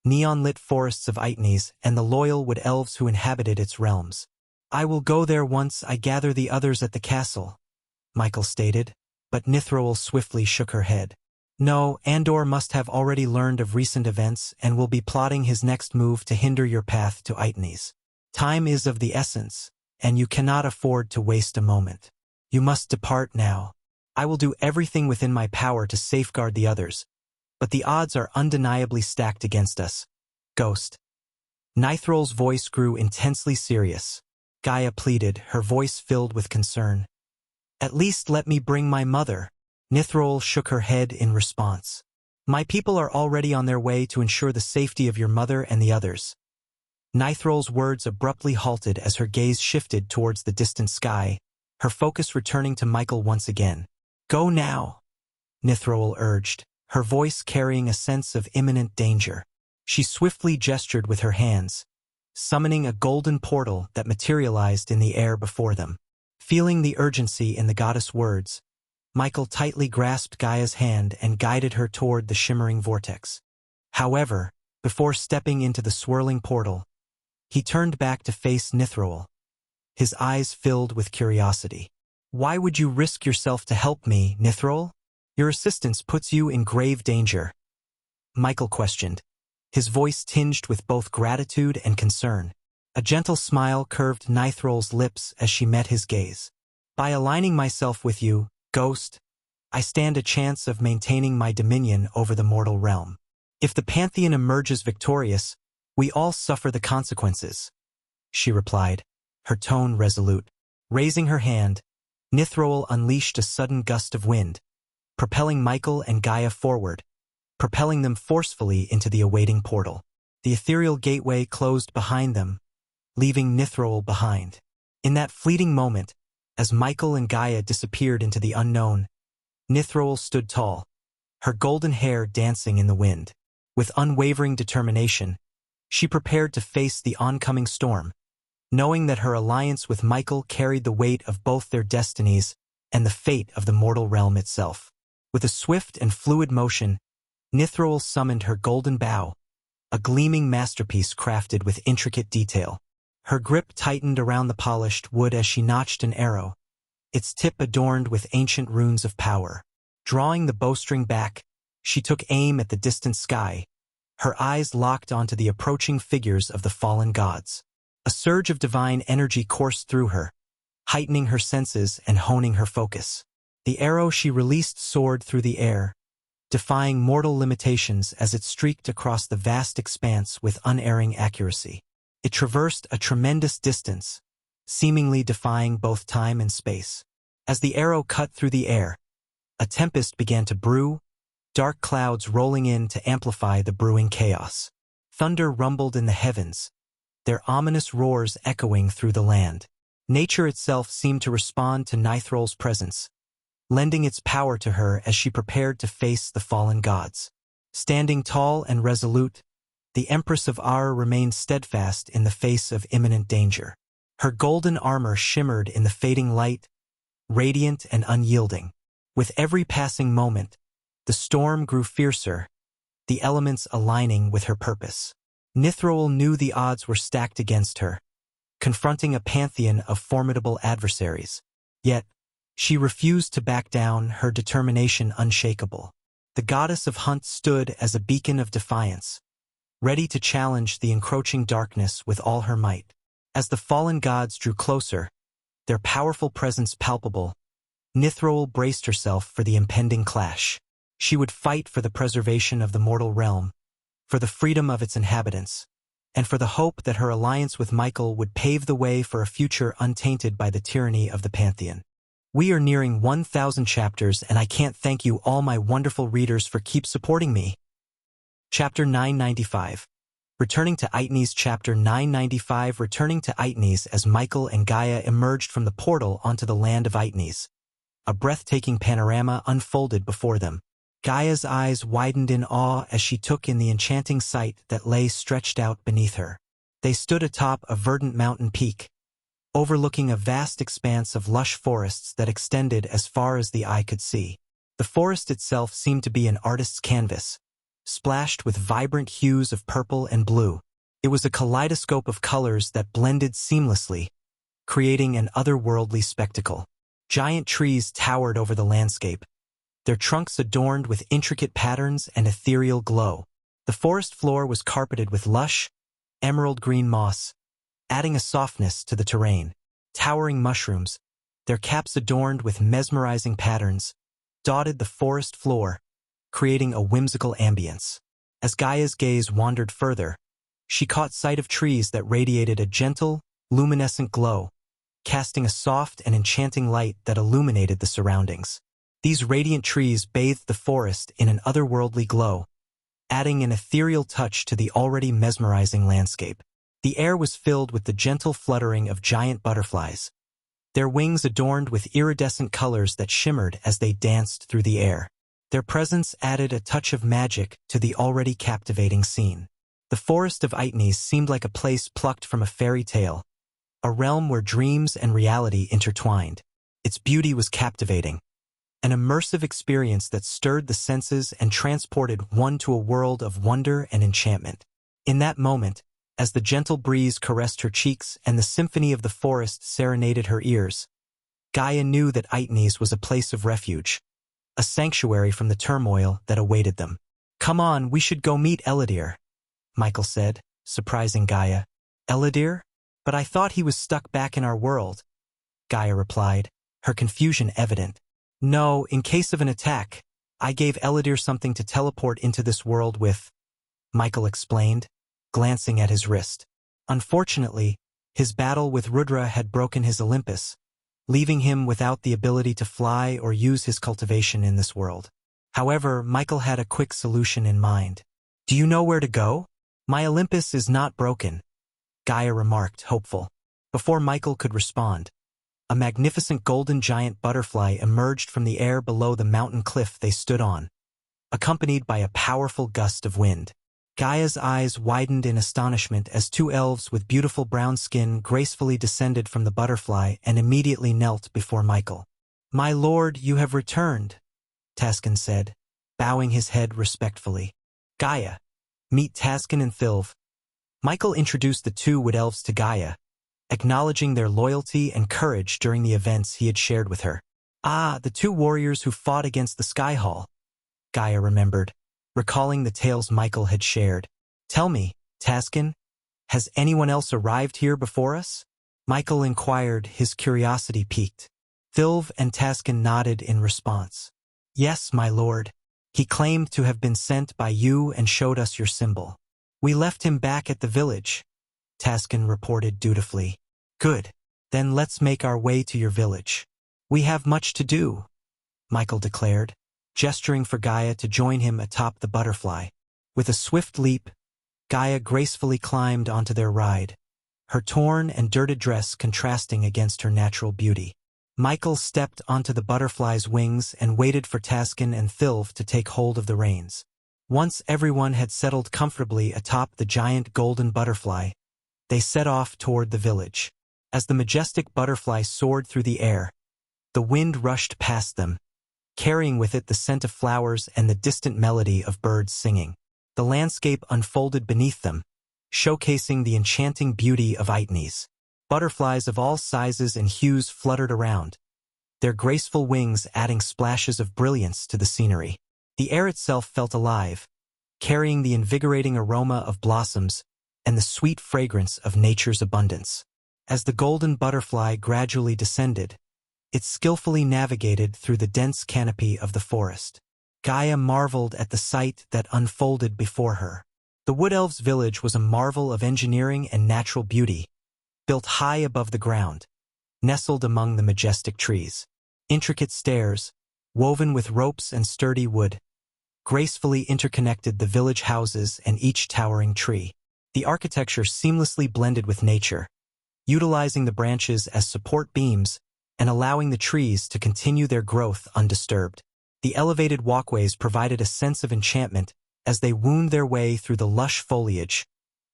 neon-lit forests of Aitnes and the loyal wood elves who inhabited its realms. "I will go there once I gather the others at the castle," Michael stated, but Nithrol swiftly shook her head. "No, Andor must have already learned of recent events and will be plotting his next move to hinder your path to Aitnes. Time is of the essence, and you cannot afford to waste a moment. You must depart now. I will do everything within my power to safeguard the others, but the odds are undeniably stacked against us, Ghost." Nithrol's voice grew intensely serious. Gaia pleaded, her voice filled with concern. "At least let me bring my mother." Nithrol shook her head in response. "My people are already on their way to ensure the safety of your mother and the others." Nithrol's words abruptly halted as her gaze shifted towards the distant sky, her focus returning to Michael once again. "Go now," Nithrol urged, her voice carrying a sense of imminent danger. She swiftly gestured with her hands, summoning a golden portal that materialized in the air before them. Feeling the urgency in the goddess' words, Michael tightly grasped Gaia's hand and guided her toward the shimmering vortex. However, before stepping into the swirling portal, he turned back to face Nithrol, his eyes filled with curiosity. "Why would you risk yourself to help me, Nithrol? Your assistance puts you in grave danger." Michael questioned, his voice tinged with both gratitude and concern. A gentle smile curved Nithrol's lips as she met his gaze. By aligning myself with you, Ghost, I stand a chance of maintaining my dominion over the mortal realm. If the Pantheon emerges victorious, we all suffer the consequences, she replied, her tone resolute. Raising her hand, Nithrol unleashed a sudden gust of wind, propelling Michael and Gaia forward, propelling them forcefully into the awaiting portal. The ethereal gateway closed behind them, leaving Nithrol behind. In that fleeting moment, as Michael and Gaia disappeared into the unknown, Nithrol stood tall, her golden hair dancing in the wind. With unwavering determination, she prepared to face the oncoming storm, knowing that her alliance with Michael carried the weight of both their destinies and the fate of the mortal realm itself. With a swift and fluid motion, Nithrol summoned her golden bow, a gleaming masterpiece crafted with intricate detail. Her grip tightened around the polished wood as she notched an arrow, its tip adorned with ancient runes of power. Drawing the bowstring back, she took aim at the distant sky, her eyes locked onto the approaching figures of the fallen gods. A surge of divine energy coursed through her, heightening her senses and honing her focus. The arrow she released soared through the air, defying mortal limitations as it streaked across the vast expanse with unerring accuracy. It traversed a tremendous distance, seemingly defying both time and space. As the arrow cut through the air, a tempest began to brew, dark clouds rolling in to amplify the brewing chaos. Thunder rumbled in the heavens, their ominous roars echoing through the land. Nature itself seemed to respond to Nithrol's presence, lending its power to her as she prepared to face the fallen gods. Standing tall and resolute, the Empress of Ar remained steadfast in the face of imminent danger. Her golden armor shimmered in the fading light, radiant and unyielding. With every passing moment, the storm grew fiercer, the elements aligning with her purpose. Nithrol knew the odds were stacked against her, confronting a pantheon of formidable adversaries. Yet, she refused to back down, her determination unshakable. The goddess of Hunt stood as a beacon of defiance, ready to challenge the encroaching darkness with all her might. As the fallen gods drew closer, their powerful presence palpable, Nithrol braced herself for the impending clash. She would fight for the preservation of the mortal realm, for the freedom of its inhabitants, and for the hope that her alliance with Michael would pave the way for a future untainted by the tyranny of the Pantheon. We are nearing 1,000 chapters, and I can't thank you all my wonderful readers for keep supporting me. Chapter 995. Returning to Aitnes. Chapter 995. Returning to Aitnes. As Michael and Gaia emerged from the portal onto the land of Aitnes, a breathtaking panorama unfolded before them. Gaia's eyes widened in awe as she took in the enchanting sight that lay stretched out beneath her. They stood atop a verdant mountain peak, overlooking a vast expanse of lush forests that extended as far as the eye could see. The forest itself seemed to be an artist's canvas, splashed with vibrant hues of purple and blue. It was a kaleidoscope of colors that blended seamlessly, creating an otherworldly spectacle. Giant trees towered over the landscape, their trunks adorned with intricate patterns and ethereal glow. The forest floor was carpeted with lush, emerald-green moss, adding a softness to the terrain. Towering mushrooms, their caps adorned with mesmerizing patterns, dotted the forest floor, creating a whimsical ambience. As Gaia's gaze wandered further, she caught sight of trees that radiated a gentle, luminescent glow, casting a soft and enchanting light that illuminated the surroundings. These radiant trees bathed the forest in an otherworldly glow, adding an ethereal touch to the already mesmerizing landscape. The air was filled with the gentle fluttering of giant butterflies, their wings adorned with iridescent colors that shimmered as they danced through the air. Their presence added a touch of magic to the already captivating scene. The forest of Aitnes seemed like a place plucked from a fairy tale, a realm where dreams and reality intertwined. Its beauty was captivating, an immersive experience that stirred the senses and transported one to a world of wonder and enchantment. In that moment, as the gentle breeze caressed her cheeks and the symphony of the forest serenaded her ears, Gaia knew that Aitnes was a place of refuge, a sanctuary from the turmoil that awaited them. Come on, we should go meet Eladir, Michael said, surprising Gaia. Eladir? But I thought he was stuck back in our world, Gaia replied, her confusion evident. No, in case of an attack, I gave Eladir something to teleport into this world with, Michael explained, glancing at his wrist. Unfortunately, his battle with Rudra had broken his Olympus, leaving him without the ability to fly or use his cultivation in this world. However, Michael had a quick solution in mind. Do you know where to go? My Olympus is not broken, Gaia remarked, hopeful. Before Michael could respond, a magnificent golden giant butterfly emerged from the air below the mountain cliff they stood on, accompanied by a powerful gust of wind. Gaia's eyes widened in astonishment as two elves with beautiful brown skin gracefully descended from the butterfly and immediately knelt before Michael. My lord, you have returned, Taskin said, bowing his head respectfully. Gaia, meet Taskin and Thilv. Michael introduced the two wood elves to Gaia, acknowledging their loyalty and courage during the events he had shared with her. Ah, the two warriors who fought against the Sky Hall, Gaia remembered, recalling the tales Michael had shared. Tell me, Taskin, has anyone else arrived here before us? Michael inquired, his curiosity piqued. Thilv and Taskin nodded in response. Yes, my lord. He claimed to have been sent by you and showed us your symbol. We left him back at the village, Taskin reported dutifully. Good. Then let's make our way to your village. We have much to do, Michael declared, gesturing for Gaia to join him atop the butterfly. With a swift leap, Gaia gracefully climbed onto their ride, her torn and dirted dress contrasting against her natural beauty. Michael stepped onto the butterfly's wings and waited for Taskin and Thilv to take hold of the reins. Once everyone had settled comfortably atop the giant golden butterfly, they set off toward the village. As the majestic butterfly soared through the air, the wind rushed past them, carrying with it the scent of flowers and the distant melody of birds singing. The landscape unfolded beneath them, showcasing the enchanting beauty of Itnes. Butterflies of all sizes and hues fluttered around, their graceful wings adding splashes of brilliance to the scenery. The air itself felt alive, carrying the invigorating aroma of blossoms and the sweet fragrance of nature's abundance. As the golden butterfly gradually descended, it skillfully navigated through the dense canopy of the forest. Gaia marveled at the sight that unfolded before her. The Wood Elves' village was a marvel of engineering and natural beauty, built high above the ground, nestled among the majestic trees. Intricate stairs, woven with ropes and sturdy wood, gracefully interconnected the village houses and each towering tree. The architecture seamlessly blended with nature, utilizing the branches as support beams and allowing the trees to continue their growth undisturbed. The elevated walkways provided a sense of enchantment as they wound their way through the lush foliage,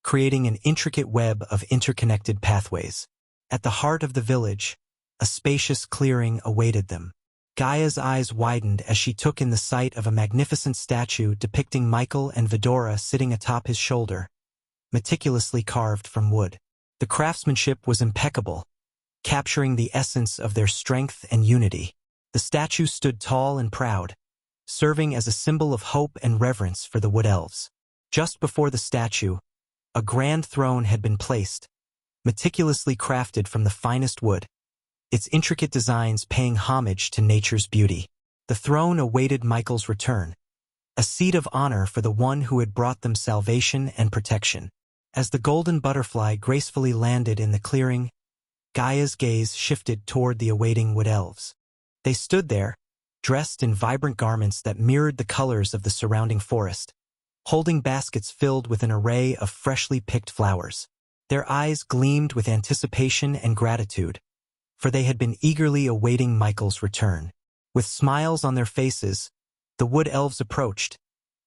creating an intricate web of interconnected pathways. At the heart of the village, a spacious clearing awaited them. Gaia's eyes widened as she took in the sight of a magnificent statue depicting Michael and Vidora sitting atop his shoulder, meticulously carved from wood. The craftsmanship was impeccable, capturing the essence of their strength and unity. The statue stood tall and proud, serving as a symbol of hope and reverence for the Wood Elves. Just before the statue, a grand throne had been placed, meticulously crafted from the finest wood, its intricate designs paying homage to nature's beauty. The throne awaited Michael's return, a seat of honor for the one who had brought them salvation and protection. As the golden butterfly gracefully landed in the clearing, Gaia's gaze shifted toward the awaiting Wood Elves. They stood there, dressed in vibrant garments that mirrored the colors of the surrounding forest, holding baskets filled with an array of freshly picked flowers. Their eyes gleamed with anticipation and gratitude, for they had been eagerly awaiting Michael's return. With smiles on their faces, the Wood Elves approached,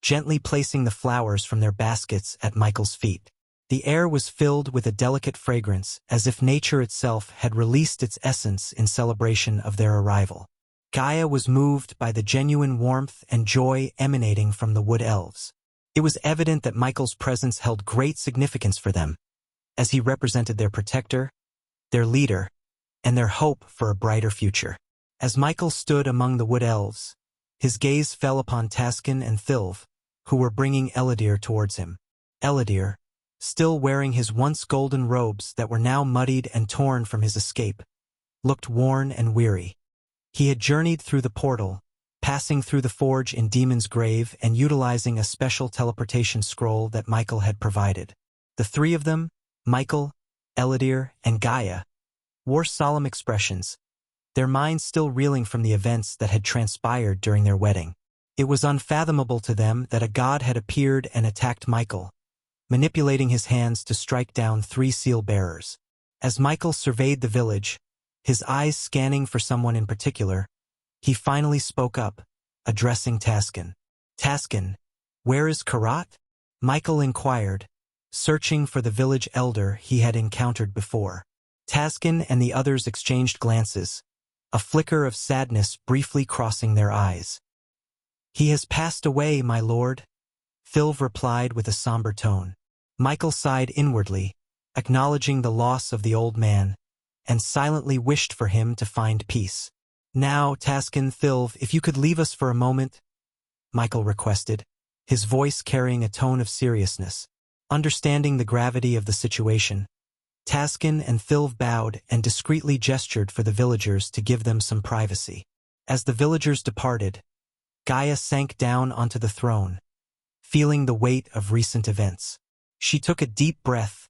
gently placing the flowers from their baskets at Michael's feet. The air was filled with a delicate fragrance, as if nature itself had released its essence in celebration of their arrival. Gaia was moved by the genuine warmth and joy emanating from the Wood Elves. It was evident that Michael's presence held great significance for them, as he represented their protector, their leader, and their hope for a brighter future. As Michael stood among the Wood Elves, his gaze fell upon Taskin and Thilv, who were bringing Eladir towards him. Eladir, still wearing his once golden robes that were now muddied and torn from his escape, looked worn and weary. He had journeyed through the portal, passing through the forge in Demon's Grave and utilizing a special teleportation scroll that Michael had provided. The three of them, Michael, Eladir, and Gaia, wore solemn expressions, their minds still reeling from the events that had transpired during their wedding. It was unfathomable to them that a god had appeared and attacked Michael, manipulating his hands to strike down 3 seal-bearers. As Michael surveyed the village, his eyes scanning for someone in particular, he finally spoke up, addressing Taskin. "Taskin, where is Karat?" Michael inquired, searching for the village elder he had encountered before. Taskin and the others exchanged glances, a flicker of sadness briefly crossing their eyes. "He has passed away, my lord," Thilv replied with a somber tone. Michael sighed inwardly, acknowledging the loss of the old man, and silently wished for him to find peace. "Now, Taskin, Thilv, if you could leave us for a moment," Michael requested, his voice carrying a tone of seriousness. Understanding the gravity of the situation, Taskin and Thilv bowed and discreetly gestured for the villagers to give them some privacy. As the villagers departed, Gaia sank down onto the throne, feeling the weight of recent events. She took a deep breath,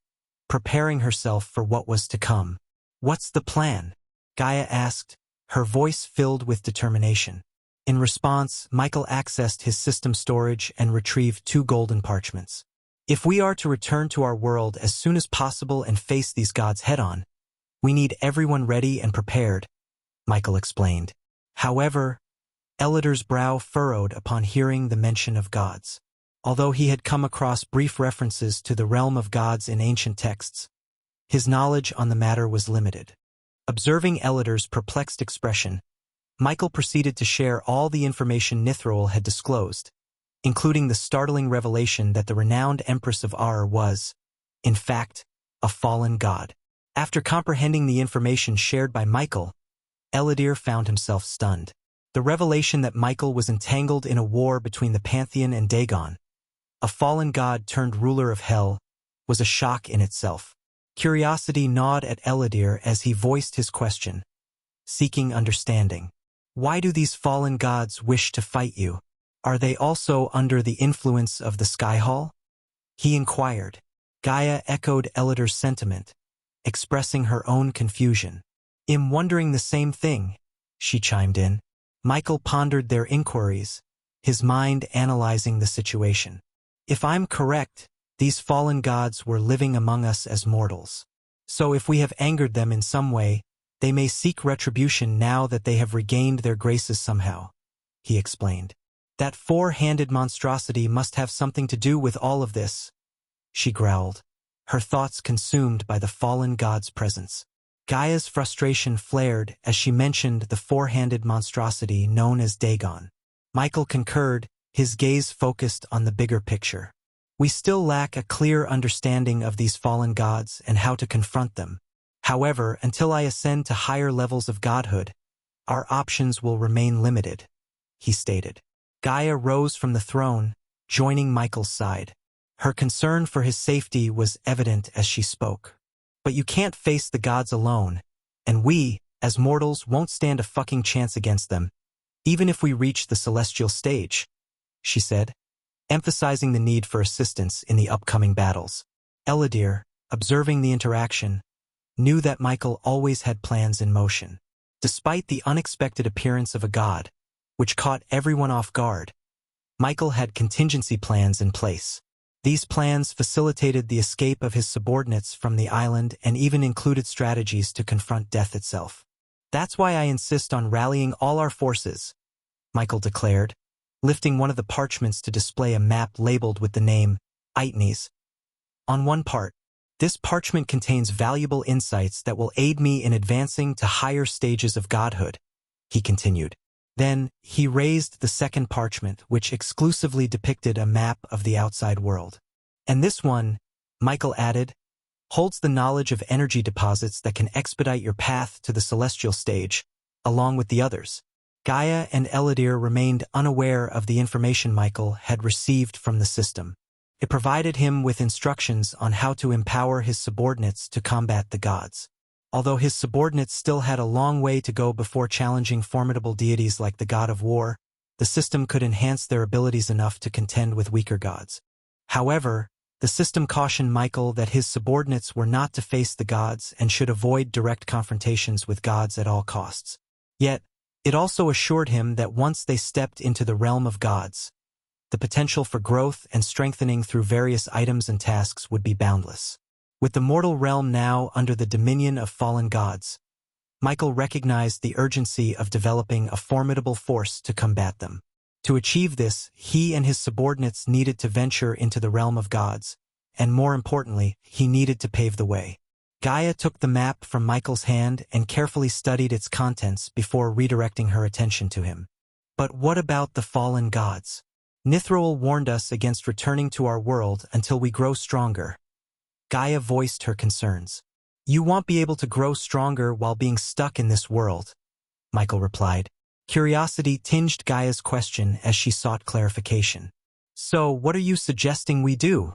preparing herself for what was to come. "What's the plan?" Gaia asked, her voice filled with determination. In response, Michael accessed his system storage and retrieved 2 golden parchments. "If we are to return to our world as soon as possible and face these gods head-on, we need everyone ready and prepared," Michael explained. However, Eladir's brow furrowed upon hearing the mention of gods. Although he had come across brief references to the realm of gods in ancient texts, his knowledge on the matter was limited. Observing Eladir's perplexed expression, Michael proceeded to share all the information Nithroel had disclosed, including the startling revelation that the renowned Empress of Ar was, in fact, a fallen god. After comprehending the information shared by Michael, Eladir found himself stunned. The revelation that Michael was entangled in a war between the Pantheon and Dagon, a fallen god turned ruler of hell, was a shock in itself. Curiosity gnawed at Eladir as he voiced his question, seeking understanding. "Why do these fallen gods wish to fight you? Are they also under the influence of the Sky Hall?" he inquired. Gaia echoed Eladir's sentiment, expressing her own confusion. "I'm wondering the same thing," she chimed in. Michael pondered their inquiries, his mind analyzing the situation. "If I'm correct, these fallen gods were living among us as mortals. So if we have angered them in some way, they may seek retribution now that they have regained their graces somehow," he explained. "That 4-handed monstrosity must have something to do with all of this," she growled, her thoughts consumed by the fallen god's presence. Gaia's frustration flared as she mentioned the 4-handed monstrosity known as Dagon. Michael concurred, his gaze focused on the bigger picture. "We still lack a clear understanding of these fallen gods and how to confront them. However, until I ascend to higher levels of godhood, our options will remain limited," he stated. Gaia rose from the throne, joining Michael's side. Her concern for his safety was evident as she spoke. "But you can't face the gods alone, and we, as mortals, won't stand a fucking chance against them, even if we reach the celestial stage," she said, emphasizing the need for assistance in the upcoming battles. Eladir, observing the interaction, knew that Michael always had plans in motion. Despite the unexpected appearance of a god, which caught everyone off guard, Michael had contingency plans in place. These plans facilitated the escape of his subordinates from the island and even included strategies to confront death itself. "That's why I insist on rallying all our forces," Michael declared, lifting one of the parchments to display a map labeled with the name Itnes. On one part, "This parchment contains valuable insights that will aid me in advancing to higher stages of godhood," he continued. Then, he raised the second parchment, which exclusively depicted a map of the outside world. "And this one," Michael added, "holds the knowledge of energy deposits that can expedite your path to the celestial stage, along with the others." Gaia and Eladir remained unaware of the information Michael had received from the system. It provided him with instructions on how to empower his subordinates to combat the gods. Although his subordinates still had a long way to go before challenging formidable deities like the god of war, the system could enhance their abilities enough to contend with weaker gods. However, the system cautioned Michael that his subordinates were not to face the gods and should avoid direct confrontations with gods at all costs. Yet, it also assured him that once they stepped into the realm of gods, the potential for growth and strengthening through various items and tasks would be boundless. With the mortal realm now under the dominion of fallen gods, Michael recognized the urgency of developing a formidable force to combat them. To achieve this, he and his subordinates needed to venture into the realm of gods, and more importantly, he needed to pave the way. Gaia took the map from Michael's hand and carefully studied its contents before redirecting her attention to him. But what about the fallen gods? Nithroel warned us against returning to our world until we grow stronger. Gaia voiced her concerns. You won't be able to grow stronger while being stuck in this world, Michael replied. Curiosity tinged Gaia's question as she sought clarification. So, what are you suggesting we do?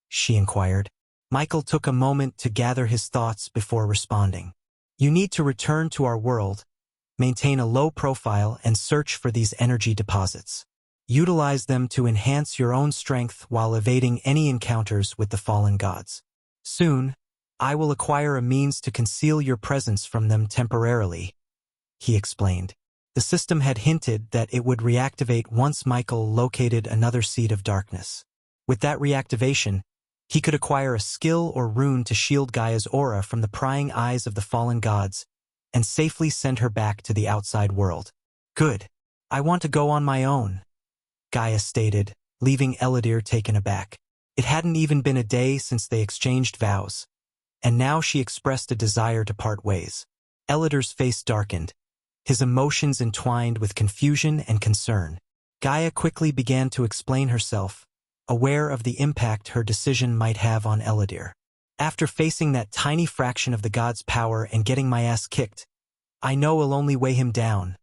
She inquired. Michael took a moment to gather his thoughts before responding. You need to return to our world, maintain a low profile, and search for these energy deposits. Utilize them to enhance your own strength while evading any encounters with the fallen gods. Soon, I will acquire a means to conceal your presence from them temporarily, he explained. The system had hinted that it would reactivate once Michael located another seed of darkness. With that reactivation, he could acquire a skill or rune to shield Gaia's aura from the prying eyes of the fallen gods and safely send her back to the outside world. Good. I want to go on my own, Gaia stated, leaving Eladir taken aback. It hadn't even been a day since they exchanged vows, and now she expressed a desire to part ways. Eladir's face darkened, his emotions entwined with confusion and concern. Gaia quickly began to explain herself, aware of the impact her decision might have on Eladir. After facing that tiny fraction of the god's power and getting my ass kicked, I know I'll only weigh him down,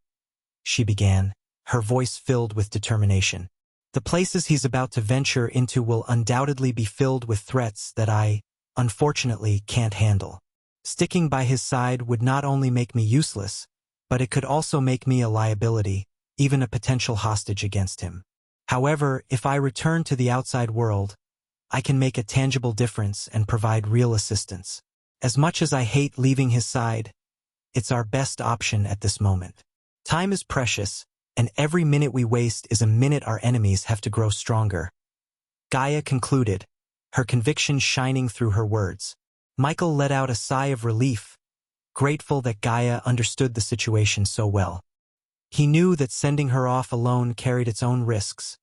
she began, her voice filled with determination. The places he's about to venture into will undoubtedly be filled with threats that I, unfortunately, can't handle. Sticking by his side would not only make me useless, but it could also make me a liability, even a potential hostage against him. However, if I return to the outside world, I can make a tangible difference and provide real assistance. As much as I hate leaving his side, it's our best option at this moment. Time is precious, and every minute we waste is a minute our enemies have to grow stronger. Gaia concluded, her conviction shining through her words. Michael let out a sigh of relief, grateful that Gaia understood the situation so well. He knew that sending her off alone carried its own risks,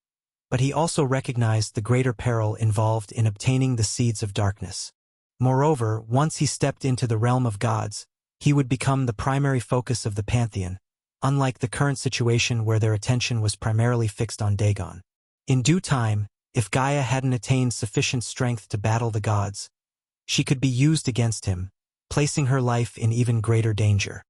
but he also recognized the greater peril involved in obtaining the seeds of darkness. Moreover, once he stepped into the realm of gods, he would become the primary focus of the pantheon, unlike the current situation where their attention was primarily fixed on Dagon. In due time, if Gaia hadn't attained sufficient strength to battle the gods, she could be used against him, placing her life in even greater danger.